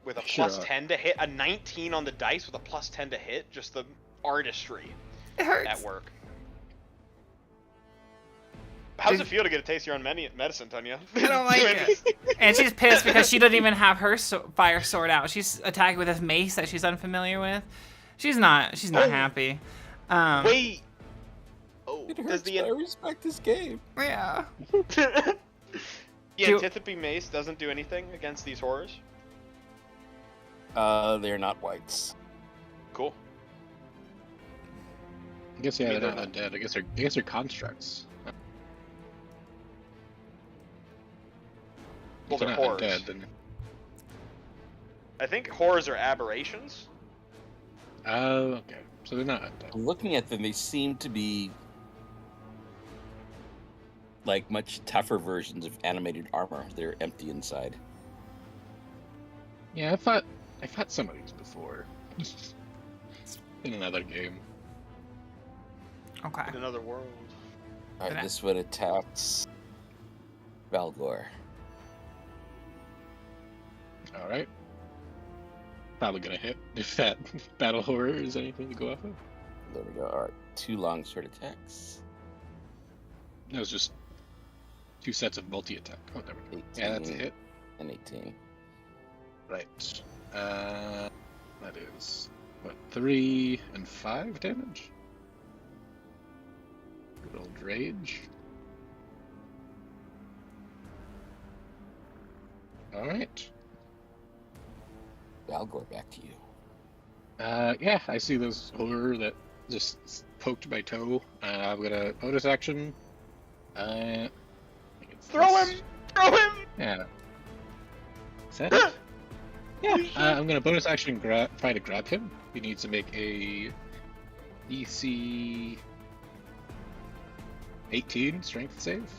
With a Sure plus are. 10 to hit, a 19 on the dice with a plus 10 to hit, just the artistry It hurts. at work. How does it feel to get a taste of your own medicine, Tanya? I don't like it. And she's pissed because she doesn't even have her fire sword out. She's attacking with this mace that she's unfamiliar with. She's not Oh. happy. Wait. Oh, It does hurts, the but I respect this game. Yeah. the Do- antipathy mace doesn't do anything against these horrors? They're not whites. Cool. I guess I yeah, mean, they're they're not undead. I guess they're constructs. Well, If they're not horrors. undead, then I think horrors are aberrations. oh, okay. So they're not undead. Looking at them, they seem to be like much tougher versions of animated armor. They're empty inside. Yeah, I fought some of these before. In another game. Okay. In another world. All right, Gonna- this one attacks Valgor. Alright. Probably gonna hit if that battle horror is anything to go off of. There we go. All right, 2 longsword attacks. That was just 2 sets of multi-attack. Oh, there we go. 18 Yeah, that's a hit. and 18. Right. That is, what, 3 and 5 damage? Good old rage. Alright. Valgor, back to you. Yeah, I see this horror that just poked my toe. I'm gonna bonus action. I think it's Throw this. him! Throw him! Yeah. Is that it? Yeah. I'm gonna bonus action try to grab him. He needs to make a DC 18 strength save.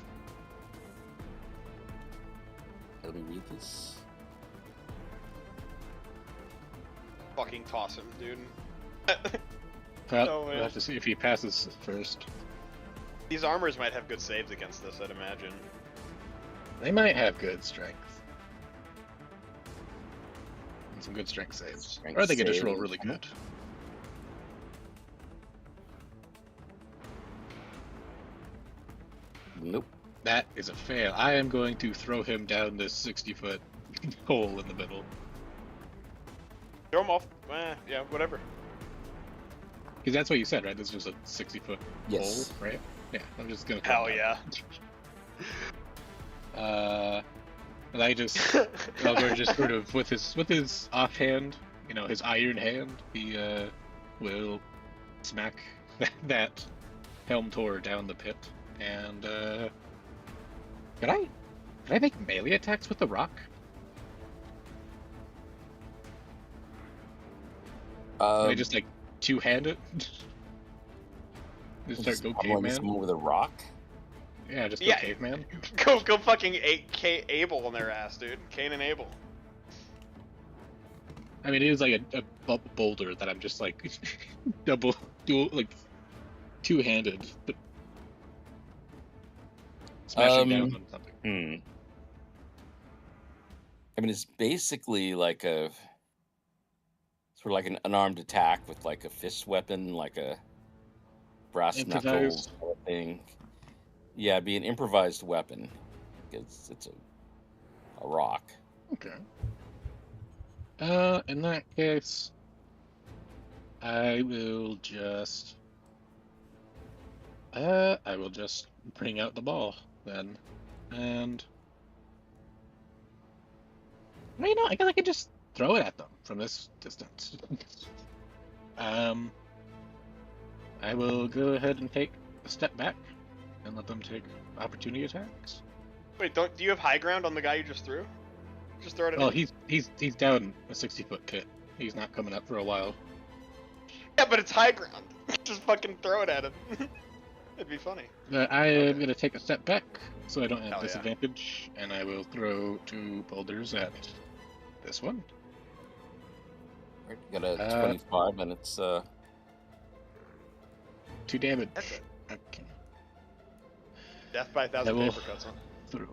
Let me read this. Fucking toss him, dude. Well, Oh, man. we'll have to see if he passes first. These armors might have good saves against this, I'd imagine. They might have good strength. And some good strength saves. Strength Or they could just save. roll really good. Nope. That is a fail. I am going to throw him down this 60-foot hole in the middle. Throw him off. Yeah, whatever. Because that's what you said, right? This was a 60-foot Yes. hole, right? Yeah, I'm just gonna. Hell yeah. And I just Elgar just sort of with his offhand, you know, his iron hand, he will smack that helm tor down the pit. And could I make melee attacks with the rock? Can I just like two-hand it? Just start go pummeling caveman? someone with a rock. Yeah, just go Yeah. caveman. Go fucking Abel on their ass, dude. Cain and Abel. I mean, it is like a boulder that I'm just like dual, like two-handed, but smashing down on something. I mean, it's basically like a sort of like an unarmed attack with like a fist weapon, like a brass knuckles Improvised. kind of thing. Yeah, it'd be an improvised weapon because it's a rock. Okay. In that case, I will just bring out the ball then, and well, you know, I guess I could just throw it at them from this distance. I will go ahead and take a step back and let them take opportunity attacks. Wait, do you have high ground on the guy you just threw? Just throw it at Oh, him. he's down a 60-foot pit. He's not coming up for a while. Yeah, but it's high ground. Just fucking throw it at him. It'd be funny. I am going to take a step back so I don't have Hell yeah. disadvantage, and I will throw 2 boulders at this one. Right, you got a 25, and it's 2 damage. That's it. Okay. Death by 1,000 I will- paper cuts, huh? Through.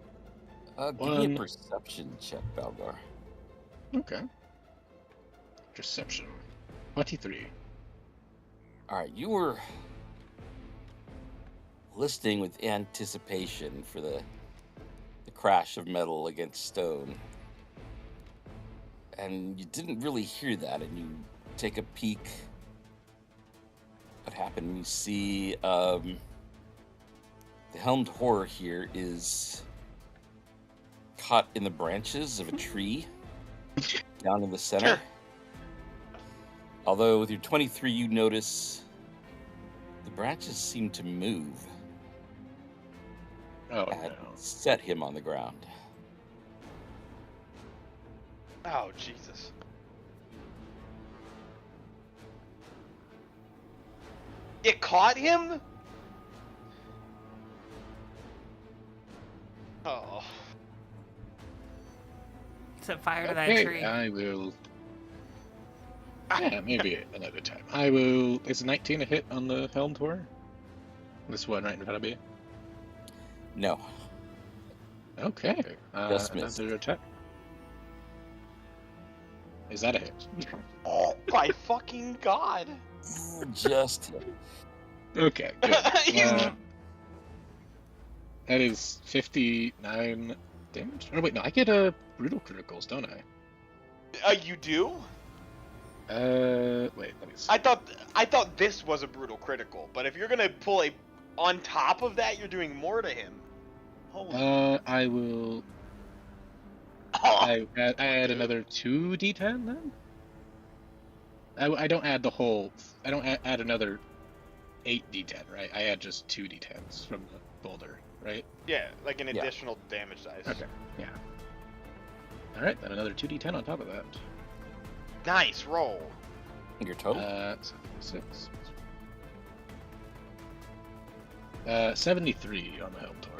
give me a One. perception check, Valgar. Okay. Perception. 23. All right, you were listening with anticipation for the crash of metal against stone, and you didn't really hear that. And you take a peek. What happened? You see the helmed horror here is caught in the branches of a tree down in the center. Although with your 23, you notice the branches seem to move Oh, and no. set him on the ground. Oh, Jesus. It caught him? Oh. Set fire to that Okay, tree. I will. Yeah, maybe another time. I will. Is 19 a hit on the helm tower? This one right in front of me. No, Okay. Just missed. Another attack. Is that a hit? Oh my fucking god. just Okay, good. You- That is 59 damage. Oh wait, no, I get brutal criticals, don't I? you do? Wait, let me see. I thought this was a brutal critical, but if you're gonna pull a on top of that, you're doing more to him. Holy. I will. Oh, I add another 2d10 then. I don't add the whole. I don't add another 8d10, right? I add just 2d10s from the boulder, right? yeah, like an Yeah. additional damage dice. Okay. Yeah. All right, then another 2d10 on top of that. Nice roll. your total. 76. 73 on the helm tower.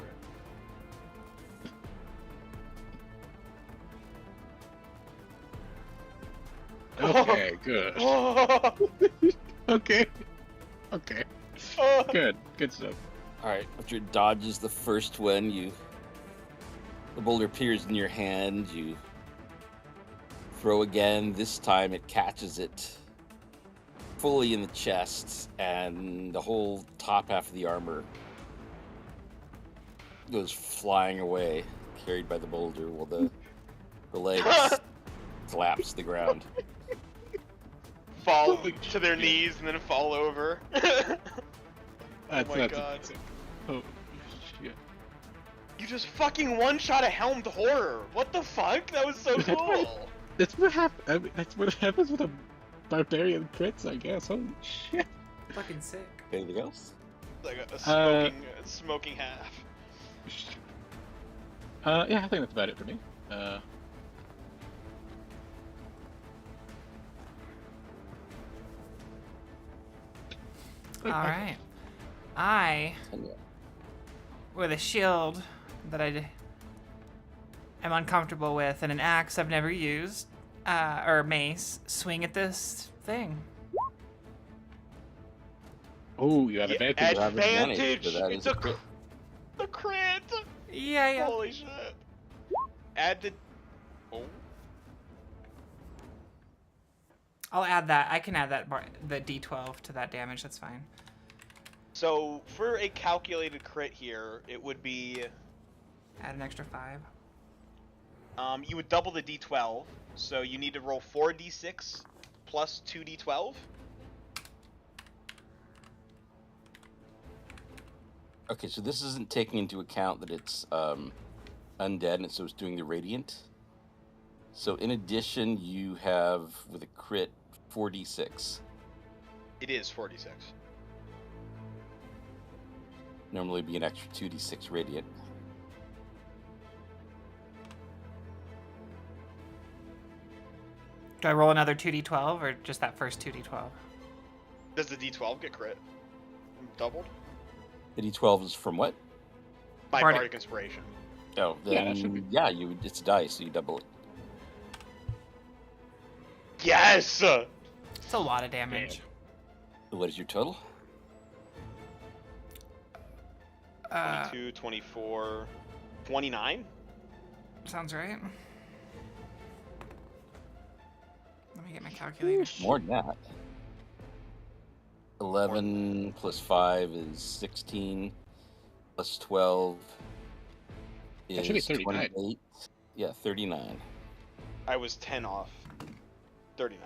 Okay, good. Okay. Okay. Good. Good stuff. All right, after it dodges the first one, the boulder appears in your hand. You throw again. This time, it catches it fully in the chest, and the whole top half of the armor goes flying away, carried by the boulder, while the legs collapse to the ground. Fall Holy to their shit. knees and then fall over. That's, my that's God. amazing. Oh shit. You just fucking one-shot a helmed horror. What the fuck? That was so That's right. cool. That's what happens. I mean, that's what happens with a barbarian crits, I guess. Holy shit. Fucking sick. Anything else? Like a smoking half. Yeah, I think that's about it for me. All right. I, And yeah. with a shield that am uncomfortable with and an axe I've never used, or mace, swing at this thing. Oh, you have Yeah, advantage. have advantage, advantage. but that It's is a a crit. The crit. Yeah. Holy shit. Add the. Oh. I'll add that. I can add that the D12 to that damage. That's fine. So for a calculated crit here, it would be. Add an extra 5. You would double the d12, so you need to roll 4d6 plus 2d12. Okay, so this isn't taking into account that it's undead, and so it's doing the radiant. So in addition, you have, with a crit, 4d6. It is 4d6. Normally it'd be an extra 2d6 radiant. Do I roll another 2d12 or just that first 2d12? Does the d12 get crit? Doubled? The d12 is from what? My Bardic. Bardic Inspiration. Oh, Yeah, then, that should be- it's a dice, so you double it. Yes! It's a lot of damage. What is your total? 22, 24, 29? Sounds right. Let me get my calculator. More than that. 11 plus 5 is 16. Plus 12 is That should be 39. 28. Yeah, 39. I was 10 off. 39.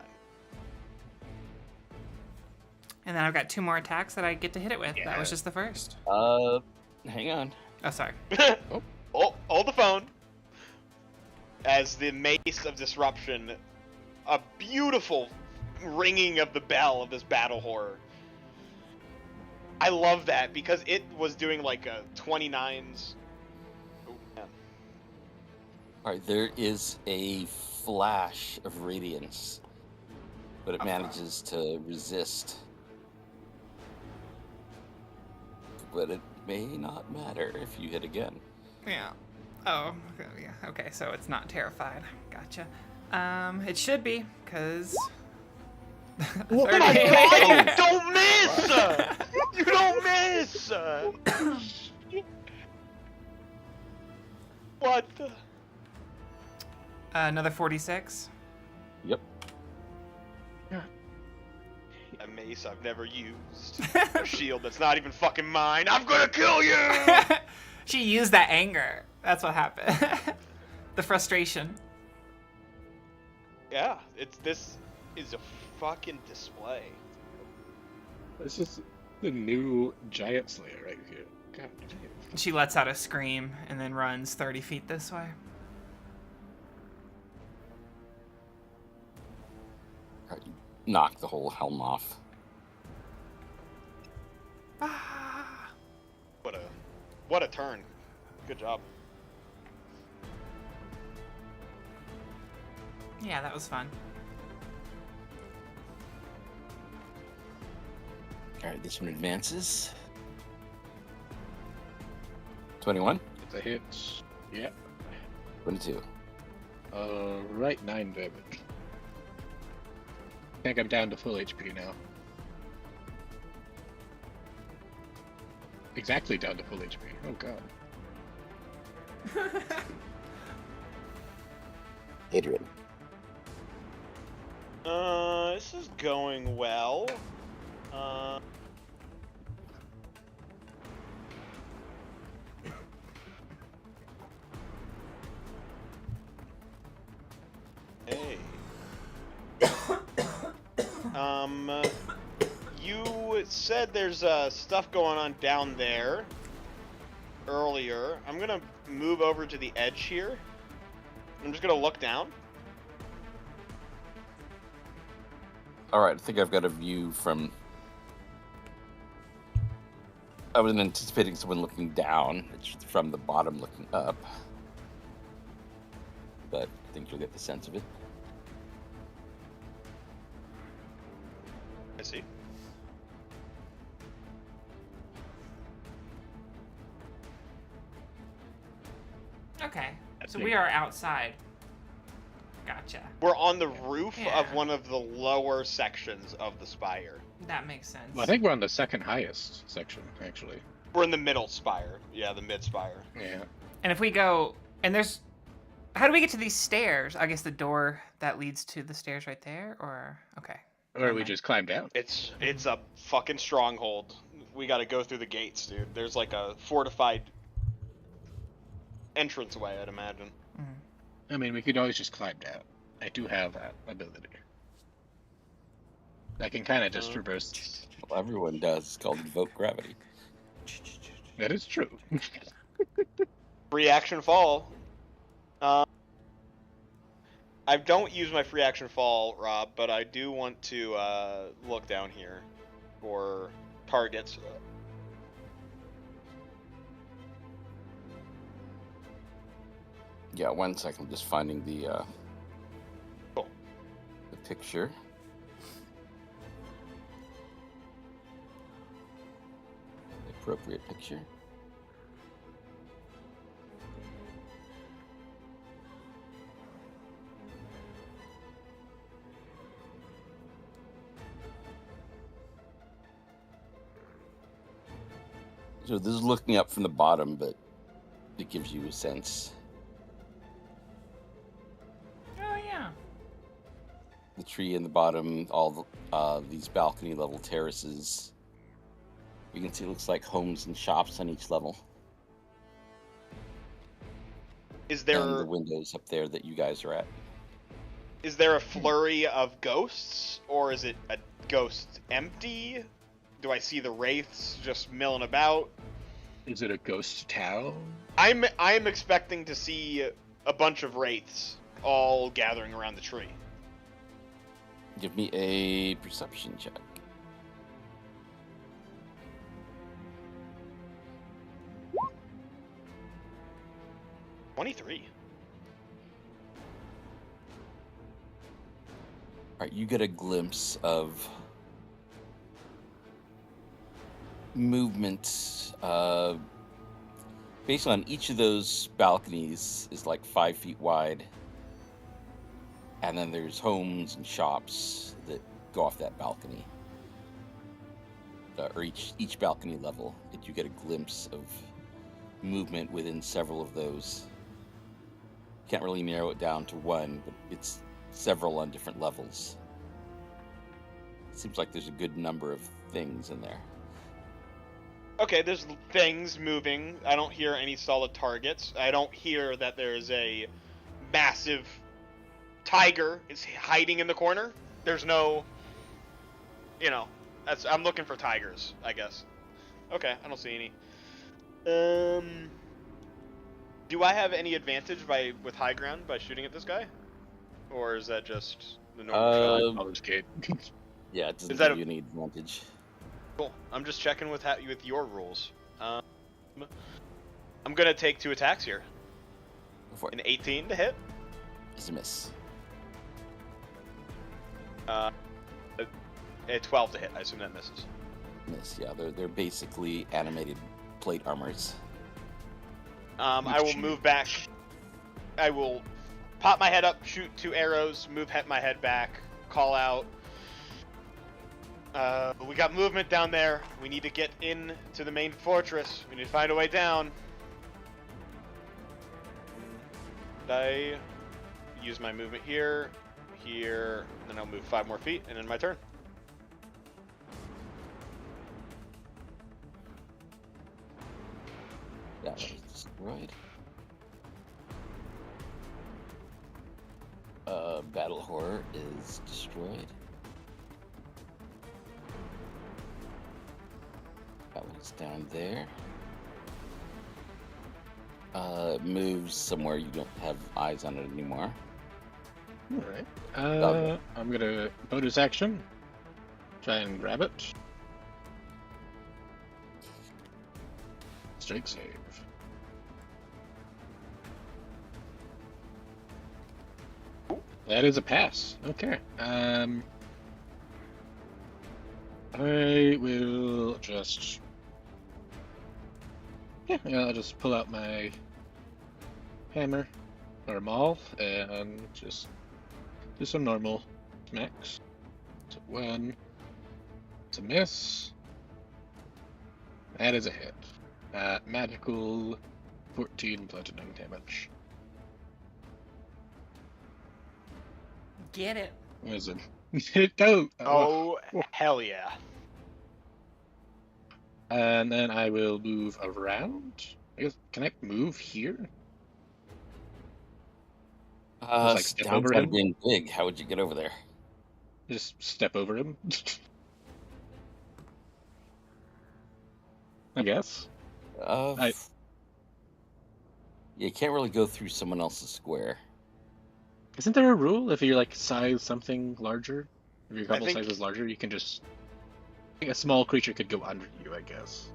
And then I've got 2 more attacks that I get to hit it with. That was Yeah. just the first. Hang on. Oh, sorry. Oh, hold the phone. As the Mace of Disruption, a beautiful ringing of the bell of this battle horror. I love that because it was doing like a 29s. Oh, man. Alright, there is a flash of radiance, but it manages to resist. But it may not matter if you hit again. Yeah. Oh, yeah. Okay, so it's not terrified. Gotcha. It should be, because... Oh my god, you don't miss! You don't miss! What the... Another 46. Yep. A mace I've never used. A shield that's not even fucking mine. I'm gonna kill you! She used that anger. That's what happened. The frustration. Yeah, this is a fucking display. This is the new Giant Slayer right here. God damn. She lets out a scream and then runs 30 feet this way. Knock the whole helm off. Ah. What a turn. Good job. Yeah, that was fun. Alright, this one advances. 21? It's a hit. Yeah. 22. Right, 9 damage. I think I'm down to full HP now. Exactly down to full HP. Oh god. Adrian. This is going well. Hey. You said there's stuff going on down there earlier. I'm gonna move over to the edge here. I'm just gonna look down. Alright, I think I've got a view from... I wasn't anticipating someone looking down. It's from the bottom looking up. But I think you'll get the sense of it. I see. Okay, I so think- we are outside. Gotcha. We're on the roof Yeah. of one of the lower sections of the spire. That makes sense. Well, I think we're on the second highest section, actually. We're in the middle spire. Yeah, the mid spire. Yeah. And if we go, and there's, how do we get to these stairs? I guess the door that leads to the stairs right there, or okay. Or we Okay. just climb down. It's a fucking stronghold. We got to go through the gates, dude. There's like a fortified entranceway, I'd imagine. I mean, we could always just climb down. I do have that ability. I can kind of just traverse. Well, everyone does. It's called Invoke Gravity. That is true. Free action fall. I don't use my free action fall, Rob, but I do want to look down here for targets. Yeah, 1 second. Just finding the Cool. the picture. The appropriate picture. So this is looking up from the bottom, but it gives you a sense. Oh yeah. The tree in the bottom, all the, these balcony level terraces. You can see it looks like homes and shops on each level. Is And the there windows up there that you guys are at. a flurry of ghosts, or is it a ghost empty? Do I see the wraiths just milling about? Is it a ghost town? I'm expecting to see a bunch of wraiths all gathering around the tree. Give me a perception check. 23. Alright, you get a glimpse of movement Based on each of those balconies is like 5 feet wide, and then there's homes and shops that go off that balcony, or each balcony level. That you get a glimpse of movement within several of those. Can't really narrow it down to one, but it's several on different levels. Seems like there's a good number of things in there. Okay, there's things moving. I don't hear any solid targets. I don't hear that there's a massive tiger is hiding in the corner. There's no, I'm looking for tigers, I guess. Okay, I don't see any. Do I have any advantage with high ground by shooting at this guy, or is that just the normal shot? Yeah, it doesn't that give you any advantage. Cool. I'm just checking with your rules. I'm gonna take 2 attacks here. Go for it. An 18 to hit. It's a miss. A 12 to hit. I assume that misses. Miss. Yeah, they're basically animated plate armors. I will move back. I will pop my head up, shoot 2 arrows, move my head back, call out. We got movement down there. We need to get in to the main fortress. We need to find a way down. I use my movement here, and then I'll move 5 more feet, and then my turn. That was destroyed. Battle Horror is destroyed. That one's down there. Moves somewhere you don't have eyes on it anymore. Alright. I'm gonna bonus action. Try and grab it. Strike save. That is a pass. Okay. I will just... Yeah, I'll just pull out my hammer or maul and just do some normal smacks. It's a 1. It's a miss. That is a hit. Magical 14 bludgeoning damage. Get it. What is it? Go! Oh, hell yeah. And then I will move around. I guess, can I move here? Step over him? Being big. How would you get over there? Just step over him? I guess. You can't really go through someone else's square. Isn't there a rule if you're size something larger? If your couple size is larger, you can just... I think a small creature could go under you, I guess.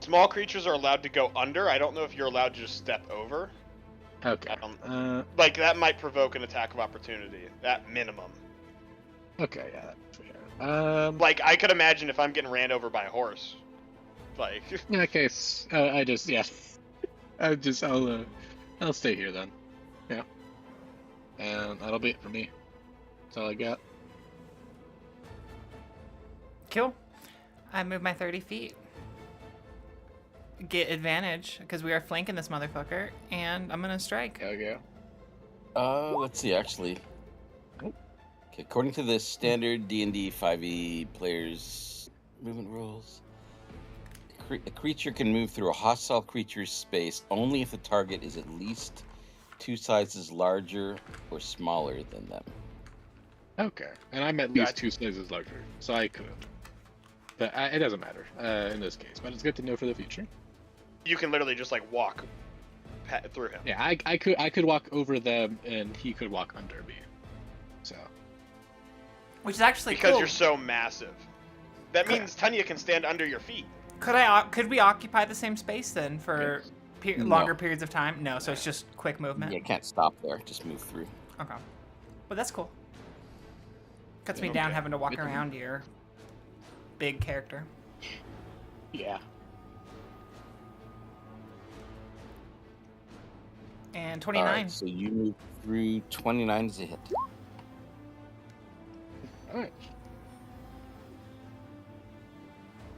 Small creatures are allowed to go under. I don't know if you're allowed to just step over. Okay. That might provoke an attack of opportunity, at minimum. Okay, yeah, that's fair. I could imagine if I'm getting ran over by a horse. In that case, I'll stay here then. Yeah. And that'll be it for me. That's all I got. Cool. I move my 30 feet. Get advantage, because we are flanking this motherfucker, and I'm gonna strike. Okay. Let's see, actually. Okay, according to the standard D&D 5e players' movement rules, a creature can move through a hostile creature's space only if the target is at least 2 sizes larger or smaller than them. Okay, and I'm at least 2 sizes larger, so I could. But it doesn't matter in this case, but it's good to know for the future. You can literally just walk through him. Yeah, I could walk over them, and he could walk under me. So. Which is actually because cool. You're so massive. That means Tanya can stand under your feet. Could we occupy the same space then for longer periods of time? No, so it's just quick movement. Yeah, you can't stop there. Just move through. Okay, but that's cool. Cuts me down having to walk around your big character. Yeah. And All 29. right, so you move through 29 as a hit. All right.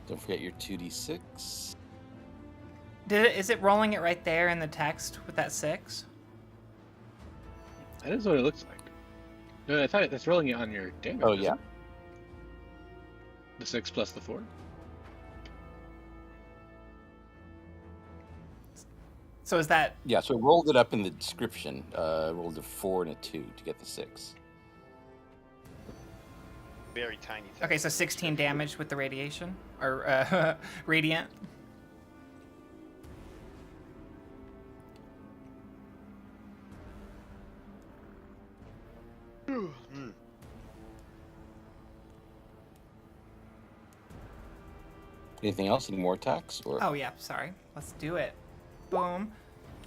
Don't forget your 2d6. Is it rolling it right there in the text with that 6? That is what it looks like. No, I thought that's rolling it on your damage. Oh, isn't yeah. it? The 6 plus the 4. So is that Yeah, so it rolled it up in the description. Rolled a 4 and a 2 to get the 6. Very tiny. okay? So 16 damage with the radiation or radiant. Anything else? Any more attacks? Or Oh yeah, sorry. Let's do it. Boom.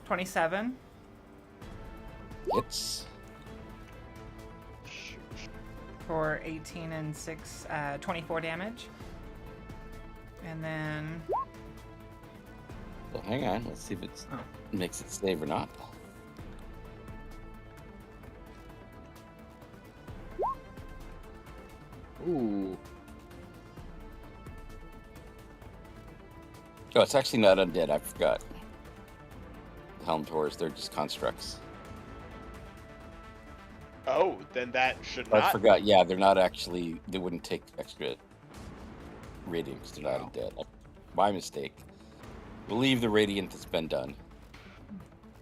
27 hits? for 18 and 6, 24 damage. And then Well, hang on. Let's see if it makes it save or not. Ooh. Oh, it's actually not undead. I forgot. The Helm Taurs, they're just constructs. Oh, then that should I not. forgot. Yeah, they're not actually. They wouldn't take extra radiant because they're not Oh. undead. My mistake. Believe the radiant has been done.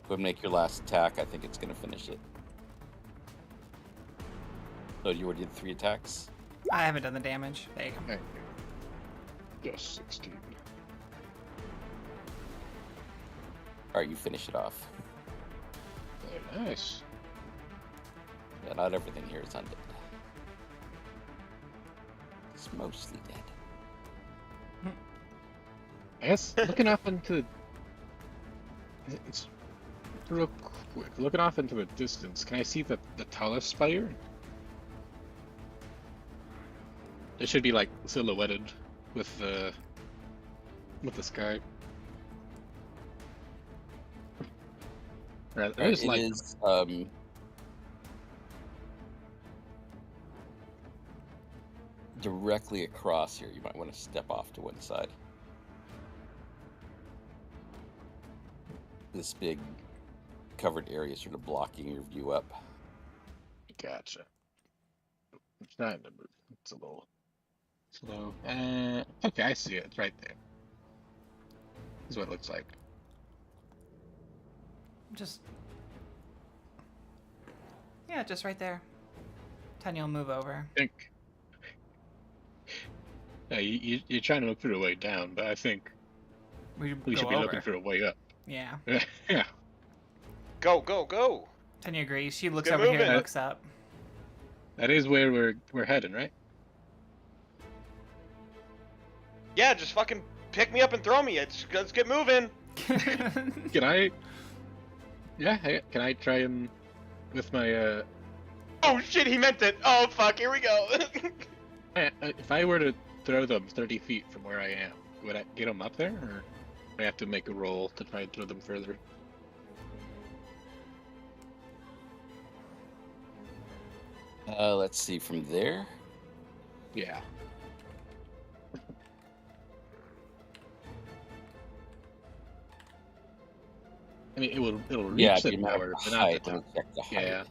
Go make your last attack. I think it's going to finish it. So you already did 3 attacks? I haven't done the damage. There you go. Right. Just 16. All right, you finish it off. Very nice. Yeah, not everything here is undead. It's mostly dead. I guess looking off into it's real quick. Looking off into the distance, can I see the tallest spire? It should be like silhouetted with the sky. Right, It there's like is directly across here. You might want to step off to one side. This big covered area sort of blocking your view up. gotcha. It's not in the move. It's a little slow. Okay, I see it. It's right there. This is what it looks like. Just just right there. Tanya will move over. I think. Yeah, you're trying to look for a way down, but I think We we go should be over. looking for a way up. Yeah. Yeah. Go, go, go. Tanya agrees. She looks get over here and moving. looks up. That is where we're heading, right? Yeah, just fucking pick me up and throw me. Let's get moving. Can I? Yeah, can I try and with my Oh shit, he meant it. Oh fuck, here we go. if I were to throw them 30 feet from where I am, would I get them up there, or do I have to make a roll to try and throw them further? Let's see from there. Yeah. I mean, it'll reach Yeah, the the amount tower, of but not the height. tower. Let me check the height.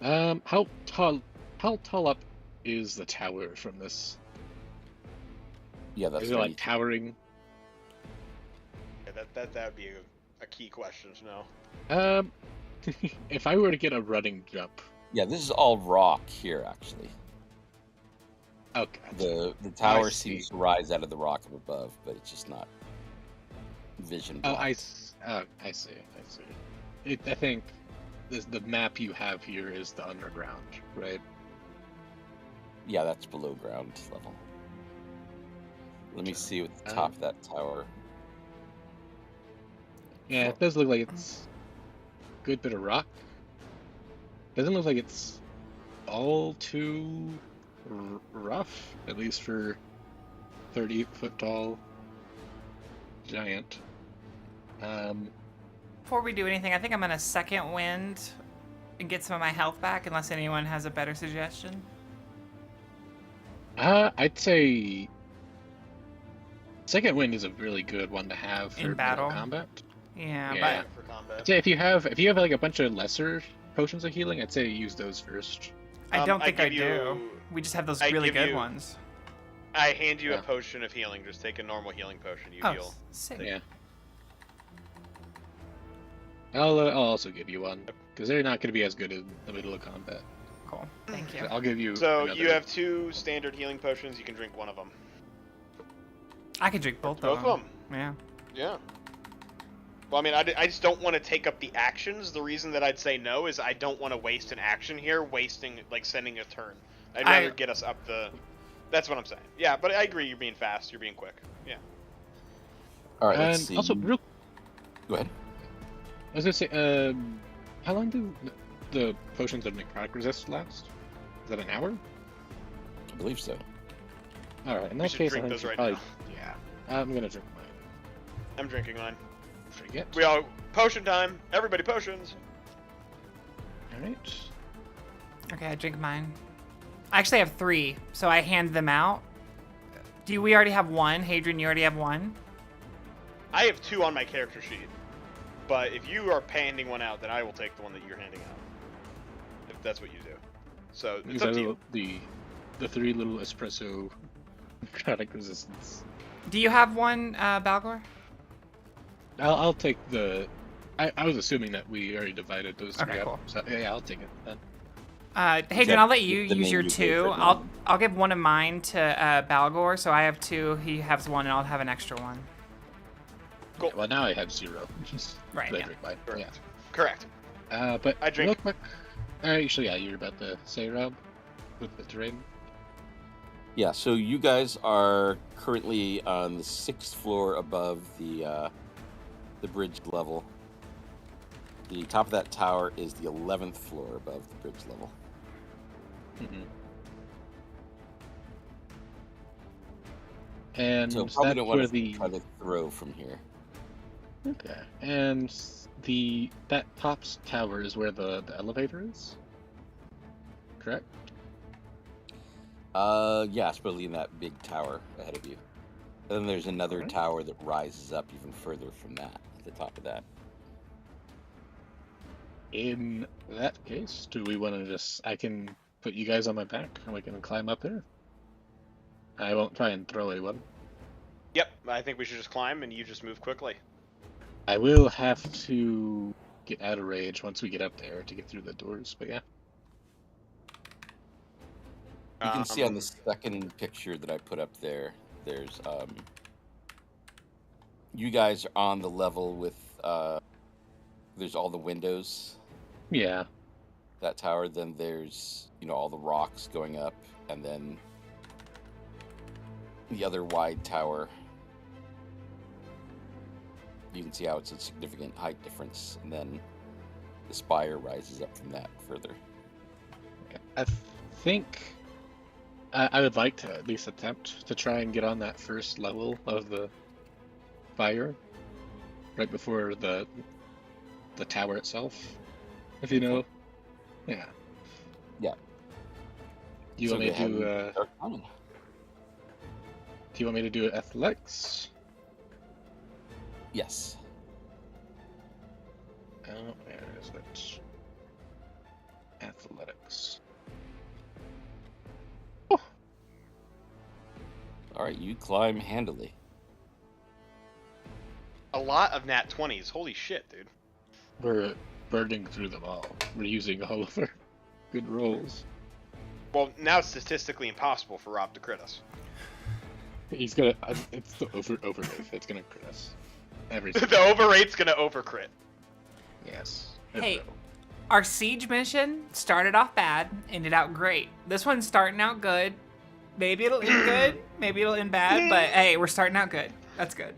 Yeah. How tall up is the tower from this? Yeah, that's Is it what like towering? Yeah, that would be a key question to know. If I were to get a running jump, Yeah, this is all rock here, actually. okay. The tower see. seems to rise out of the rock up above, but it's just not vision Oh, blocked. I see. I think the map you have here is the underground, right? Yeah, that's below ground level. Let me see what the top of that tower. Yeah, it does look like it's a good bit of rock. Doesn't look like it's all too rough, at least for 30-foot tall giant. Before we do anything, I think I'm gonna second wind and get some of my health back, unless anyone has a better suggestion. I'd say second wind is a really good one to have for In middle battle. combat. Yeah, Yeah. For combat. I'd say if you have like a bunch of lesser potions of healing, I'd say use those first. but I don't think I give do. you- We just have those I really give good you- ones. I hand you Yeah. a potion of healing. Just take a normal healing potion. You Oh, heal. sick. Yeah. I'll also give you one because they're not going to be as good in the middle of combat. Cool. Thank you. I'll give you. So another. you have 2 standard healing potions. You can drink one of them. I could drink both Both of of them. them. Yeah. Yeah. Well, I mean, I just don't want to take up the actions. The reason that I'd say no is I don't want to waste an action here, sending a turn. I'd rather get us up the... That's what I'm saying. Yeah, but I agree, you're being fast, you're being quick. Yeah. All right, And let's see. also, Go ahead. I was gonna say, how long do the potions of necrotic resist last? Is that an hour? I believe so. All right. In We that should case, drink I those think right probably, yeah, I'm gonna drink mine. I'm drinking mine. Drink it. We all... Potion time! Everybody potions! All right. Okay, I drink mine. I actually have 3, so I hand them out. We already have 1? Hadrian, you already have 1? I have 2 on my character sheet. But if you are handing one out, then I will take the one that you're handing out. If that's what you do. So, it's These up are to you. the 3 little espresso necrotic resistance. Do you have one, Balgor? I'll take the. I was assuming that we already divided those 3 Okay, up. cool. So yeah, I'll take it then. Hadrian, that I'll let you the use name your you gave 2. for them? I'll give one of mine to Balgor, so I have 2. He has 1, and I'll have an extra one. Cool. Yeah, well, now I have 0. Right, I yeah. drink mine. Correct. Correct. But I drink. real quick. Actually, yeah, you're about to say, Rob, with the terrain. Yeah, so you guys are currently on the 6th floor above the bridge level. The top of that tower is the 11th floor above the bridge level. Mm-hmm. And So probably that's don't where want to the try to throw from here. okay, and that top tower is where the elevator is. Correct. Yeah, it's probably in that big tower ahead of you. And then there's another Alright. tower that rises up even further from that, at the top of that. In that case, do we want to just? I can put you guys on my back, and we can climb up there. I won't try and throw anyone. Yep, I think we should just climb and you just move quickly. I will have to get out of range once we get up there to get through the doors. But yeah. You can see on the Um, second picture that I put up there, there's you guys are on the level with there's all the windows, Yeah. that tower, then there's, all the rocks going up, and then the other wide tower. You can see how it's a significant height difference, and then the spire rises up from that further. I think I would like to at least attempt to try and get on that first level of the fire, right before the tower itself. If you know, yeah. Yeah. Do you So want me go ahead to and start climbing. do you want me to do athletics? Yes. Oh, where is it? Athletics. All right, you climb handily. A lot of nat 20s. Holy shit, dude. We're burning through them all. We're using all of our good rolls. Well, now it's statistically impossible for Rob to crit us. He's gonna. It's the overrate. It's gonna crit us. Every The overrate's gonna overcrit. yes. Hey. Every roll. Our siege mission started off bad, ended out great. This one's starting out good. Maybe it'll end good, maybe it'll end bad, but hey, we're starting out good. That's good.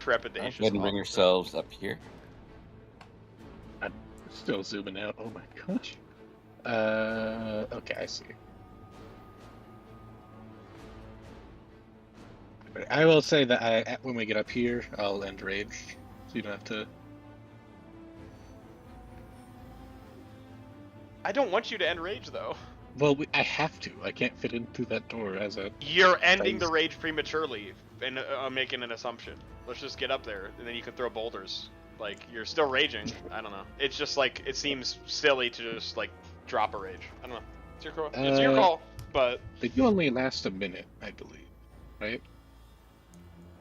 Trepidatious. Go ahead and bring yourselves up here. I'm still zooming out. Oh my gosh. Okay, I see. I will say that when we get up here, I'll end rage, so you don't have to. I don't want you to end rage though. Well, I have to. I can't fit in through that door as a. You're ending the rage prematurely and making an assumption. Let's just get up there, and then you can throw boulders. Like, you're still raging. I don't know. It's just like, it seems silly to just like drop a rage. I don't know. It's your call. It's your call. But they do only last a minute, I believe, right?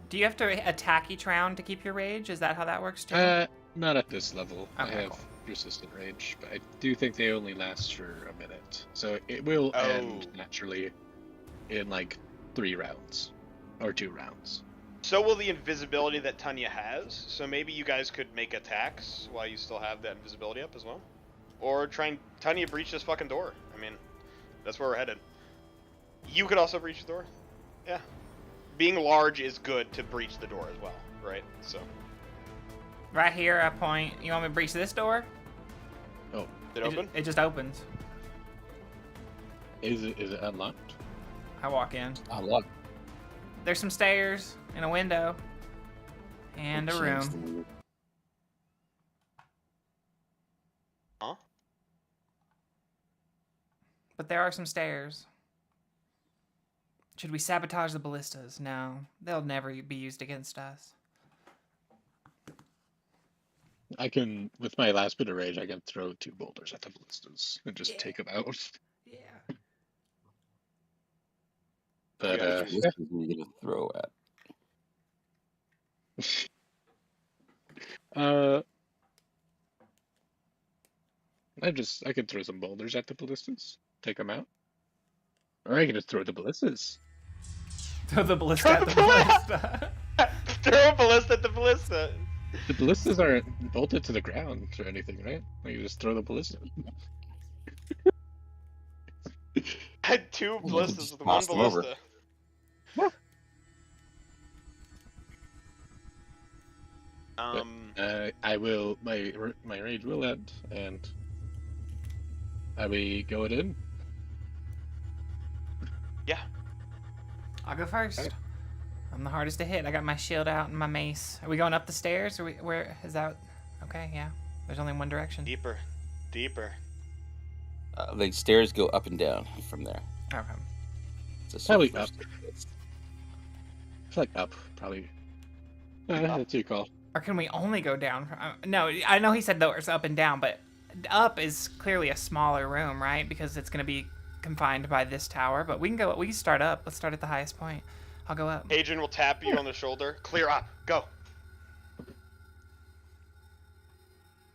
Do you have to attack each round to keep your rage? Is that how that works too? Not at this level. Okay, I have cool. persistent rage, but I do think they only last for a minute. So it will end naturally in like 3 rounds or 2 rounds. So will the invisibility that Tanya has. So maybe you guys could make attacks while you still have that invisibility up as well. Or try and Tanya breach this fucking door. I mean, that's where we're headed. You could also breach the door. Yeah. Being large is good to breach the door as well, right? So. Right here, I point. You want me to breach this door? Oh. Is it open? It just opens. Is it unlocked? I walk in. Unlocked. There's some stairs and a window and a room. Huh? But there are some stairs. Should we sabotage the ballistas? No, they'll never be used against us. I can, with my last bit of rage, I can throw 2 boulders at the ballistas and just take them out. Yeah. But What are you gonna throw at? I could throw some boulders at the ballistas, take them out, or I can just throw the ballistas. Throw the ballista at the ballista. Throw a ballista at the ballista. The ballistas aren't bolted to the ground or anything, right? Like you just throw the ballista. I had 2 ballistas with 1 Toss them over. ballista. I will. My rage will end, and are we going in? Yeah. I'll go first. Okay. I'm the hardest to hit. I got my shield out and my mace. Are we going up the stairs? Where is that? Okay, yeah. There's only one direction. Deeper. Deeper. The stairs go up and down from there. Okay. It's a Probably circular up. staircase. I feel like up, probably. That's your call. Or can we only go down? No, I know he said doors up and down, but up is clearly a smaller room, right? Because it's going to be confined by this tower. But we can go. We can start up. Let's start at the highest point. I'll go up. Adrian will tap you on the shoulder. Clear up. Go.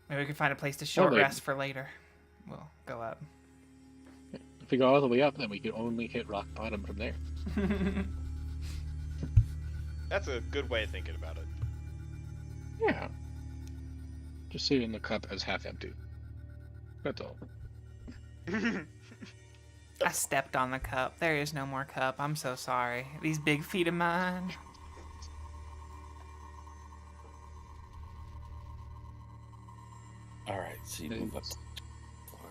Maybe we can find a place to short wait. rest for later. We'll go up. If we go all the way up, then we can only hit rock bottom from there. That's a good way of thinking about it. Yeah. Just seeing the cup as half empty. That's all. I stepped on the cup. There is no more cup. I'm so sorry. These big feet of mine. All right, so you move up to the floor.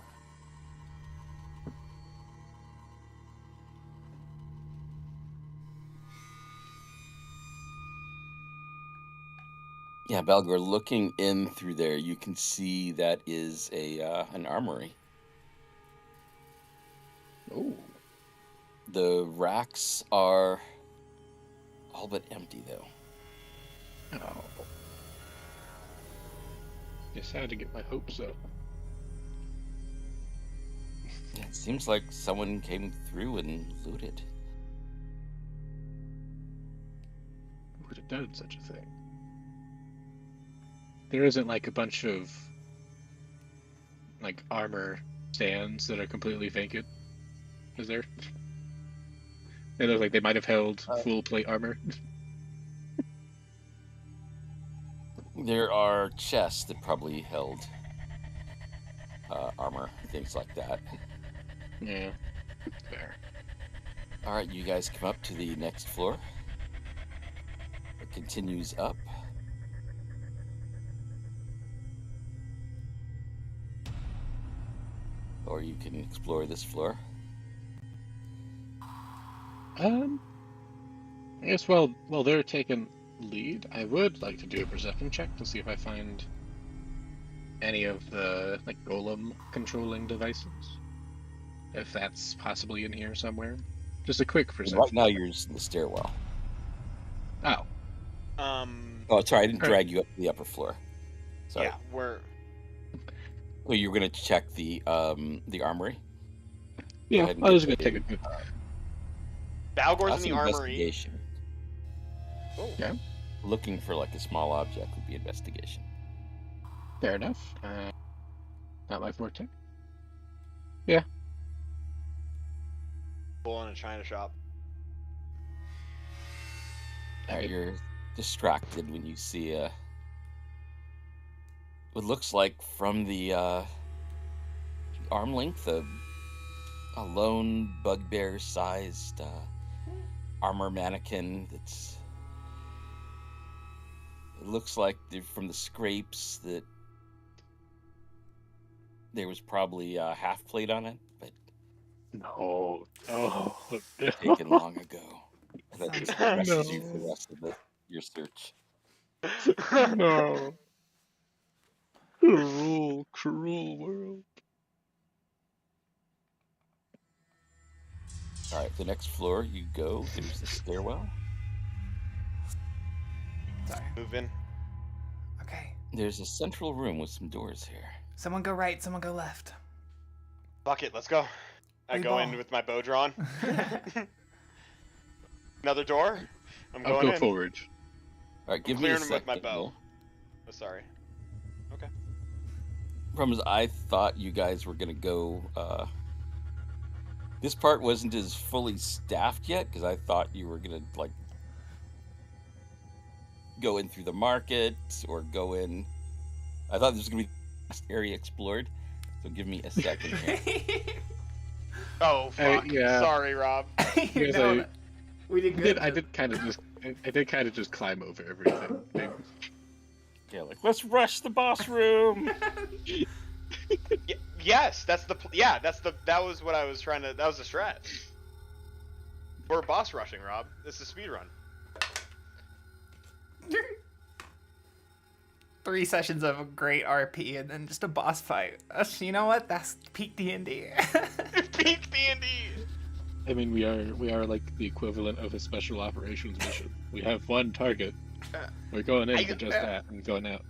Yeah, Balgor, looking in through there, you can see that is an armory. Oh. The racks are all but empty, though. Oh. Guess I had to get my hopes up. Yeah, it seems like someone came through and looted. Who would have done such a thing? There isn't like a bunch of like armor stands that are completely vacant, is there? They look like they might have held full plate armor. There are chests that probably held armor, things like that. Yeah, fair. All right, you guys come up to the next floor. It continues up. Or you can explore this floor. I guess while they're taking lead, I would like to do a perception check to see if I find any of the like golem controlling devices. If that's possibly in here somewhere. Just a quick And perception. right now you're just in the stairwell. Oh. Oh, sorry, I didn't drag you up to the upper floor. Sorry. Yeah, we're. Well, you're gonna check the armory. Yeah, I was gonna take a good. Balgor's in That's the armory. investigation. Oh. Yeah. Looking for like a small object would be investigation. Fair enough. Not my forte. Yeah. Bull in a china shop. You're distracted when you see what looks like from the arm length a lone bugbear-sized armor mannequin that's. It looks like from the scrapes that there was probably a half plate on it, but No. Oh. taken long ago. That just stresses you No. for the rest of your search. No. Cruel, cruel world. All right, the next floor you go. There's the stairwell. Sorry. Move in. Okay. There's a central room with some doors here. Someone go right, someone go left. Fuck it, let's go. I We go ball. in with my bow drawn. Another door? I'm I'll going go in. forward. All right, give me a Clearing him with second. my bow. Will. Oh, sorry. Okay. Problem is, I thought you guys were gonna go. This part wasn't as fully staffed yet because I thought you were gonna like go in through the market or go in. I thought this was gonna be the last area explored. So give me a second here. Oh, fuck. yeah. Sorry, Rob. Because No, we did good. I did kind of just climb over everything. Yeah, like let's rush the boss room. Yes, that's the. That was what I was trying to. That was the strat. We're boss rushing, Rob. This is speed run. 3 sessions of a great RP and then just a boss fight. You know what? That's peak D&D. Peak D&D. I mean, we are like the equivalent of a special operations mission. We have one target. We're going in for just that and going out.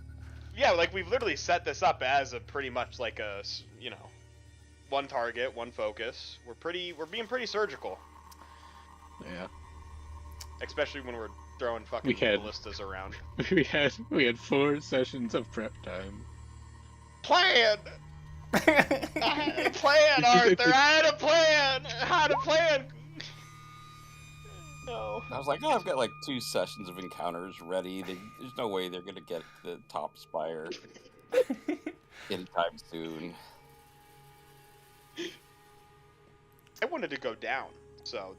Yeah, like we've literally set this up as a pretty much like a, you know, one target, one focus. We're being pretty surgical. Yeah. Especially when we're throwing fucking We can. ballistas around. We had 4 sessions of prep time. Plan! I had a plan, Arthur! I had a plan! I had a plan! No. I was like, oh, I've got like 2 sessions of encounters ready. There's no way they're gonna get the top Spire anytime soon. I wanted to go down, so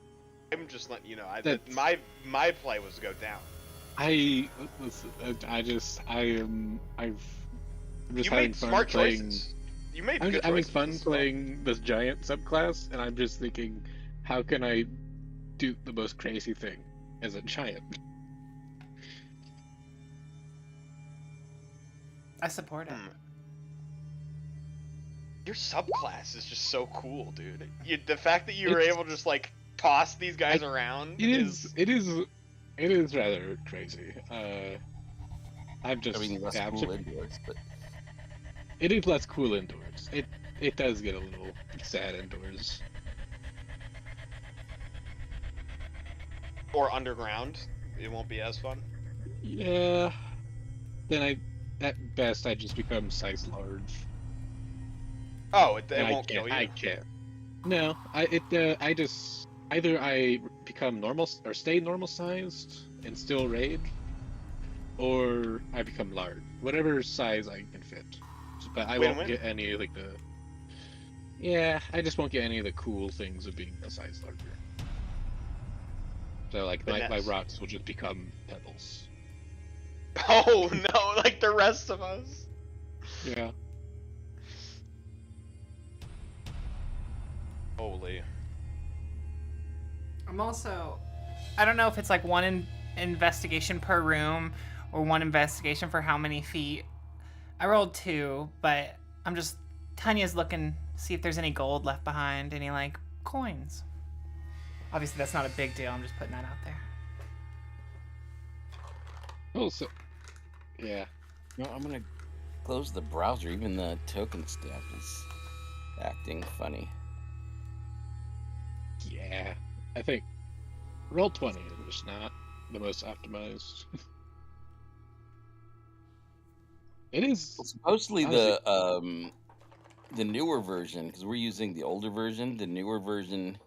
I'm just letting you know. That's- My play was to go down. I'm just You having made fun smart playing. choices. You made I'm good just having choices fun as well. playing this giant subclass, and I'm just thinking, how can I do the most crazy thing as a giant? I support it. Your subclass is just so cool, dude. The fact that you were able to just like toss these guys around It is rather crazy. I'm just I mean, less yeah, I'm cool sur- indoors, but It is less cool indoors. It does get a little sad indoors. or underground. It won't be as fun. Yeah. Then at best I just become size large. Oh, it And won't kill you. I can't. No, I just either I become normal or stay normal sized and still raid, or I become large. Whatever size I can fit. But I won't Win-win. get any of like the. Yeah, I just won't get any of the cool things of being a size larger. So like my Finesse. rocks will just become pebbles. Oh no, like the rest of us. Yeah. Holy. I'm also I don't know if it's like one investigation per room or one investigation for how many feet. I rolled 2, but I'm just Tanya's looking see if there's any gold left behind, any like coins. Obviously, that's not a big deal. I'm just putting that out there. Also, yeah. No, I'm gonna close the browser. Even the token stamp is acting funny. Yeah. I think Roll20 is just not the most optimized. It is. Well, supposedly honestly, the newer version, because we're using the older version. The newer version,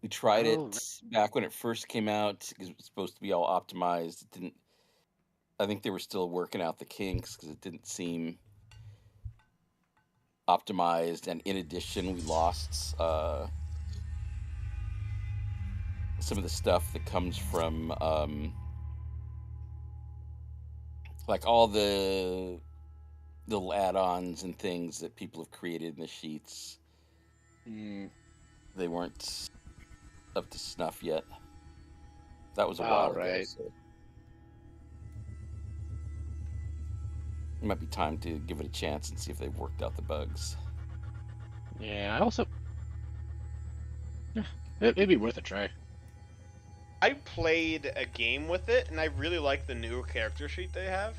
we tried Oh, it back when it first came out because it was supposed to be all optimized. It didn't. I think they were still working out the kinks because it didn't seem optimized, and in addition, we lost some of the stuff that comes from like all the little add-ons and things that people have created in the sheets. They weren't up to snuff yet. That was a while ago. right. So it might be time to give it a chance and see if they've worked out the bugs. Yeah, I also. It'd be worth a try. I played a game with it, and I really like the new character sheet they have.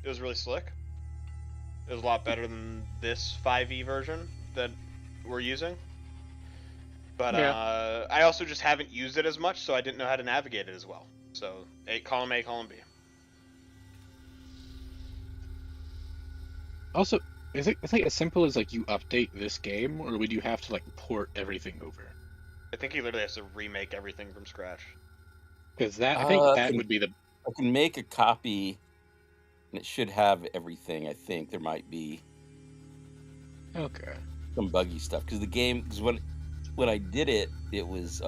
It was really slick. It was a lot better than this 5e version that we're using. But Yeah. I also just haven't used it as much, so I didn't know how to navigate it as well. So, column A, column B. Also, is it like as simple as like you update this game, or would you have to like port everything over? I think he literally has to remake everything from scratch. Because I think that would be the. I can make a copy, and it should have everything. I think there might be Okay. some buggy stuff because the game. Because when I did it, it was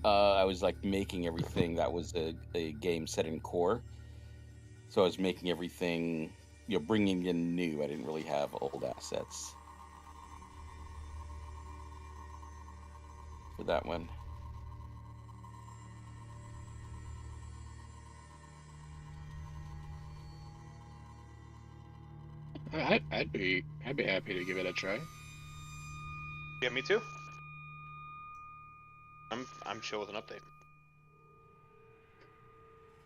I was like making everything that was a game set in core. So I was making everything, bringing in new. I didn't really have old assets for that one. I'd be happy to give it a try. Yeah, me too. I'm chill with an update.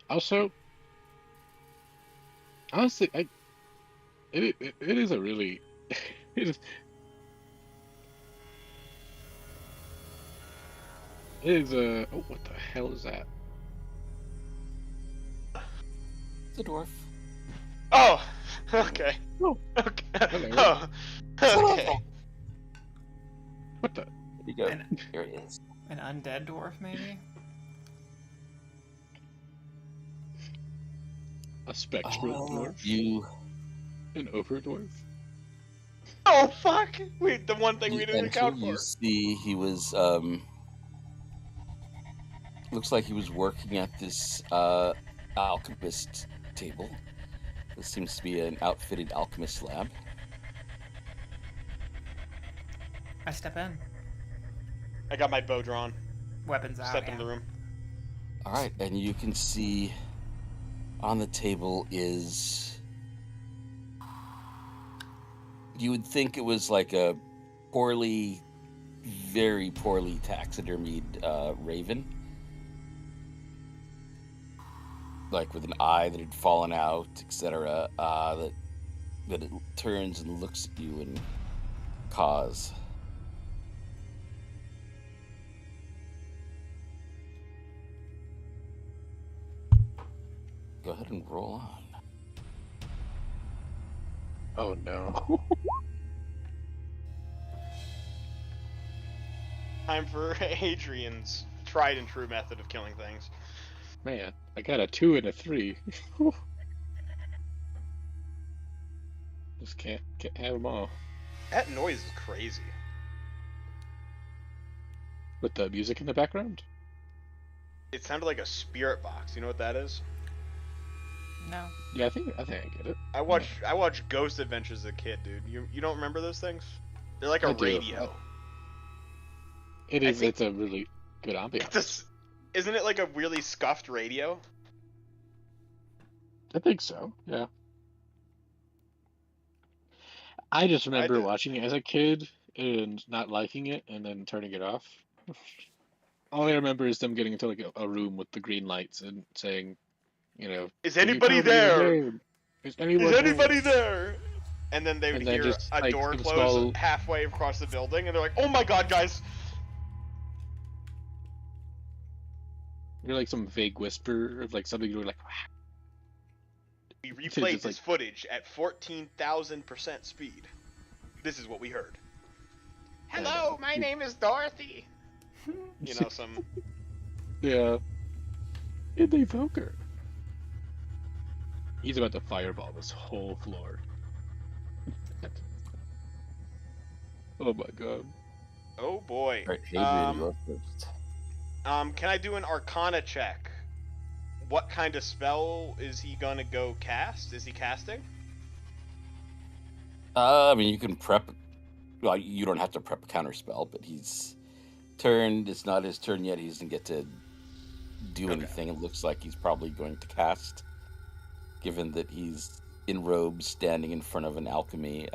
Also, honestly, it is a really it is a oh, what the hell is that? It's a dwarf. Oh, okay. Oh, Okay. hello. Oh, okay. What the? There you go. Here it is. An undead dwarf, maybe? A spectral dwarf? You An overdwarf? Oh fuck! Wait, the one thing we didn't enter, account you for. see he was looks like he was working at this alchemist table. This seems to be an outfitted alchemist lab. I step in. I got my bow drawn. Weapons out. Step yeah. into the room. All right, and you can see on the table is, you would think it was like a very poorly taxidermied raven, like with an eye that had fallen out, etc. That it turns and looks at you and caws. Go ahead and roll on. Oh no. Time for Adrian's tried and true method of killing things. Man, I got a 2 and a 3. Just can't have them all. That noise is crazy. With the music in the background? It sounded like a spirit box. You know what that is? No. Yeah, I think I get it. I watched Ghost Adventures as a kid, dude. You don't remember those things? They're like a I do. radio. It I is. think- It's a really good ambiance. Isn't it like a really scuffed radio? I think so. Yeah. I just remember did. watching it as a kid and not liking it, and then turning it off. All I remember is them getting into like a room with the green lights and saying, Is "Can you anybody tell me your there? name? Is anyone Is anybody there?" there? And then they would And then hear just, a like, door in close small- halfway across the building, and they're like, "Oh my god, guys!" You're like some vague whisper of like something you're like, We It's replayed just this footage at 14,000% speed. This is what we heard. Hello, my name is Dorothy. You know, some. yeah. And they Evoker. He's about to fireball this whole floor. Oh my god. Oh boy. All right, Hadrian, you are first. Can I do an Arcana check? What kind of spell is he gonna go cast? Is he casting? I mean, you can prep. Well, you don't have to prep a counter spell, but he's turned. It's not his turn yet. He doesn't get to do anything. It looks like he's probably going to cast, given that he's in robes, standing in front of an alchemy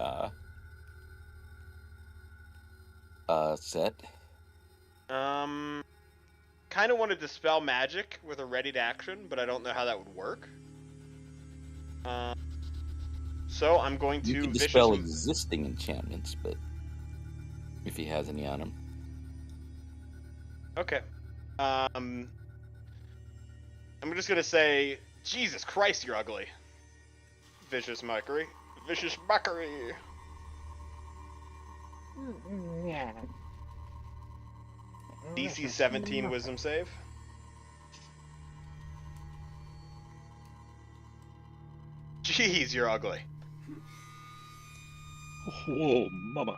set. Kind of want to dispel magic with a ready to action, but I don't know how that would work. So I'm going to You can dispel existing enchantments, but if he has any on him. Okay. I'm just gonna say, Jesus Christ, you're ugly. Vicious mockery. Vicious mockery. DC 17 wisdom save. Jeez, you're ugly. Whoa, mama.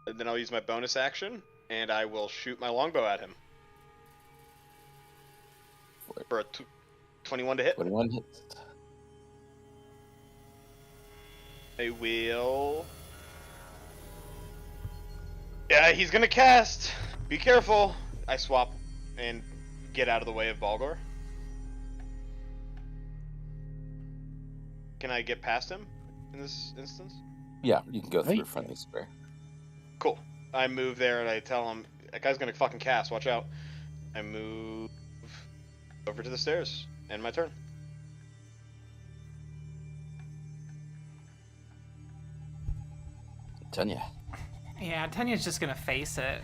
And then I'll use my bonus action, and I will shoot my longbow at him. For a 21 to hit. 21 hits. I will... Yeah, he's gonna cast! Be careful! I swap and get out of the way of Balgor. Can I get past him in this instance? Yeah, you can go through Right. a friendly square. Cool. I move there and I tell him, that guy's gonna fucking cast, watch out. I move over to the stairs. End my turn. Tanya. Yeah, Tanya's just gonna face it.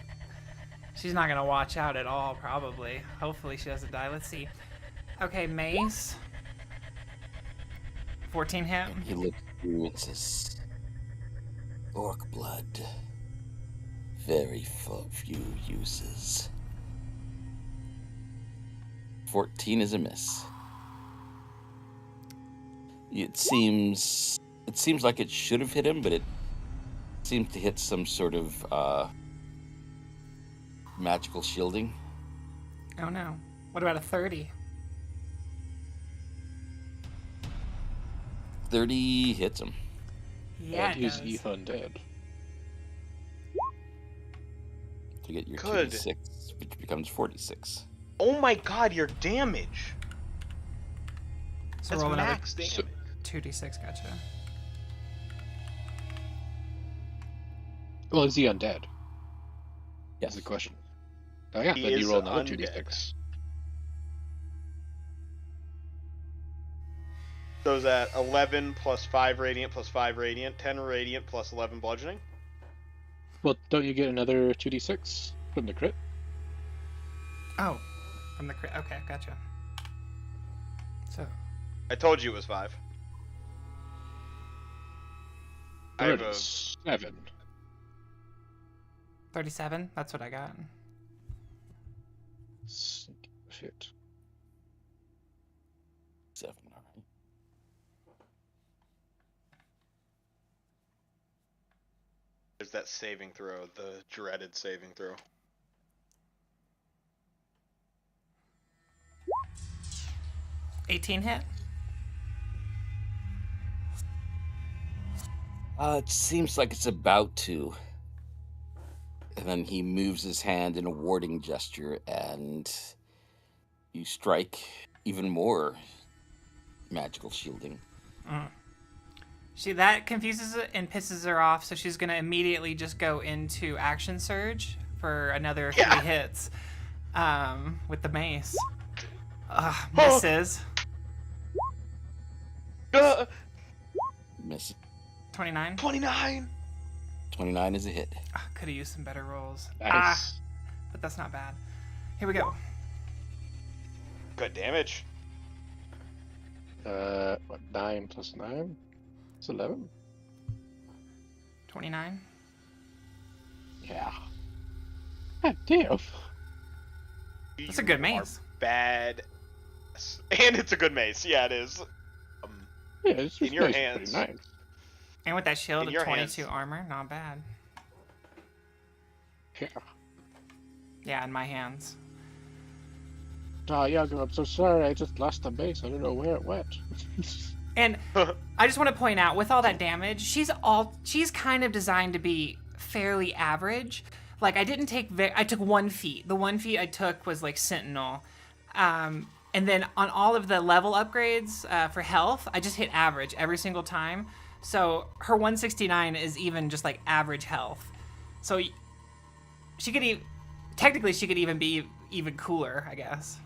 She's not gonna watch out at all, probably. Hopefully she doesn't die. Let's see. Okay, mace. 14 hit. He looks through and says, "Orc blood. Very few uses." 14 is a miss. It seems like it should have hit him, but it seems to hit some sort of magical shielding. Oh no. What about a 30? 30 hits him. Yeah, And it he's does. ETH undead. To get your Good. 2d6, which becomes 46. Oh my god, your damage! So That's roll another max damage. 2d6, gotcha. Well, is he undead? Yes. Is the question. Oh yeah, He then is you roll another undead. 2d6. So is that 11 plus 5 radiant plus 5 radiant, 10 radiant plus 11 bludgeoning? Well, don't you get another 2d6 from the crit? Oh, from the crit. Okay, gotcha. So, I told you it was 5. I have a 7. 37? That's what I got. Shit. 7, all right. There's that saving throw, the dreaded saving throw. $18 hit? It seems like it's about to. And then he moves his hand in a warding gesture, and you strike even more magical shielding. That confuses her and pisses her off, so she's gonna immediately just go into action surge for another 3 hits with the mace. Misses. Miss. 29. 29. 29 is a hit. Could have used some better rolls. Nice. But that's not bad. Here we go. Good damage. 9 plus 9? It's 11. 29. Yeah. God damn. That's a good mace. Bad. And it's a good mace. Yeah, it is. Yeah, it's just in your nice, hands. pretty nice. And with that shield In of your 22 hands. armor, not bad. Yeah. Yeah, in my hands. Oh, Yago, I'm so sorry. I just lost the base. I don't know where it went. And I just want to point out, with all that damage, she's kind of designed to be fairly average. Like, I didn't take I took 1 feat. The 1 feat I took was like Sentinel. And then on all of the level upgrades for health, I just hit average every single time. So her 169 is even just like average health. So she could technically she could even be even cooler, I guess.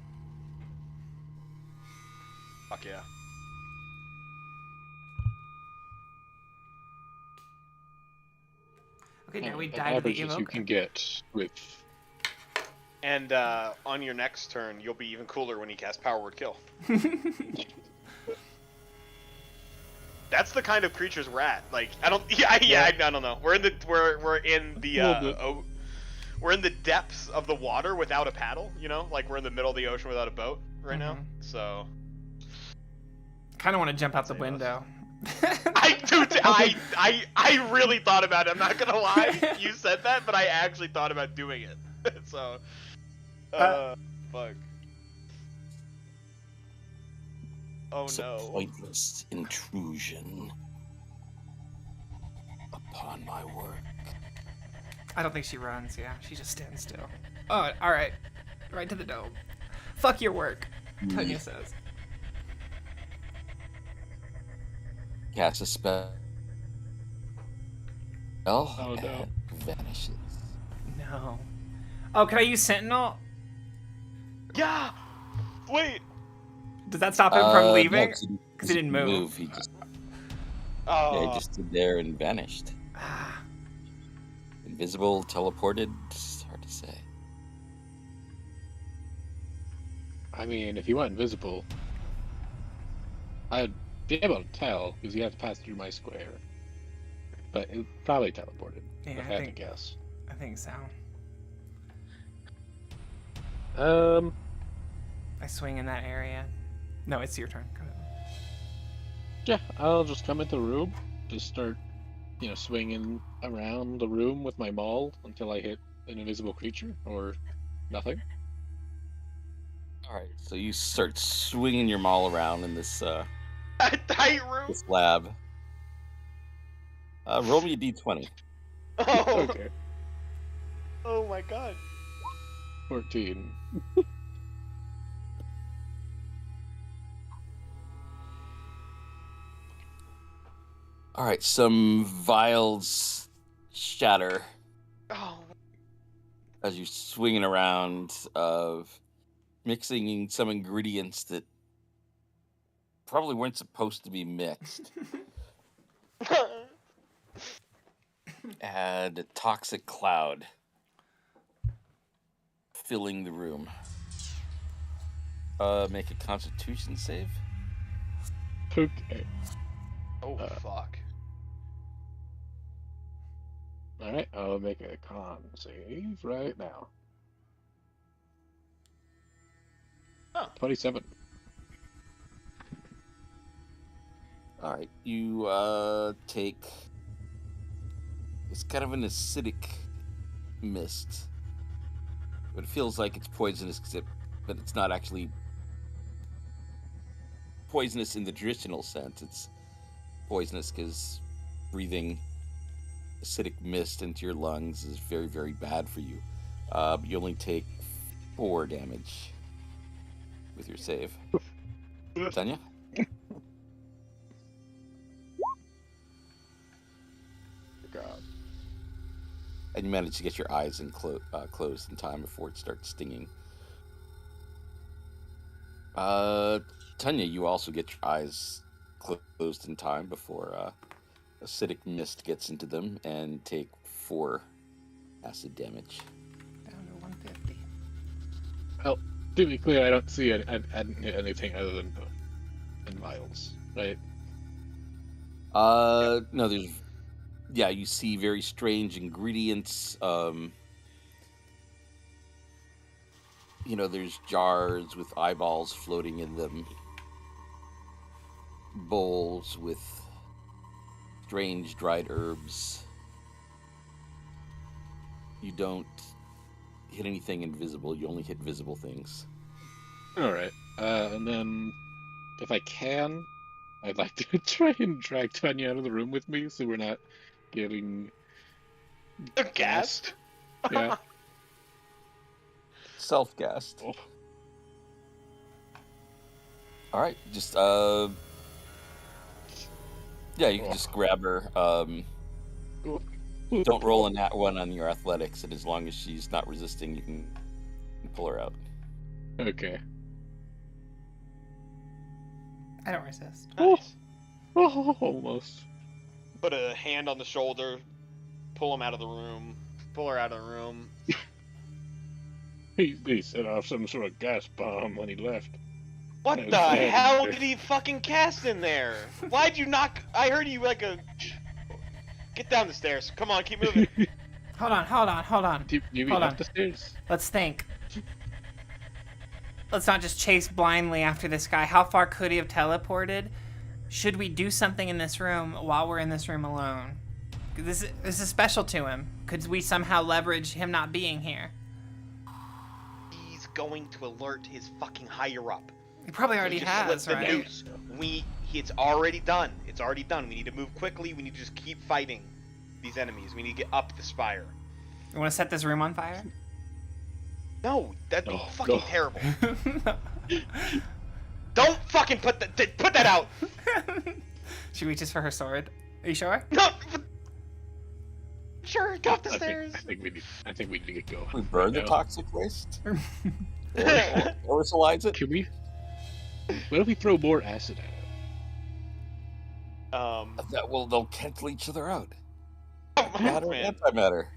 Fuck yeah. Okay, now we As dive to the average as you evoker. can get with. And on your next turn, you'll be even cooler when you cast Power Word Kill. That's the kind of creatures we're at. Like, I don't know. We're in the we're in the depths of the water without a paddle. You know, like we're in the middle of the ocean without a boat right now. So Kind of want to jump out the Save us. window. I really thought about it. I'm not gonna lie. You said that, but I actually thought about doing it. So, fuck. Oh It's a no. pointless intrusion upon my work. I don't think she runs, yeah. She just stands still. Oh, alright. Right to the dome. Fuck your work, Tonya says. Cast a spell. Oh, no. And vanishes. No. Oh, can I use Sentinel? Yeah. Wait. Does that stop him from leaving? No, Because he didn't move. He just, Oh. he just stood there and vanished. Ah, Invisible, teleported. It's hard to say. I mean, if you went invisible, I'd be able to tell because you have to pass through my square. But it probably teleported. Yeah, if I I had think- to guess. I think so. I swing in that area. No, it's your turn. Go ahead. Yeah, I'll just come into the room, just start, swinging around the room with my maul until I hit an invisible creature or nothing. All right, so you start swinging your maul around in this A tight room. this lab. Roll me a d20. Oh. Okay, Oh my god. 14. All right, some vials shatter Oh. as you're swinging around, mixing some ingredients that probably weren't supposed to be mixed. And a toxic cloud filling the room. Make a Constitution save. Okay. Oh fuck. Alright, I'll make a con save right now. Oh. 27. All right, you take. It's kind of an acidic mist, but it feels like it's poisonous, but it's not actually poisonous in the traditional sense. It's poisonous because breathing acidic mist into your lungs is very, very bad for you. You only take 4 damage with your save. Tanya? God. And you manage to get your eyes closed in time before it starts stinging. Tanya, you also get your eyes closed in time before acidic mist gets into them and take 4 acid damage. Down to 150. Well, to be clear, I don't see anything other than vials, right? No, you see very strange ingredients. There's jars with eyeballs floating in them, bowls with strange dried herbs. You don't hit anything invisible, you only hit visible things. Alright. And then, if I can, I'd like to try and drag Tanya out of the room with me so we're not getting Gassed? Yeah. Self-gassed. Oh. Alright, just, yeah, you can just grab her. Don't roll a nat 1 on your athletics, and as long as she's not resisting, you can pull her out. Okay. I don't resist. Nice. Oh, almost. Put a hand on the shoulder, pull him out of the room, pull her out of the room. He set off some sort of gas bomb when he left. What the hell did he fucking cast in there? Why'd you knock? I heard you like a. Get down the stairs. Come on, keep moving. Hold on. Do you mean Hold up on. the stairs? Let's think. Let's not just chase blindly after this guy. How far could he have teleported? Should we do something in this room while we're in this room alone? This is special to him. Could we somehow leverage him not being here? He's going to alert his fucking higher up. He probably He already just has, slipped the right? noose. It's already done. It's already done. We need to move quickly. We need to just keep fighting these enemies. We need to get up the spire. You want to set this room on fire? No, that'd be No, fucking no. terrible. Don't fucking put that out. She reaches for her sword. Are you sure? No. Sure, go up the I stairs. think we need to get going. We burn the No. toxic waste? Aerosolize it? Can we? What if we throw more acid at They'll cancel each other out. Oh, Matter man. antimatter.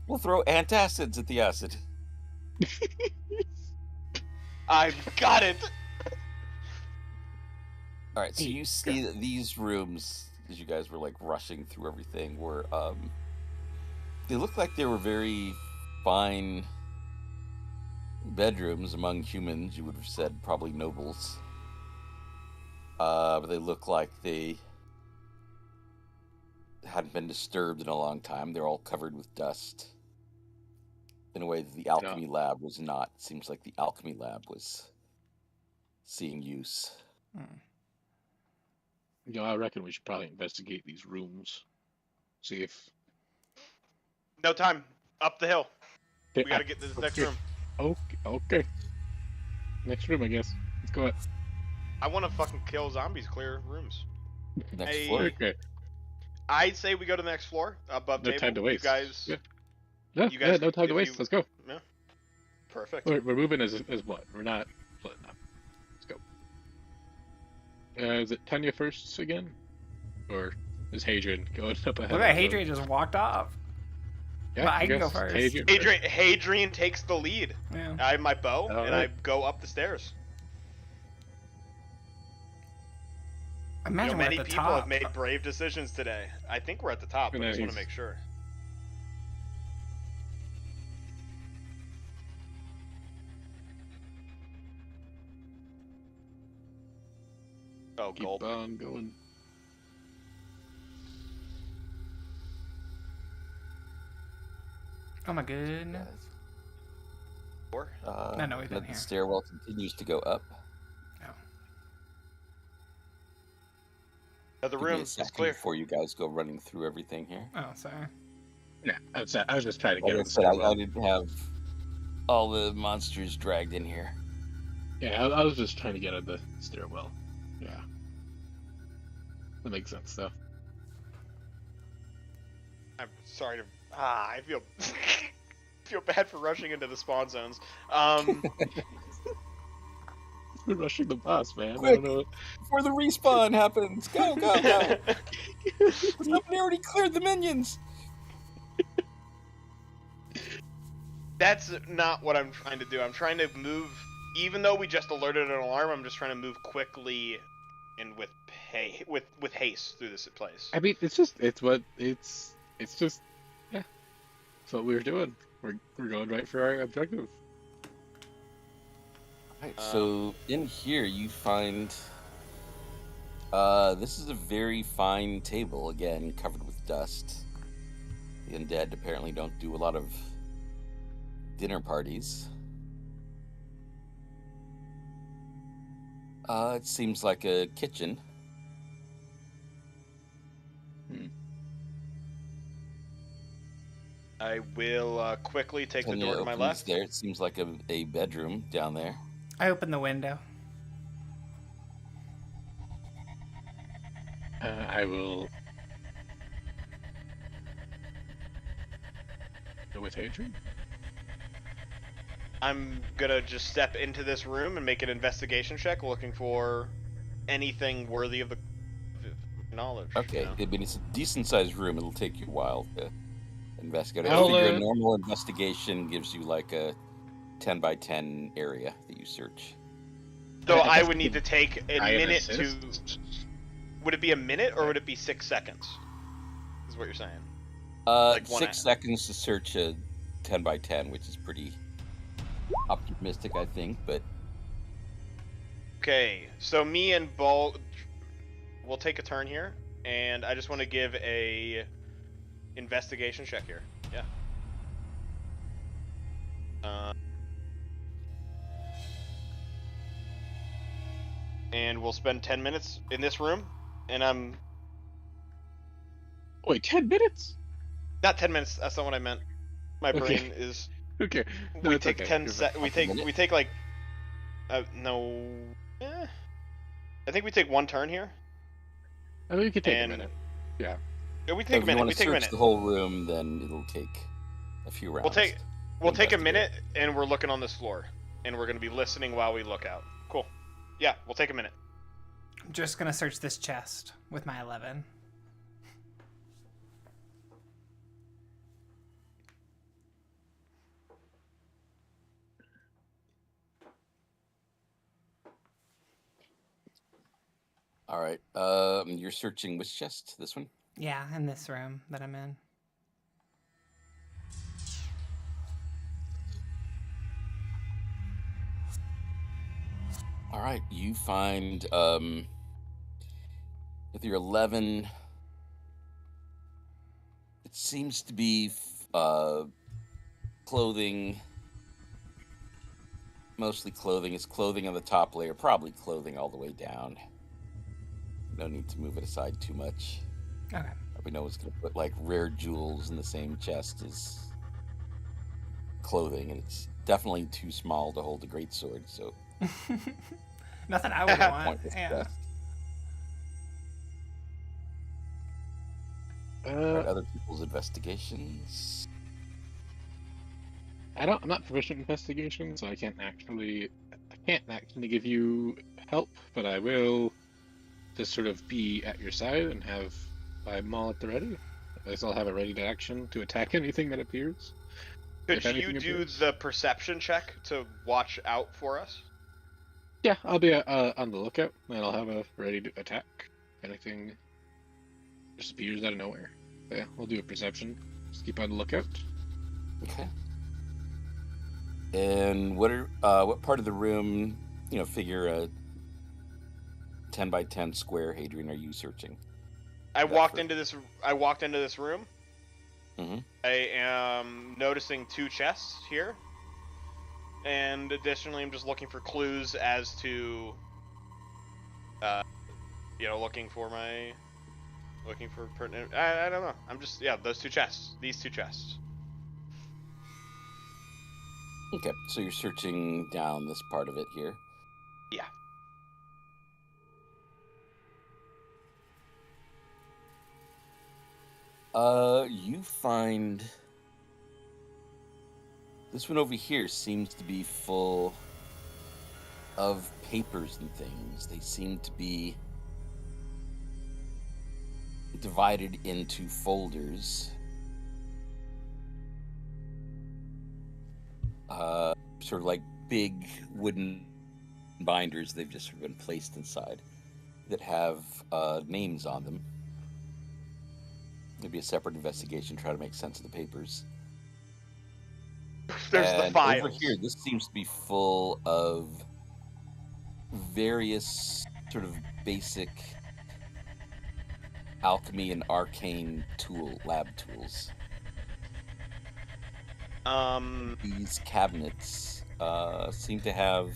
We'll throw antacids at the acid. I've got it. Alright, so you see that these rooms, as you guys were like rushing through everything, were they look like they were very fine bedrooms among humans. You would have said probably nobles. But they look like they hadn't been disturbed in a long time. They're all covered with dust. In a way that the alchemy lab was not. It seems like the alchemy lab was seeing use. it? I reckon we should probably investigate these rooms. See if. No time. Up the hill. We gotta get to this next room. Okay. Next room, I guess. Let's go. I want to fucking kill zombies. Clear rooms. Next Hey. floor. Okay. I'd say we go to the next floor. Above No table. time to waste. You guys. Yeah. No, You guys- no time to if waste. you- Let's go. Perfect. We're moving as what? We're not splitting up. Let's go. Is it Tanya first again? Or is Hadrian going up ahead? Look at Hadrian just walked off. Yeah, But I can go guess first. Hadrian takes the lead. Yeah. I have my bow, and I Alright. go up the stairs. Imagine we're Many at the people top. have made brave decisions today. I think we're at the top, but I just want to make sure. Oh, Keep gulp. on going. Oh my goodness. Four? No, we've been The here. stairwell continues to go up. Other Give me a room is second clear. before you guys go running through everything here. Oh, sorry. Yeah, I was just trying to get Like I on the said, I stairwell. didn't have all the monsters dragged in here. Yeah, I was just trying to get on the stairwell. Yeah. That makes sense, though. I'm sorry to. I feel feel bad for rushing into the spawn zones. We're rushing the boss, man. I Quick, don't know. before the respawn happens, go, go, go! Somebody already cleared the minions. That's not what I'm trying to do. I'm trying to move. Even though we just alerted an alarm, I'm just trying to move quickly and with haste through this place. I mean, it's just yeah. It's what we're doing. We're going right for our objective. Right, so in here you find this is a very fine table, again covered with dust. The undead apparently don't do a lot of dinner parties. It seems like a kitchen. I will quickly take the Tanya door to my opens left. there. It seems like a bedroom down there. I open the window. I will go with Adrian. I'm gonna just step into this room and make an investigation check, looking for anything worthy of the knowledge. Okay, You know? I mean, it's a decent-sized room. It'll take you a while to investigate. I I'll, figure a normal investigation gives you like a 10 by 10 area that you search. So I I guess would we need to could take a try and minute to. assist. Would it be a minute or would it be 6 seconds? Is what you're saying? 6 seconds to search a 10 by 10, which is pretty optimistic, I think, but... Okay, so me and Ball will take a turn here, and I just want to give a investigation check here. Yeah. And we'll spend 10 minutes in this room, and I'm... Wait, 10 minutes? Not 10 minutes, that's not what I meant. My Okay. brain is... Okay. No, we it's take okay. 10 You're sec... fine. We take like... no... I think we take one turn here. I mean, we could take and... a minute. Yeah. Yeah, we So take if a you minute. want We to take a search minute. the whole room, then it'll take a few rounds. We'll take a investigate. minute, and we're looking on this floor, and we're gonna be listening while we look out. Cool. Yeah, we'll take a minute. I'm just gonna search this chest with my 11. All right. You're searching which chest? This one? Yeah, in this room that I'm in. All right. You find with your 11, it seems to be clothing. Mostly clothing. It's clothing on the top layer, probably clothing all the way down. No need to move it aside too much. Okay. We know it's going to put like rare jewels in the same chest as clothing, and it's definitely too small to hold a greatsword. So Nothing I would want. pointless Yeah. chest. Right, other people's investigations. I'm not proficient in investigation, so I can't actually give you help, but I will just sort of be at your side and have my maul at the ready. At least I'll have it ready to action to attack anything that appears. Could If you anything do appears. the perception check to watch out for us? Yeah, I'll be on the lookout, and I'll have a ready to attack. If anything just appears out of nowhere. But yeah, we'll do a perception. Just keep on the lookout. Okay. And what part of the room, figure a 10 by 10 square, Hadrian, are you searching? I walked into this room. Mm-hmm. I am noticing 2 chests here, and additionally, I'm just looking for clues as to, looking for my Looking for pertinent. I don't know. I'm just those two chests. These two chests. Okay, so you're searching down this part of it here. Yeah. You find this one over here seems to be full of papers and things. They seem to be divided into folders. Sort of like big wooden binders. They've just sort of been placed inside that have names on them. It'd be a separate investigation, try to make sense of the papers. There's and the files. Over here, this seems to be full of various sort of basic alchemy and arcane lab tools. These cabinets seem to have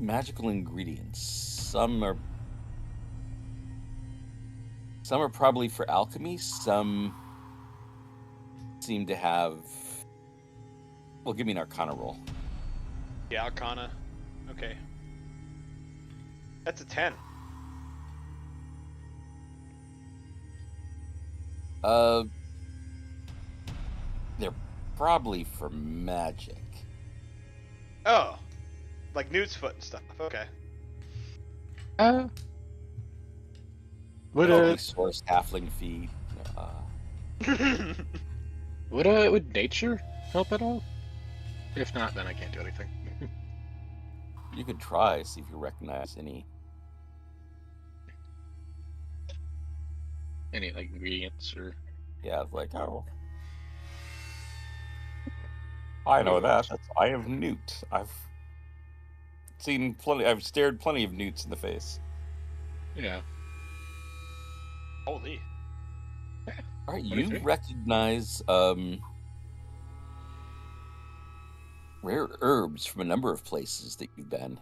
magical ingredients. Some are probably for alchemy. Some seem to have. Well, give me an Arcana roll. Yeah, Arcana. Okay. That's a 10. They're probably for magic. Oh, like Newt's foot and stuff. Okay. Would Source halfling feet. would nature help at all? If not, then I can't do anything. You could try, see if you recognize any Any ingredients or like, oh, I know that. That's Eye of Newt. I've stared plenty of newts in the face. yeah. Holy. All right, What do you you think? recognize rare herbs from a number of places that you've been.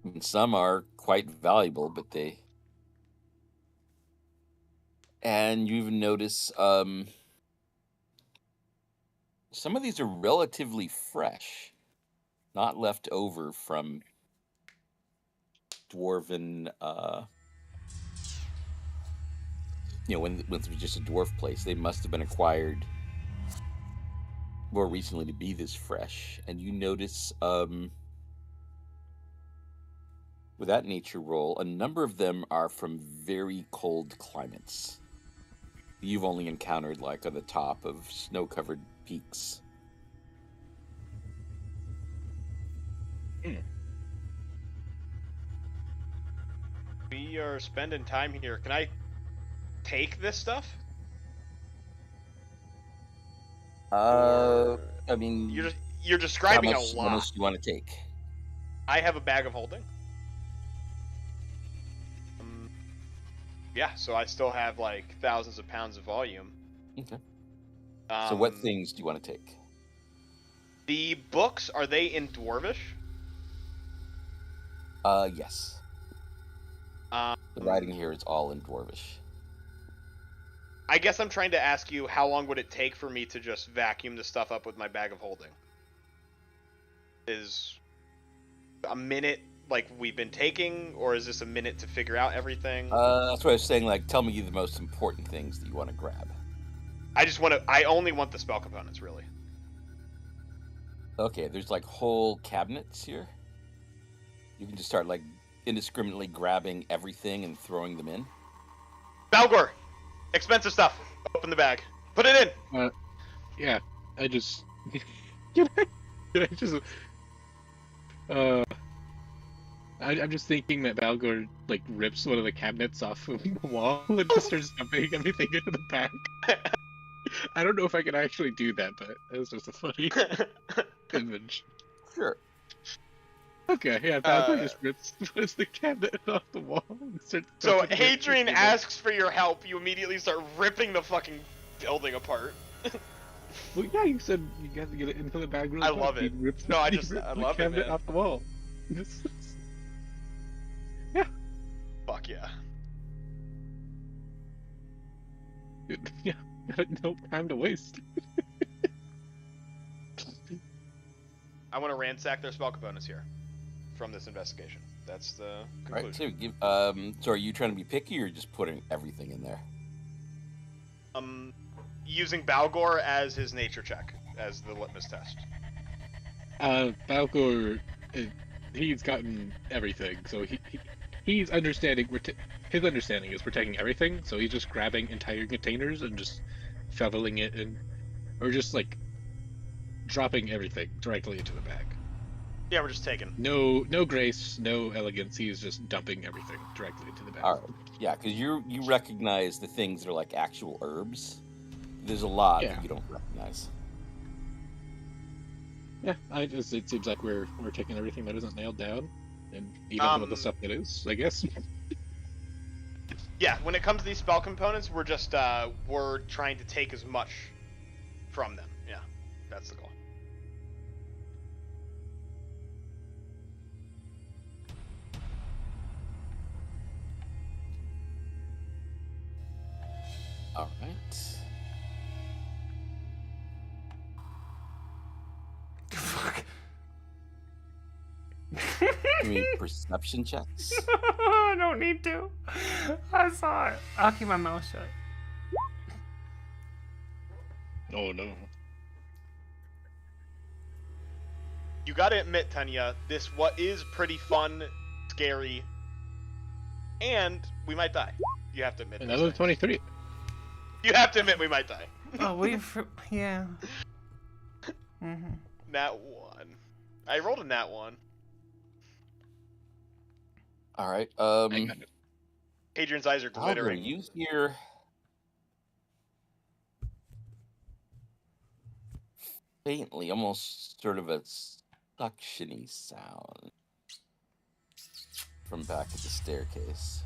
I mean, some are quite valuable, but and you even notice some of these are relatively fresh, not left over from dwarven, when it was just a dwarf place. They must have been acquired more recently to be this fresh. And you notice, with that nature roll, a number of them are from very cold climates. You've only encountered like on the top of snow-covered peaks. We are spending time here. Can I take this stuff? I mean, You're describing how a lot. much do you want to take? I have a bag of holding. Yeah, so I still have like thousands of pounds of volume. Okay. So what things do you want to take? The books, are they in Dwarvish? Yes. The writing here is all in Dwarvish. I guess I'm trying to ask you, how long would it take for me to just vacuum the stuff up with my bag of holding? Is a minute like we've been taking, or is this a minute to figure out everything? That's what I was saying. Like, tell me the most important things that you want to grab. I only want the spell components, really. Okay, there's like whole cabinets here. You can just start like indiscriminately grabbing everything and throwing them in. Balgor! Expensive stuff. Open the bag. Put it in! Yeah, I just... Can I just... I'm just thinking that Balgor, rips one of the cabinets off of the wall and just starts dumping everything into the bag. I don't know if I can actually do that, but it was just a funny image. Sure. Okay, yeah, Balgor just rips the cabinet off the wall and starts So dumping it Hadrian into the- asks for your help, you immediately start ripping the fucking building apart. Well, yeah, you said you got to get it into the bag really I quick. love He it. rips No, I he just- rips I the love it, cabinet man. off the wall. yeah. Yeah, no time to waste. I want to ransack their spell components here from this investigation. That's the All conclusion. right, so give. So are you trying to be picky or just putting everything in there? Using Balgor as his nature check as the litmus test. Balcor, he's gotten everything, so he's understanding. His understanding is we're taking everything, so he's just grabbing entire containers and just shoveling it in, or just like dropping everything directly into the bag. Yeah, we're just taking. No grace, no elegance. He's just dumping everything directly into the bag. All right. Yeah, because you recognize the things that are like actual herbs. There's a lot that you don't recognize. Yeah, it seems like we're taking everything that isn't nailed down, and even some of the stuff that is, I guess. Yeah, when it comes to these spell components, we're just we're trying to take as much from them. Yeah, that's the goal. All right. Fuck. Give me perception checks. I don't need to. I saw it. I'll keep my mouth shut. Oh no. You gotta admit, Tanya, this what is pretty fun, scary, and we might die. You have to admit. Another 23. You have to admit we might die. Oh, yeah. Mhm. Nat 1. I rolled a nat 1. All right. Hadrian's eyes are glittering. You hear faintly, almost sort of a suction-y sound from back at the staircase.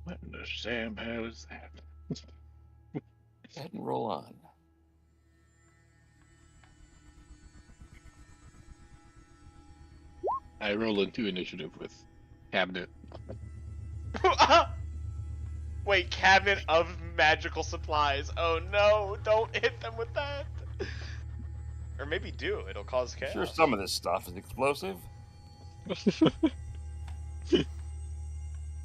What in the Sam hell is that? Go ahead and roll on. I roll into initiative with cabinet. Wait, cabinet of magical supplies. Oh no, don't hit them with that. Or maybe do. It'll cause chaos. Sure, some of this stuff is explosive.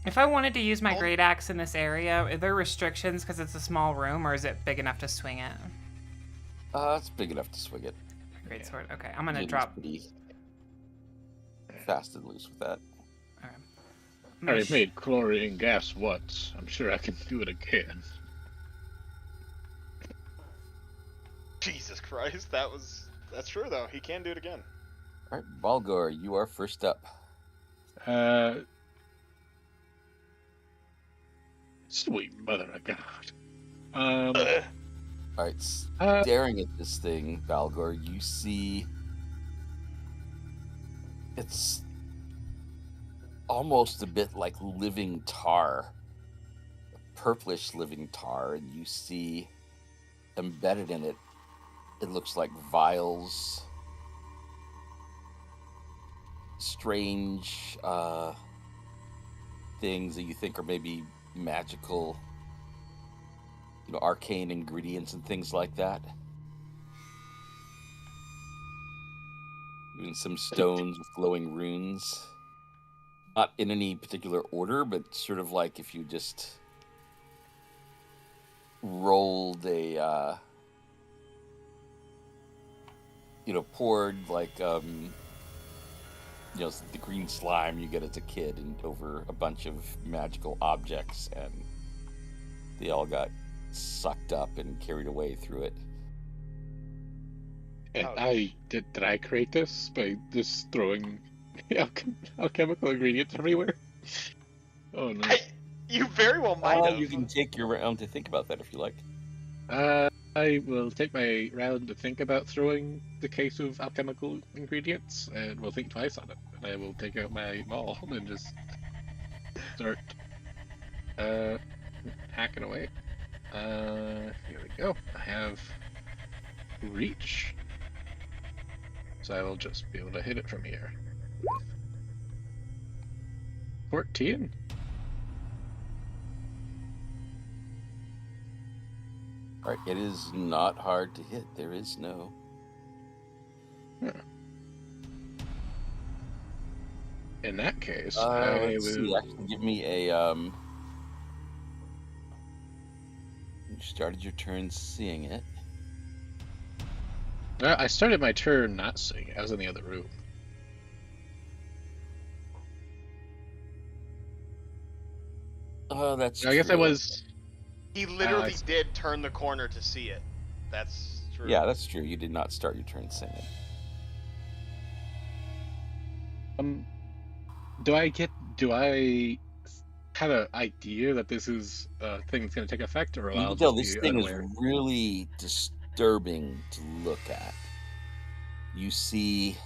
If I wanted to use my great axe in this area, are there restrictions because it's a small room, or is it big enough to swing it? It's big enough to swing it. Great sword. Okay, I'm gonna Jim's drop. pretty fast and loose with that. I made chlorine gas once. I'm sure I can do it again. Jesus Christ, that's true though. He can do it again. All right, Balgor, you are first up. Sweet mother of God. All right, staring at this thing, Balgor, you see it's almost a bit like living tar, purplish living tar, and you see embedded in it, it looks like vials, strange things that you think are maybe magical, arcane ingredients and things like that. Even some stones with glowing runes. Not in any particular order, but sort of like if you just rolled a, poured like, the green slime you get as a kid and over a bunch of magical objects, and they all got sucked up and carried away through it. And did I create this by just throwing alchemical ingredients everywhere? Oh no. You very well might have. You can take your round to think about that if you like. I will take my round to think about throwing the case of alchemical ingredients, and will think twice on it. And I will take out my maul and just start hacking away. Here we go. I have reach. so I will just be able to hit it from here. 14. All right, it is not hard to hit. There is no. In that case, Let's see. Actually, give me a. You started your turn seeing it. I started my turn not seeing it. I was in the other room. Oh, that's I guess true. I was. He literally did turn the corner to see it. That's true. Yeah, that's true. You did not start your turn seeing it. Do I have an idea that this is a thing that's going to take effect, or You I'll can tell just this be thing unaware? is really disturbing to look at. You see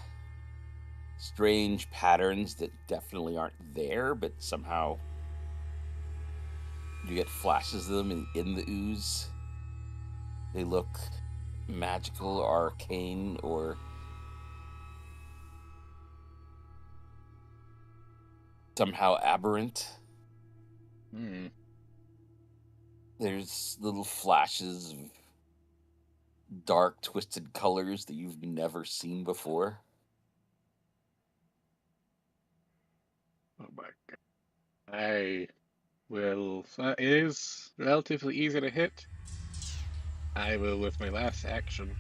strange patterns that definitely aren't there, but somehow you get flashes of them in the ooze. They look magical, arcane, or somehow aberrant. There's little flashes of dark, twisted colors that you've never seen before. Oh my god. I will. It is relatively easy to hit. I will, with my last action,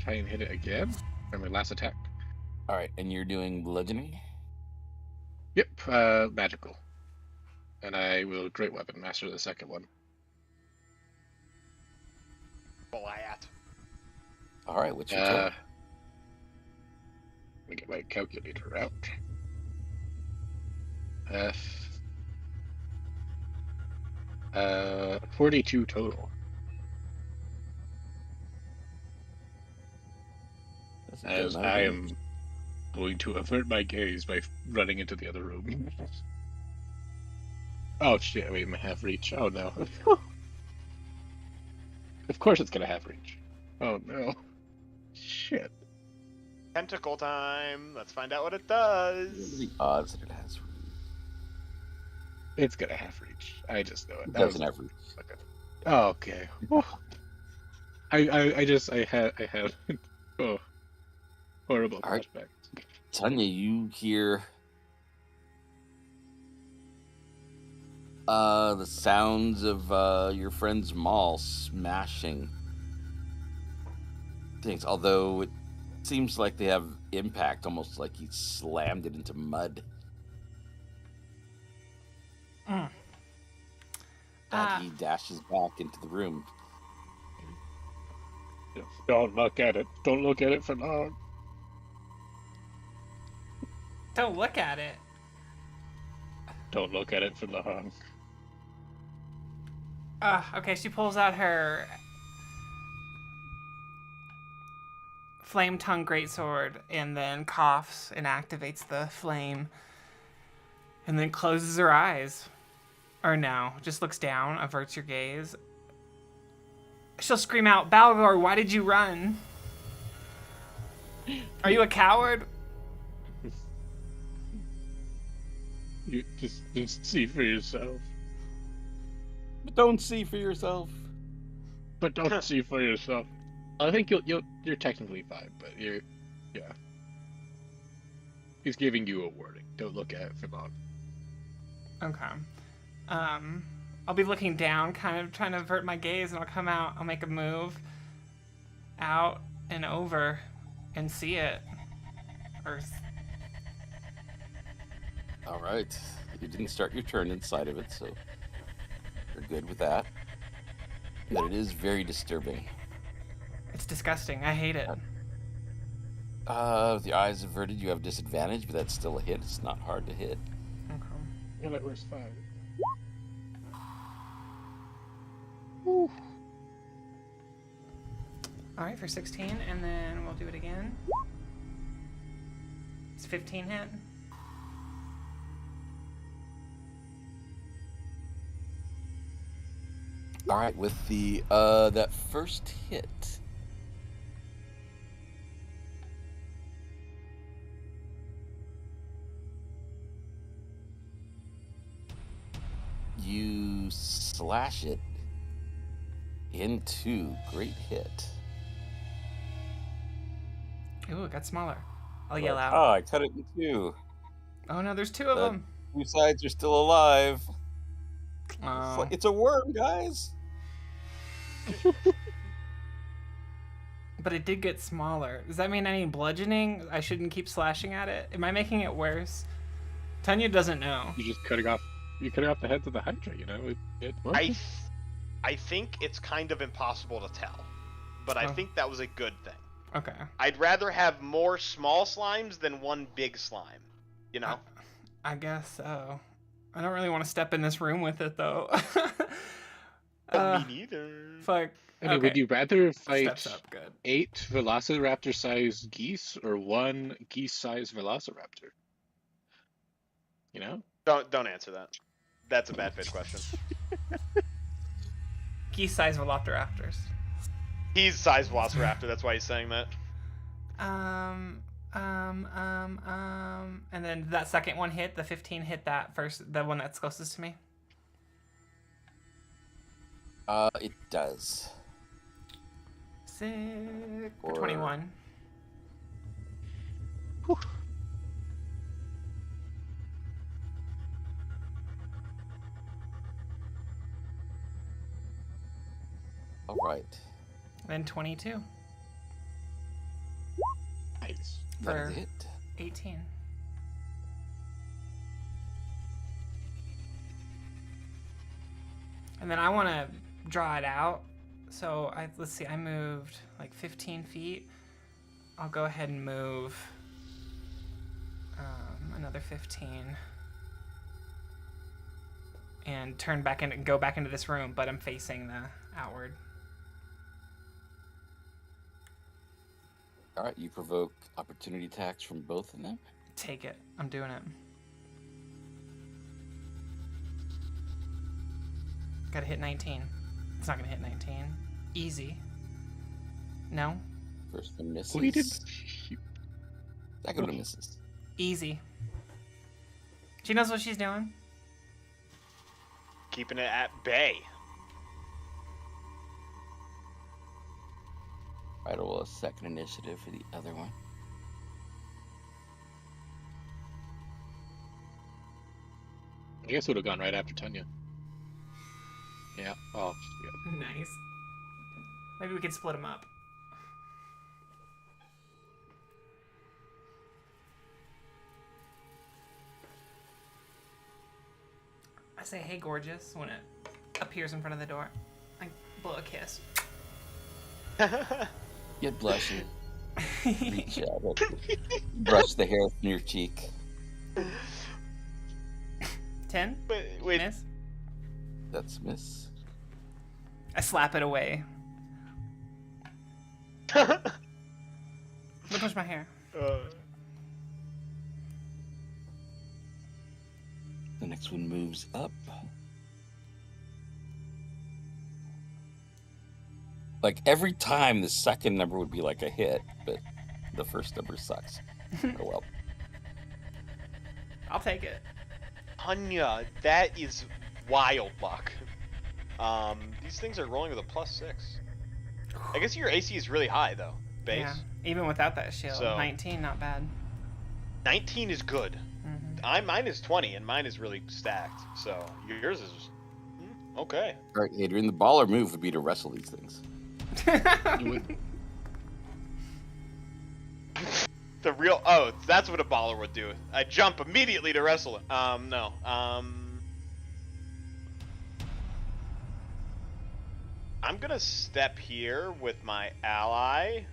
try and hit it again. Or my last attack. All right, and you're doing bludgeoning? Yep, magical. And I will Great Weapon Master the second one. Blat. All right, what's your total? Let me get my calculator out. 42 total. As I am going to avert my gaze by running into the other room. Oh shit, wait, my half reach. Oh no. Of course it's gonna have reach. Oh no. Shit. Tentacle time. Let's find out what it does. What are the odds that it has reach? It's gonna have reach. I just know it. It doesn't have reach. Okay. Oh, okay. I had oh, horrible All right. flashbacks. Tanya, you hear the sounds of your friend's mall smashing things, although it seems like they have impact, almost like he slammed it into mud. And he dashes back into the room. Don't look at it. Don't look at it for long. Don't look at it. Don't look at it for long. Okay, she pulls out her flame tongue greatsword and then coughs and activates the flame and then closes her eyes. Or no, just looks down, averts your gaze. She'll scream out, Balgor, why did you run? Are you a coward? You just see for yourself. But don't see for yourself. But don't see for yourself. I think you're technically fine, but yeah. He's giving you a warning. Don't look at it for long. Okay. I'll be looking down, kind of trying to avert my gaze, and I'll come out. I'll make a move out and over and see it. All right. You didn't start your turn inside of it, so you're good with that. But it is very disturbing. It's disgusting. I hate it. With the eyes averted, you have disadvantage, but that's still a hit. It's not hard to hit. Okay. Yeah, that was fine. Alright, for 16, and then we'll do it again. It's 15 hit. All right, with the that first hit, slash it into great hit. Ooh, it got smaller. I'll yell out. Oh, I cut it in two. Oh no, there's two of them. Two sides are still alive. Oh. It's a worm, guys. But it did get smaller. Does that mean I need bludgeoning? I shouldn't keep slashing at it? Am I making it worse? Tanya doesn't know. You're just cutting off the heads of the Hydra, you know? It works. I think it's kind of impossible to tell, but I think that was a good thing. Okay. I'd rather have more small slimes than one big slime, you know? I guess so. I don't really want to step in this room with it, though. Me neither. Fuck. I mean, would you rather fight Steps up, good. 8 velociraptor-sized geese or 1 geese-sized velociraptor? You know? Don't answer that. That's a bad fit question. Geese-sized velociraptors. He's size velociraptor, that's why he's saying that. And then that second one hit, the 15 hit that first, the one that's closest to me? It does. Sick. For 21. Whew. All right. Then 22. Nice. That For is it. 18. And then I want to draw it out. So let's see, I moved like 15 feet. I'll go ahead and move another 15 and turn back in and go back into this room, but I'm facing the outward. All right, you provoke opportunity attacks from both of them. Take it. I'm doing it. Gotta hit 19. It's not gonna hit 19. Easy. No? First one misses. We did. Second one misses. Easy. She knows what she's doing. Keeping it at bay. All right, roll a second initiative for the other one. I guess it would have gone right after Tanya. Yeah. Oh, yeah. Nice. Maybe we can split them up. I say, hey, gorgeous, when it appears in front of the door. I blow a kiss. Get blushing. Reach out. Brush the hair from your cheek. 10? Wait. Miss? That's miss. I slap it away. Don't touch my hair. The next one moves up. Like every time the second number would be like a hit, but the first number sucks. Oh well. I'll take it. Tanya, that is wild luck. These things are rolling with a +6. I guess your AC is really high though, base. Yeah, even without that shield. So- 19, not bad. 19 is good. Mm-hmm. Mine is 20, and mine is really stacked. So yours is okay. All right, Adrian, the baller move would be to wrestle these things. You would. The real that's what a baller would do. I jump immediately to wrestle it. No. I'm gonna step here with my ally.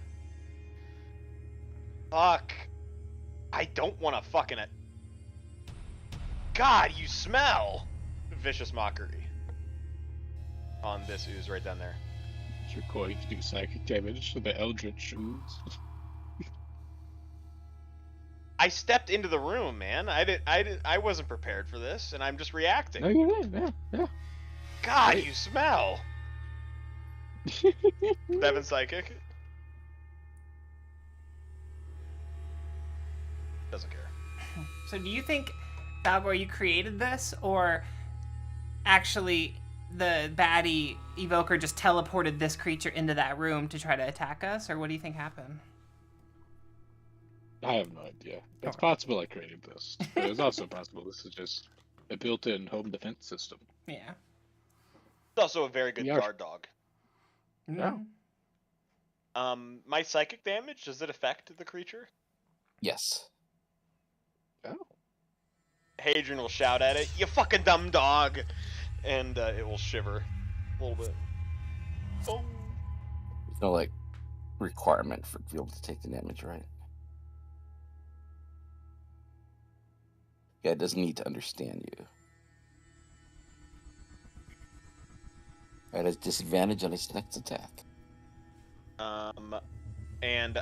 Fuck. I don't want to fucking it. God, you smell. Vicious mockery. On this ooze right down there. You're going to do psychic damage to the Eldritch ooze. I stepped into the room, man. I wasn't prepared for this, and I'm just reacting. No, you did. Yeah. God, Right. you smell. Devin psychic. Doesn't care. So do you think, Balgor, you created this, or actually the baddie evoker just teleported this creature into that room to try to attack us, or what do you think happened? I have no idea. It's Alright. possible I created this, but it's also possible this is just a built-in home defense system. Yeah. It's also a very good We are- guard dog. No. My psychic damage, does it affect the creature? Yes. Oh. Hadrian will shout at it, "You fucking dumb dog!" And it will shiver a little bit. Oh. There's no like requirement for it to be able to take the damage, right? Yeah, it doesn't need to understand you. It has disadvantage on its next attack. And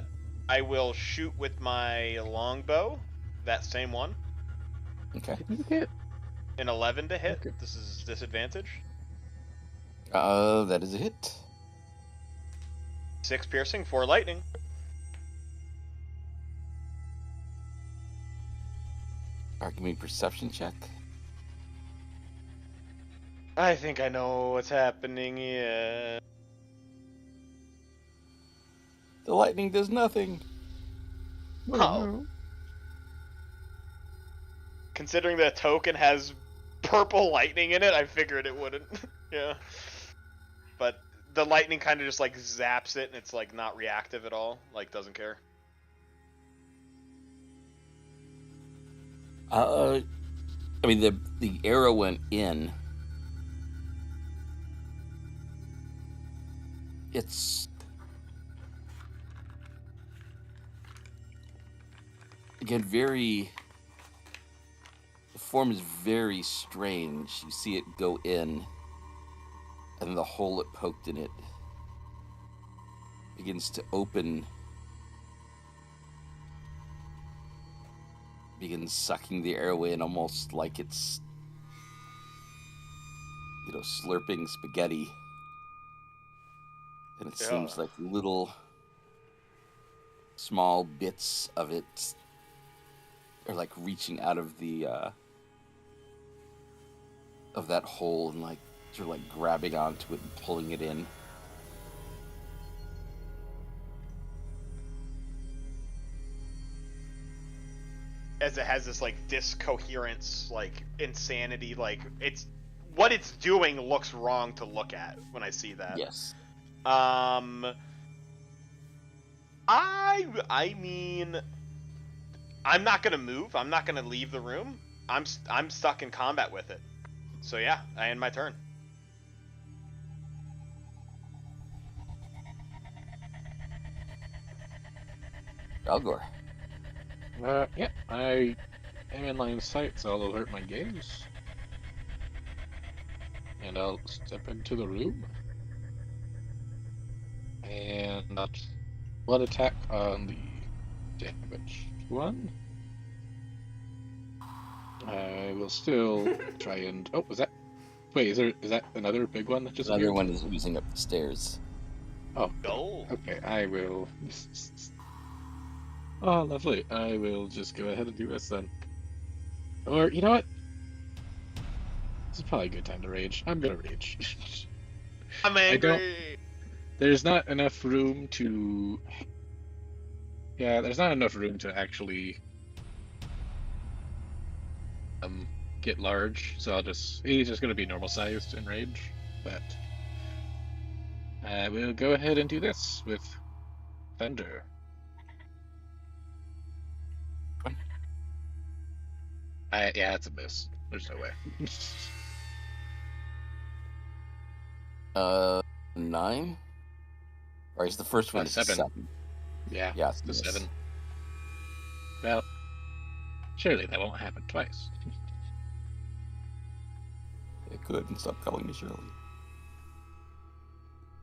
I will shoot with my longbow, that same one. Okay. Hit. An 11 to hit. Okay. This is disadvantage. That is a hit. 6 piercing, 4 lightning. Alright, give me a perception check. I think I know what's happening here. The lightning does nothing. Oh. Considering the token has purple lightning in it, I figured it wouldn't. Yeah. But the lightning kind of just like zaps it and it's like not reactive at all. Like doesn't care. I mean the arrow went in. It's again the form is very strange. You see it go in, and the hole it poked in it begins to open, begins sucking the air away, and almost like it's, slurping spaghetti. And it seems like little small bits of it are like reaching out of the of that hole and like sort of like grabbing onto it and pulling it in. As it has this like discoherence, like insanity, like what it's doing looks wrong to look at when I see that. Yes. I mean, I'm not gonna move. I'm not gonna leave the room. I'm stuck in combat with it. So yeah, I end my turn. Algor. Yeah, I am in line of sight, so I'll alert my gaze. And I'll step into the room. And that's one attack on the damage one. I will still try and. Oh, was that? Wait, is that another big one that just Another appeared? one is oozing up the stairs. Oh, Go. okay. I will. Oh, lovely. I will just go ahead and do this then. Or you know what? This is probably a good time to rage. I'm gonna rage. I'm angry. There's not enough room to. Yeah, there's not enough room to actually get large, so he's just gonna be normal sized in rage, but I will go ahead and do this with thunder. Yeah, it's a miss. There's no way. 9? Or is the first one 7. Yeah, Yeah, it's a the miss. 7. Well, surely that won't happen twice. It could, and stop calling me Shirley.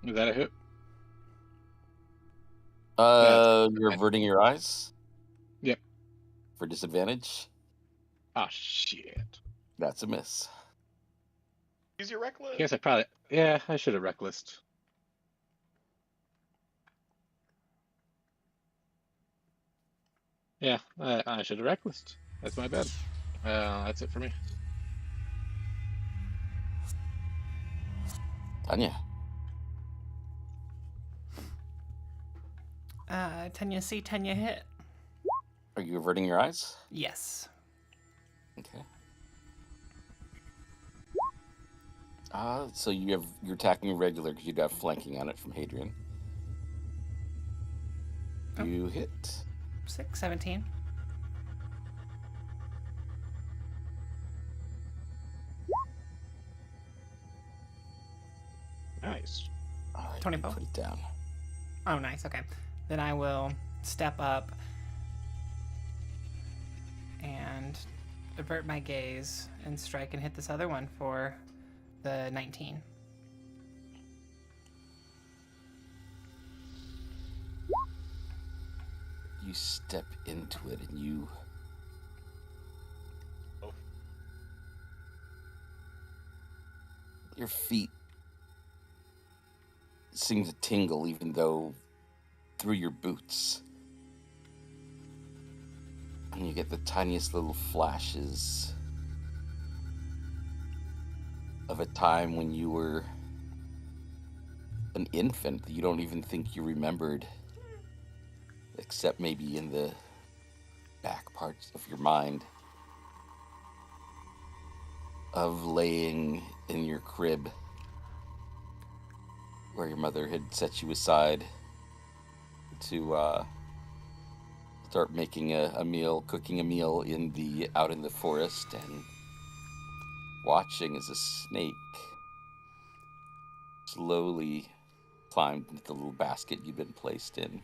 Is that a hit? You're averting your eyes? Yep. For disadvantage? Oh shit. That's a miss. Use your reckless. Guess I should have recklessed. Yeah, I should have recklessed. That's my bad. That's it for me. Tanya. Tanya see, Tanya hit. Are you averting your eyes? Yes. Okay. So you're attacking regular because you got flanking on it from Hadrian. Oh. You hit. 17. Nice. All right, 24. put it down. Oh, nice. Okay. Then I will step up and avert my gaze and strike and hit this other one for the 19. You step into it and you... Oh. Your feet seem to tingle even though through your boots. And you get the tiniest little flashes of a time when you were an infant that you don't even think you remembered, except maybe in the back parts of your mind, of laying in your crib where your mother had set you aside to start making a meal, cooking a meal out in the forest, and watching as a snake slowly climbed into the little basket you'd been placed in.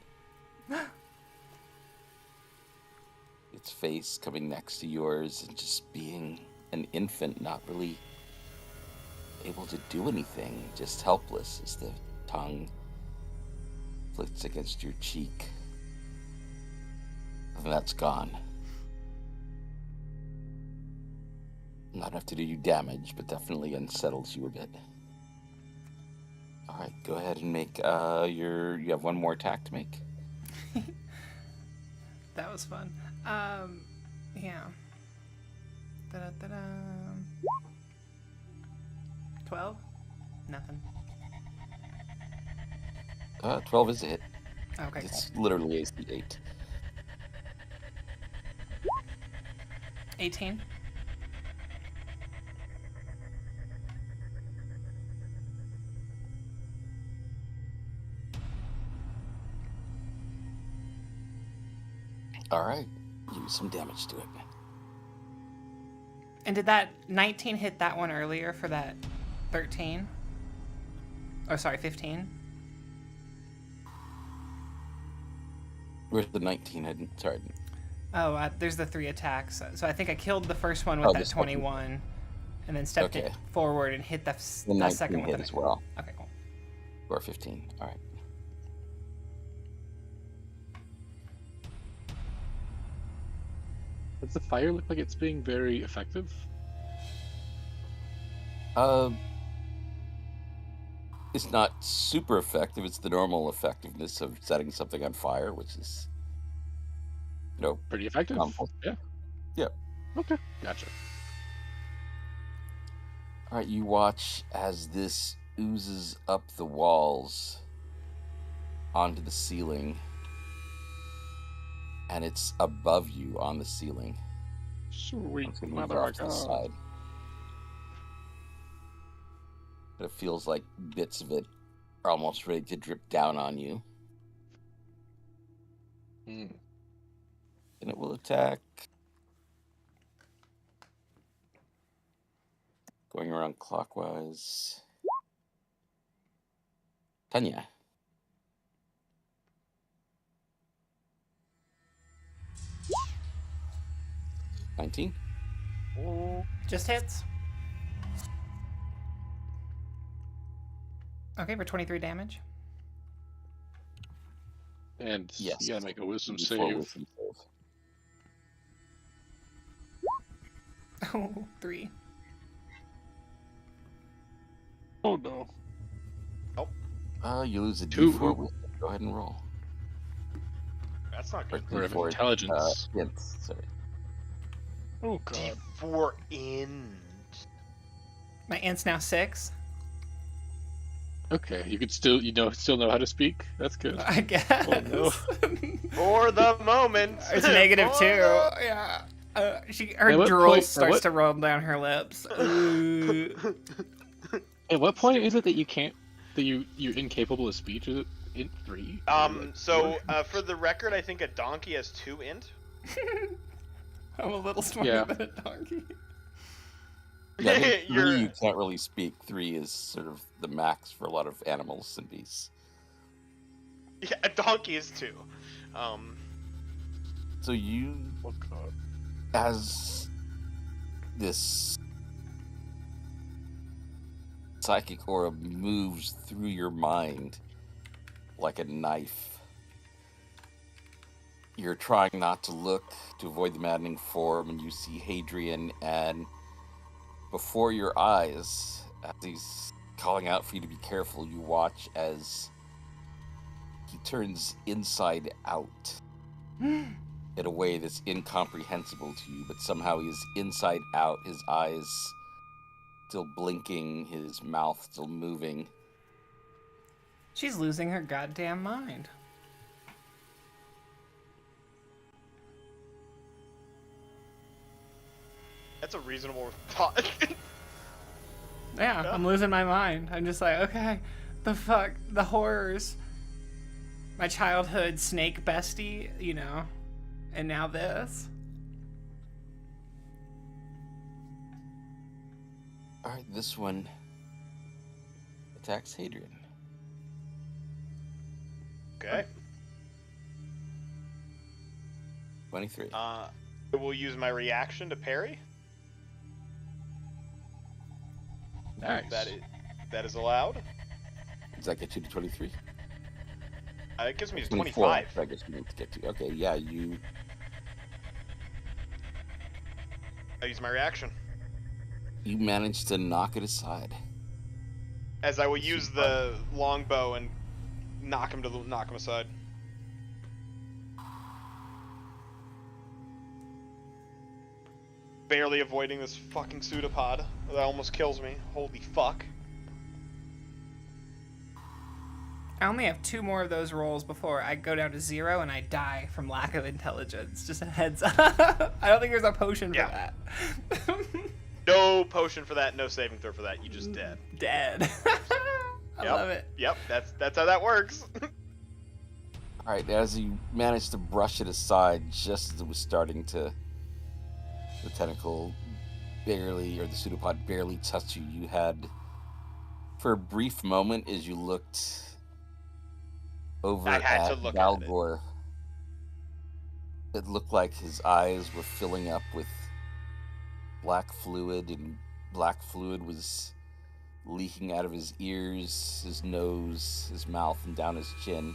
Its face coming next to yours and just being an infant, not really able to do anything, just helpless as the tongue flicks against your cheek. And that's gone. Not enough to do you damage, but definitely unsettles you a bit. All right, go ahead and make you have one more attack to make. That was fun. Yeah. Da-da-da-da. 12? Nothing. 12 is a hit. Okay, It's literally AC 8. 18. All right, use some damage to it. And did that 19 hit that one earlier for that 13? Oh, sorry, 15? Where's the 19? Sorry. Oh, there's the 3 attacks. So I think I killed the first one with that 21, and then stepped it forward and hit the second one hit as well. Okay, cool. Or 15. All right. Does the fire look like it's being very effective? It's not super effective. It's the normal effectiveness of setting something on fire, which is, Pretty effective. harmful. Yeah. Yeah. Okay. Gotcha. All right, you watch as this oozes up the walls onto the ceiling, and it's above you on the ceiling. Sweet It's gonna move mother off of to the God. side. But it feels like bits of it are almost ready to drip down on you. Hmm. And it will attack. Going around clockwise. Tanya. $19. Just hits. Okay, for 23 damage. And Yes. you gotta make a wisdom D4 save. wisdom save. Oh, 3. Oh no. You lose a Two. D4 wisdom. Go ahead and roll. That's not Or good. Or of D4, intelligence. int, sorry. Oh god. D4 in. My int's now 6. Okay, you could still still know how to speak. That's good. I guess. Oh no. For the moment. It's negative For 2. the- Yeah. Her At what drool point? starts to roll down her lips. At what point is it that you can't? That you're incapable of speech? Is it in 3? Or like 4? For the record, I think a donkey has 2 int. I'm a little smarter Yeah. than a donkey. Yeah, I think 3 You're- you can't really speak. 3 is sort of the max for a lot of animals and beasts. Yeah, a donkey is 2. So you, Oh god. as this psychic aura moves through your mind like a knife, you're trying not to look to avoid the maddening form, and you see Hadrian, and before your eyes, as he's calling out for you to be careful, you watch as he turns inside out in a way that's incomprehensible to you, but somehow he's inside out, his eyes still blinking, his mouth still moving. She's losing her goddamn mind. That's a reasonable thought. Yeah, I'm losing my mind. I'm just like, okay, the fuck, the horrors. My childhood snake bestie, you know, and now this. Alright, this one attacks Hadrian. Okay. 23. I will use my reaction to parry. Nice. That is allowed. Does that get you to 23? It gives me to 24. 25. That gets me to get to. Okay, yeah, you I use my reaction. managed to knock it aside. As I will use the longbow and knock him aside. Barely avoiding this fucking pseudopod that almost kills me. Holy fuck. I only have 2 more of those rolls before I go down to 0 and I die from lack of intelligence. Just a heads up. I don't think there's a potion for that. No potion for that, no saving throw for that. You just dead. Dead. I love it. Yep, that's how that works. Alright, as you managed to brush it aside just as it was starting to, the tentacle barely, or the pseudopod barely touched you, you had, for a brief moment as you looked over I had at to look at it. Galgor, it looked like his eyes were filling up with black fluid, and black fluid was leaking out of his ears, his nose, his mouth, and down his chin,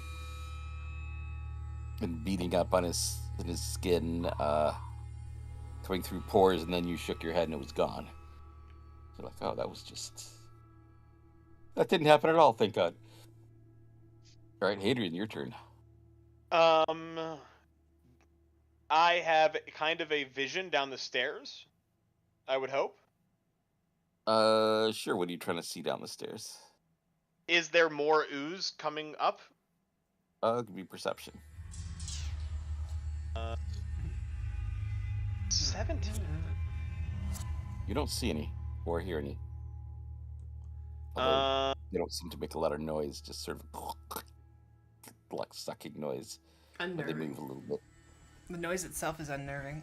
and beating up on his skin, coming through pores, and then you shook your head and it was gone. You're like, oh, that didn't happen at all, thank God. All right, Hadrian, your turn. I have kind of a vision down the stairs, I would hope. Sure, what are you trying to see down the stairs? Is there more ooze coming up? It could be perception. 17. You don't see any or hear any. Although they don't seem to make a lot of noise, just sort of like sucking noise. But they move a little bit. The noise itself is unnerving.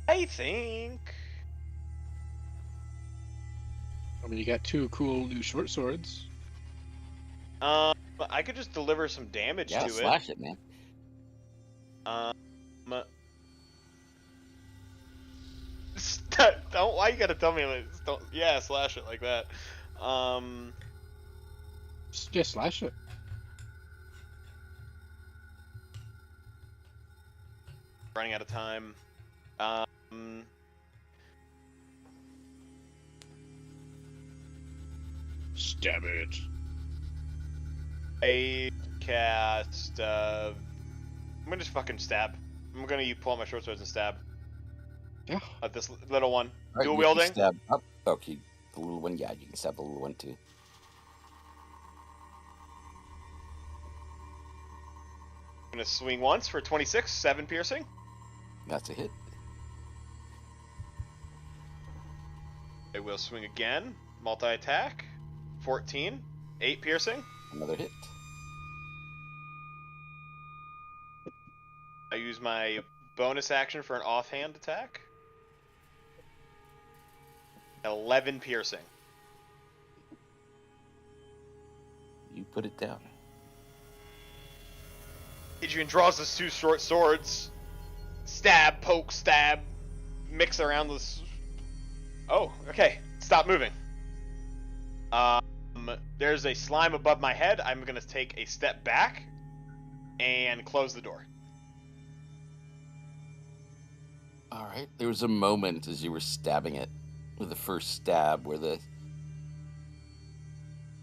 I think. I mean, you got 2 cool new short swords. I could just deliver some damage Yeah, to slash it, man. Don't. Why you gotta tell me? Don't. Yeah, slash it like that. Just slash it. Running out of time. Stab it. I cast. I'm gonna just fucking stab. I'm gonna pull out my short swords and stab. Yeah. At this little one. Right, Dual you can wielding. Stab up. Okay, the little one. Yeah, you can stab the little one too. I'm gonna swing once for 26, 7 piercing. That's a hit. I will swing again. Multi-attack. 14, 8 piercing. Another hit. I use my bonus action for an offhand attack. 11 piercing. You put it down. Adrian draws his 2 short swords. Stab, poke, stab. Mix around this. Oh, okay. Stop moving. There's a slime above my head. I'm gonna take a step back and close the door. All right. There was a moment as you were stabbing it with the first stab where the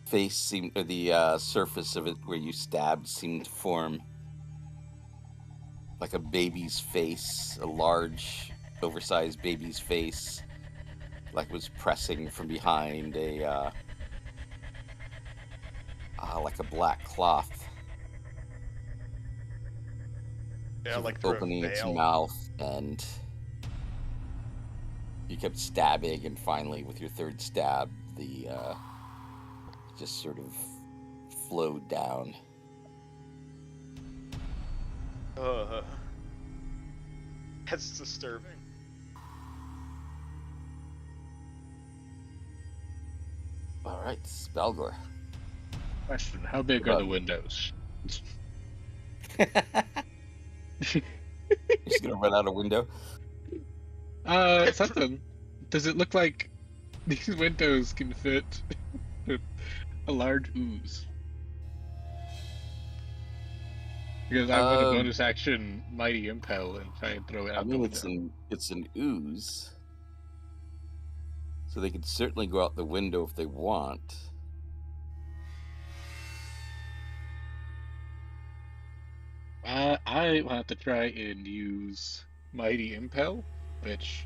face seemed, or the surface of it where you stabbed seemed to form like a baby's face, a large, oversized baby's face, like it was pressing from behind a like a black cloth. Yeah, Sort of like through a opening its veil. mouth, and you kept stabbing, and finally, with your third stab, the just sort of flowed down. That's disturbing. All right, Spalgor. Question: how big are the windows? You're just gonna run out a window. Something. Does it look like these windows can fit a large ooze? Because I want a bonus action Mighty Impel and try and throw it out I the mean, window. it's an ooze, so they could certainly go out the window if they want. I will have to try and use Mighty Impel, which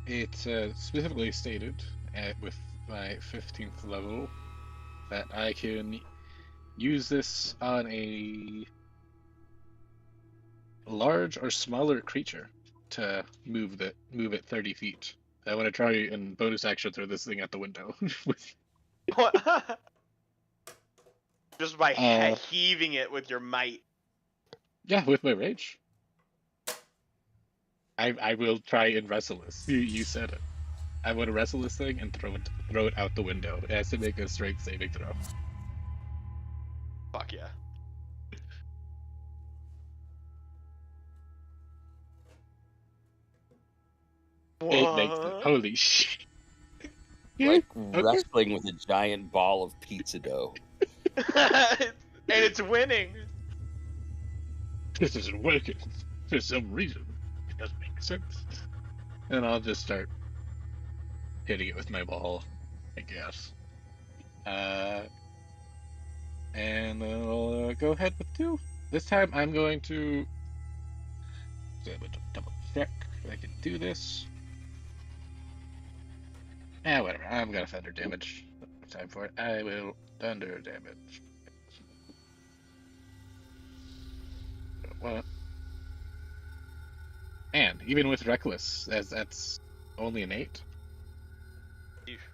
it's specifically stated with my 15th level that I can use this on a large or smaller creature to move it 30 feet. I want to try and bonus action throw this thing out the window. What? Just by Uh, heaving it with your might. Yeah, with my rage. I will try and wrestle this. You said it. I want to wrestle this thing and throw it out the window. It has to make a strength saving throw. Fuck yeah. It makes it. What? Holy shit. Like Okay. wrestling with a giant ball of pizza dough. And it's winning. This isn't working. For some reason. It doesn't make sense. And I'll just start hitting it with my ball, I guess. And then I'll go ahead with 2. This time I'm going to double check if I can do this. Whatever. I'm gonna thunder damage. Time for it. I will thunder damage. What? And even with reckless, that's only an 8.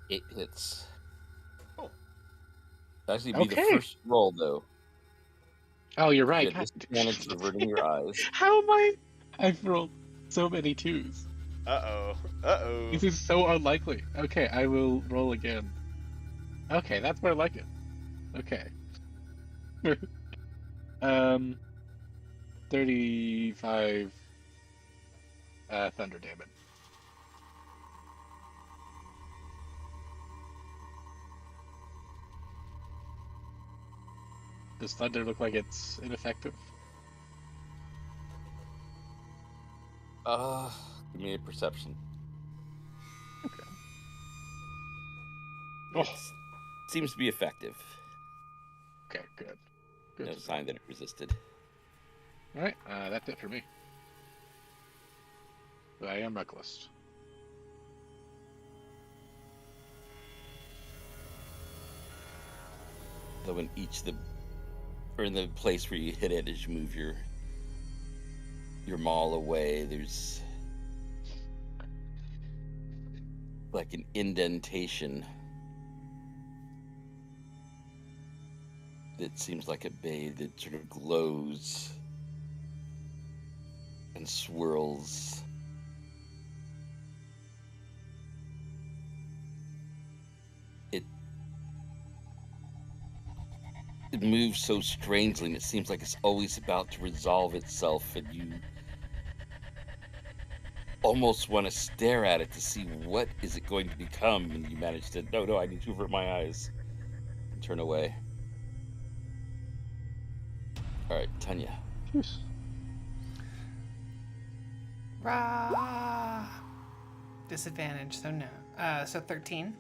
8 hits. Oh. Actually, be the Okay. first roll though. Oh, you're You right. had disadvantage averting your eyes. How am I? I've rolled so many 2s. Uh-oh. This is so unlikely. Okay, I will roll again. Okay, that's more like it. Okay. 35 thunder damage. Does thunder look like it's ineffective? Give me a perception. It seems to be effective. Okay, good. Good. No sign that it resisted. All right, that's it for me. But I am reckless. Though in in the place where you hit it, as you move your maul away, there's like an indentation that seems like a bay that sort of glows and swirls. It moves so strangely, and it seems like it's always about to resolve itself, and you almost want to stare at it to see what is it going to become, and you manage to, no, I need to avert my eyes and turn away. All right, Tanya. Yes. Rah! Disadvantage, so no. So 13.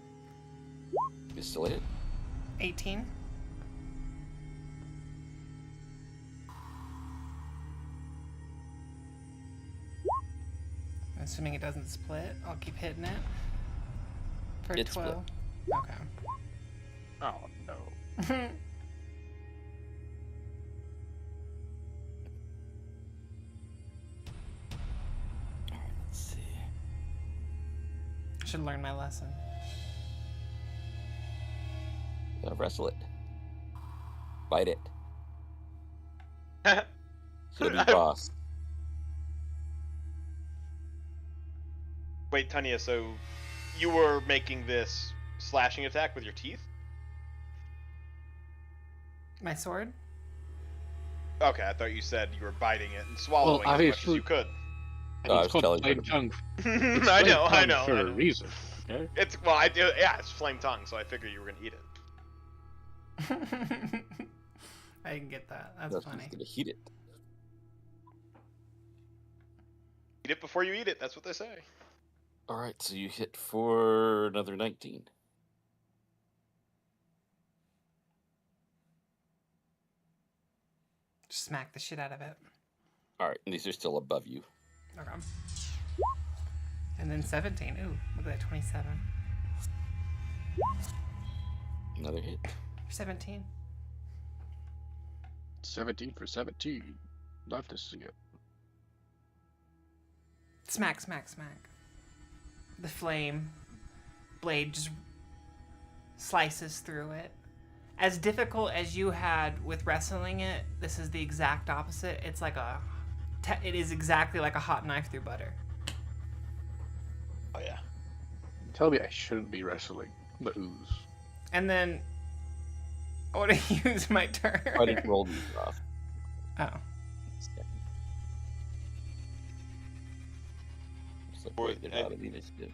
You still hit? 18. Assuming it doesn't split, I'll keep hitting it. For It 12. Okay. Oh no. Let's see. Should learn my lesson. Wrestle it. Bite it. So do boss. Wait, Tanya, so you were making this slashing attack with your teeth? My sword? Okay, I thought you said you were biting it and swallowing as much as obviously- you could. And I it's was called telling flame you. tongue. I Flame know, I tongue know. For I a know. reason. Okay. It's well, I do. Yeah, it's flame tongue, so I figured you were gonna eat it. I can get that. That's That's funny. just gonna heat it. Eat it before you eat it. That's what they say. All right, so you hit for another 19. Just smack the shit out of it. All right, and these are still above you. Okay. And then 17. Ooh, look at that, 27. Another hit. 17. 17 for 17. Love to see it. Smack, smack, smack. The flame blade just slices through it. As difficult as you had with wrestling it, this is the exact opposite. It's like it is exactly like a hot knife through butter. Oh yeah. Tell me I shouldn't be wrestling the ooze. And then I want to use my turn. I didn't roll these off. Oh. So wait, they're not of initiative.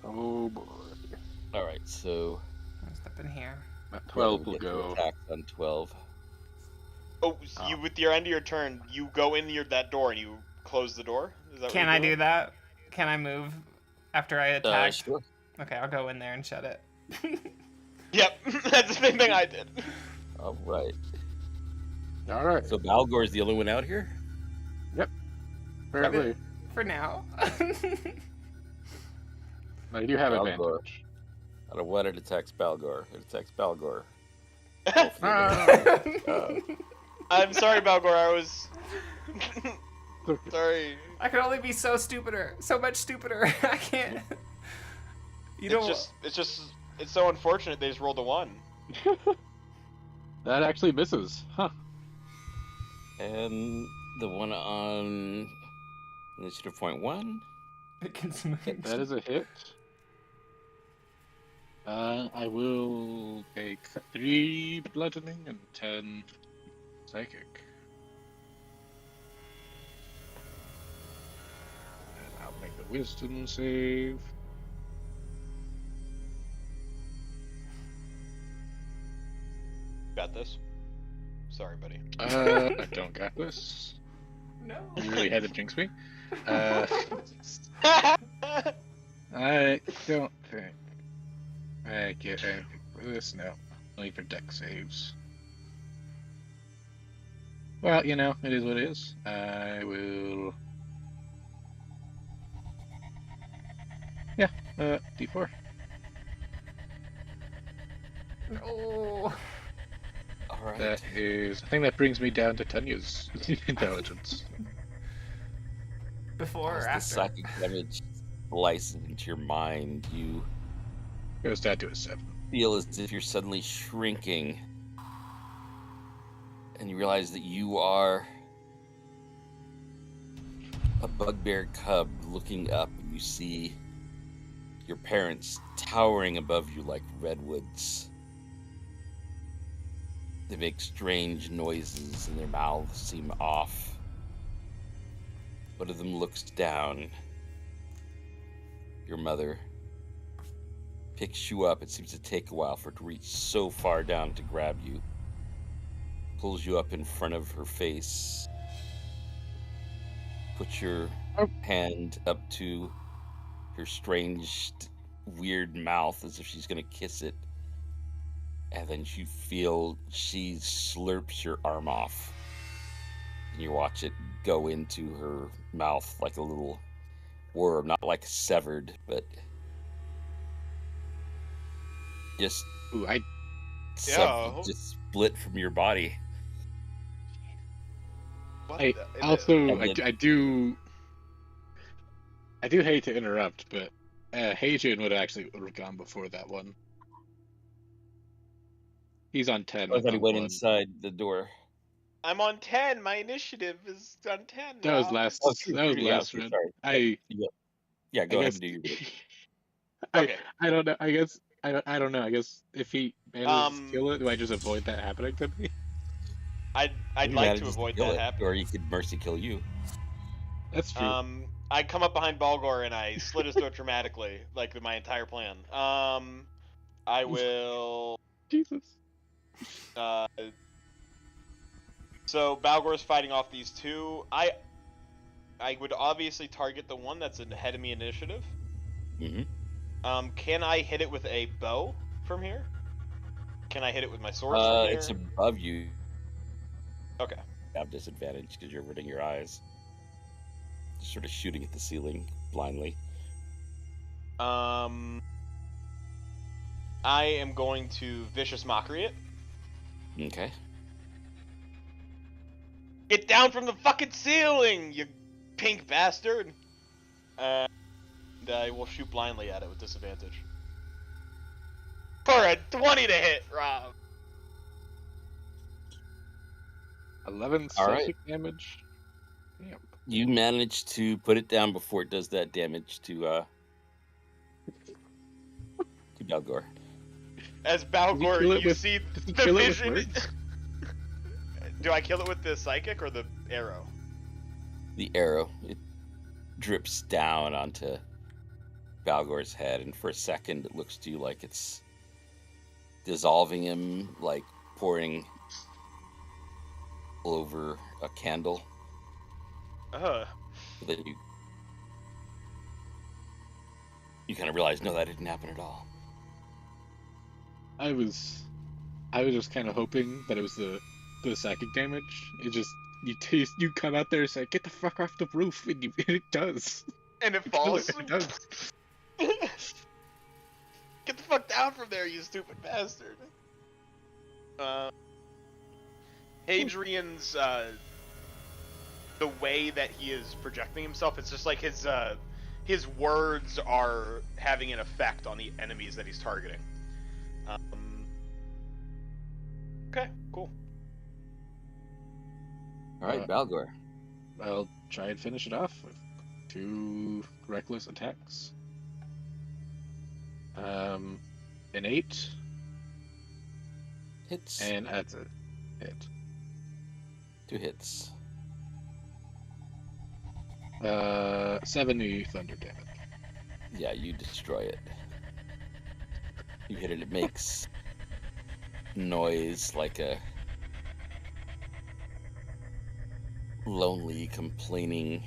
Oh boy. All right, so I'll step in here. That 12 will get your go. attacks on 12. Oh, so you with your end of your turn, you go in that door and you close the door. Is that what Can you're I doing? do that? Can I move after I attack? Sure. Okay, I'll go in there and shut it. Yep, that's the same thing I did. All right. Alright. So Balgor is the only one out here? Apparently. For now. Now you do have Balgor. advantage. I don't know what it attacks Balgor. It attacks Balgor. I'm sorry, Balgor. I was sorry. I could only be so stupider. So much stupider. I can't. You don't. It's so unfortunate they just rolled a 1. That actually misses. Huh. And the one on initiative point 1? It can smooth. That is a hit. I will take 3 bludgeoning and 10 psychic. And I'll make a wisdom save. Got this. Sorry, buddy. I don't got this. No. You really had to jinx me. Uh, I don't think I get anything for this. No, only for deck saves. Well, you know, it is what it is. I will. Yeah, D4. No. All right. That is, I think that brings me down to Tanya's intelligence. Before or As the after? psychic damage slices into your mind, you Goes down to a 7. feel as if you're suddenly shrinking, and you realize that you are a bugbear cub looking up, and you see your parents towering above you like redwoods. They make strange noises, and their mouths seem off. One of them looks down. Your mother picks you up. It seems to take a while for it to reach so far down to grab you. Pulls you up in front of her face. Puts your hand up to her strange, weird mouth as if she's going to kiss it. And then you feel she slurps your arm off. And you watch it go into her mouth like a little worm, not like severed, but just Ooh, just split from your body. What I the- also And then- I do hate to interrupt, but Hadrian would have gone before that one. He's on 10. I I'm thought he on went 1. inside the door. I'm on 10. My initiative is on 10. That was Rob. last. Oh, true, that was true, yeah, last true, round. sorry. Yeah, go I ahead guess. and do your bit. Okay. I don't know. I guess I don't know. I guess if he manages to kill it, do I just avoid that happening to me? I'd He like to manages avoid kill that it, happening. or he could mercy kill you. That's true. I come up behind Balgor and I slit his throat dramatically, like my entire plan. I will. Jesus. So Balgor's fighting off these two. I would obviously target the one that's ahead of me initiative. Mm-hmm. Can I hit it with a bow from here? Can I hit it with my sword from here? It's above you. Okay. You have disadvantage because you're averting your eyes. Just sort of shooting at the ceiling blindly. I am going to vicious mockery it. Okay. Get down from the fucking ceiling, you pink bastard! And I will shoot blindly at it with disadvantage. For a 20 to hit, Rob! 11 All right. psychic damage. Damn. You manage to put it down before it does that damage to Balgor. As kill Balgor, it you with- see Does he the kill it with vision. words? Do I kill it with the psychic or the arrow? The arrow, it drips down onto Balgor's head, and for a second it looks to you like it's dissolving him, like pouring over a candle. But then you kind of realize, no, that didn't happen at all. I was just kind of hoping that it was the psychic damage. It just you come out there and say, "Get the fuck off the roof," and it does. And it You kill falls. It does. Get the fuck down from there, you stupid bastard. Hadrian's, the way that he is projecting himself, it's just like his words are having an effect on the enemies that he's targeting. Okay, cool. All right, Balgor. I'll try and finish it off with 2 reckless attacks. An 8, Hits. and that's a hit. 2 hits. 70 thunder damage. Yeah, you destroy it. You hit it, it makes noise like a lonely, complaining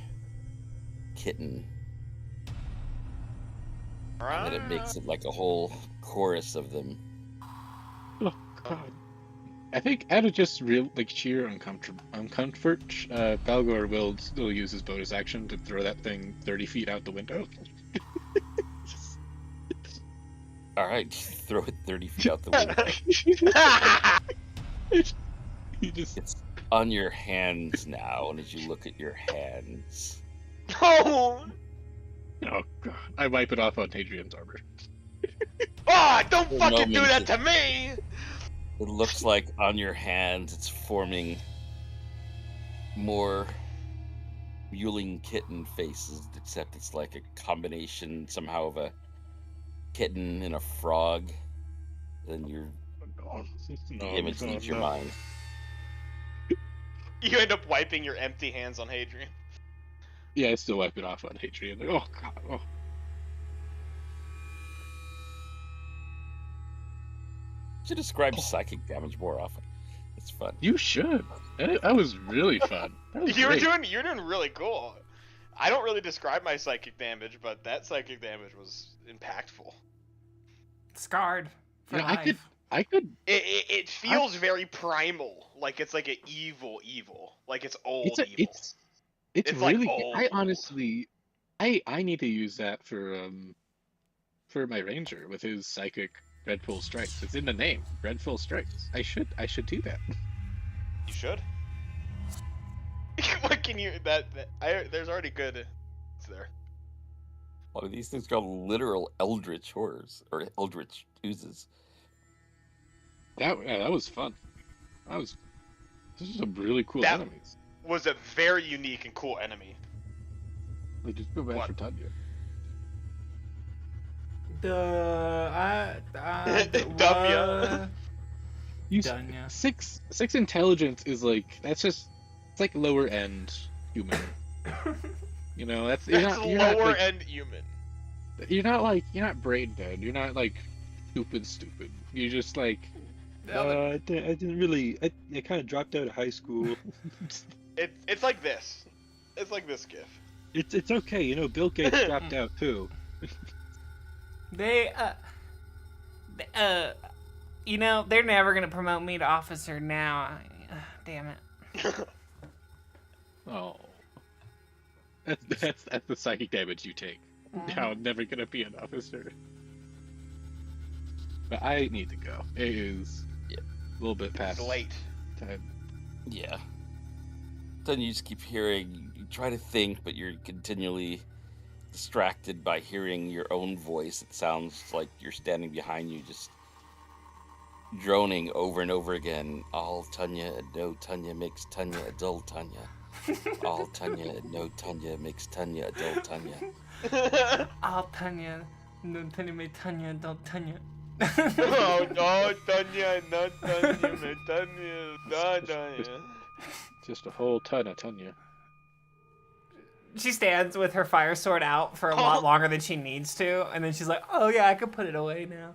kitten. And then it makes it like a whole chorus of them. Oh God. I think out of just real sheer uncomfort, Balgor will still use his bonus action to throw that thing 30 feet out the window. All right, throw it 30 feet out the window. It's on your hands now, and as you look at your hands. Oh! Oh God! I wipe it off on Hadrian's armor. Oh, don't fucking do that to me! It looks like on your hands it's forming more mewling kitten faces, except it's like a combination somehow of a kitten and a frog. Then the image leaves your mind. You end up wiping your empty hands on Hadrian. Yeah, I still wipe it off on Hadrian. Like, oh God! Oh. You should describe psychic damage more often. It's fun. You should. That was really fun. You're doing really cool. I don't really describe my psychic damage, but that psychic damage was impactful. Scarred for Yeah, life. I could. It feels very primal, like it's like an evil, like it's old evil. It's like really. old. I honestly, I need to use that for my ranger with his psychic dreadful strikes. It's in the name, dreadful strikes. I should do that. You should. What can you there's already good. It's there. Well, these things are called literal eldritch horrors or eldritch oozes. That was fun. This is some really cool That- enemies. Was a very unique and cool enemy. Like, just go back What? for Tanya. Dumya. Dunya. Six intelligence is like it's like lower end human. You know, that's you're That's not, you're not, lower like, end human. you're not brain dead. You're not like stupid. You're just like I didn't really. I kind of dropped out of high school. It's like this. It's like this gif. It's okay, you know. Bill Gates dropped out too. You know, they're never gonna promote me to officer now. Damn it. oh. That's the psychic damage you take. Now I'm never gonna be an officer. But I need to go. It is a little bit past It's late. time. Yeah. Then you just keep hearing, you try to think, but you're continually distracted by hearing your own voice. It sounds like you're standing behind you, just droning over and over again. All Tanya and no Tanya makes Tanya a dull Tanya. All Tanya and no Tanya makes Tanya a dull Tanya. All Tanya, no Tanya, me Tanya, don't Tanya. Oh no, Tanya, no Tanya, no Tanya, no Tanya. Just a whole ton of Tanya. She stands with her fire sword out for a lot longer than she needs to, and then she's like, "Oh yeah, I can put it away now."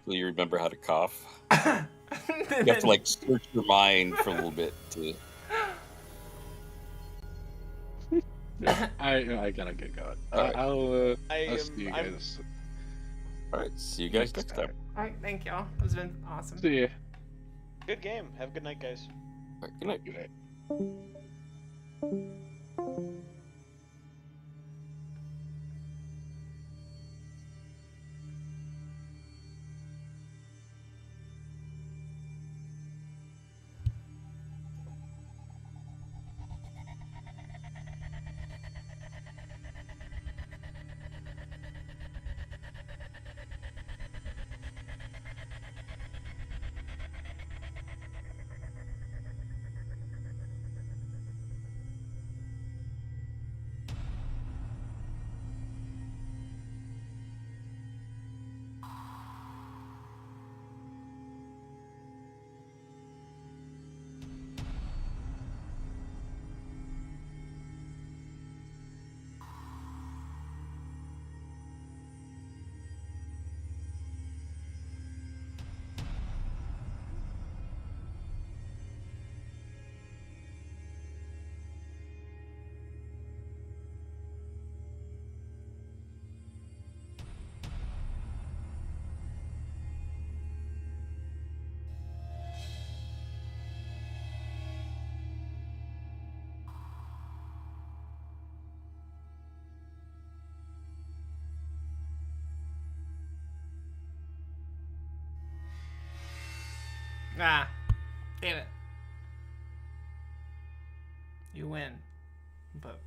Will you remember how to cough? You have to like search your mind for a little bit to. I gotta get going. All right. I'll see you guys. All right, see you guys next time. All right, thank y'all. It's been awesome. See ya. Good game. Have a good night, guys. All right, good night. Good night. Ah, damn it. You win, but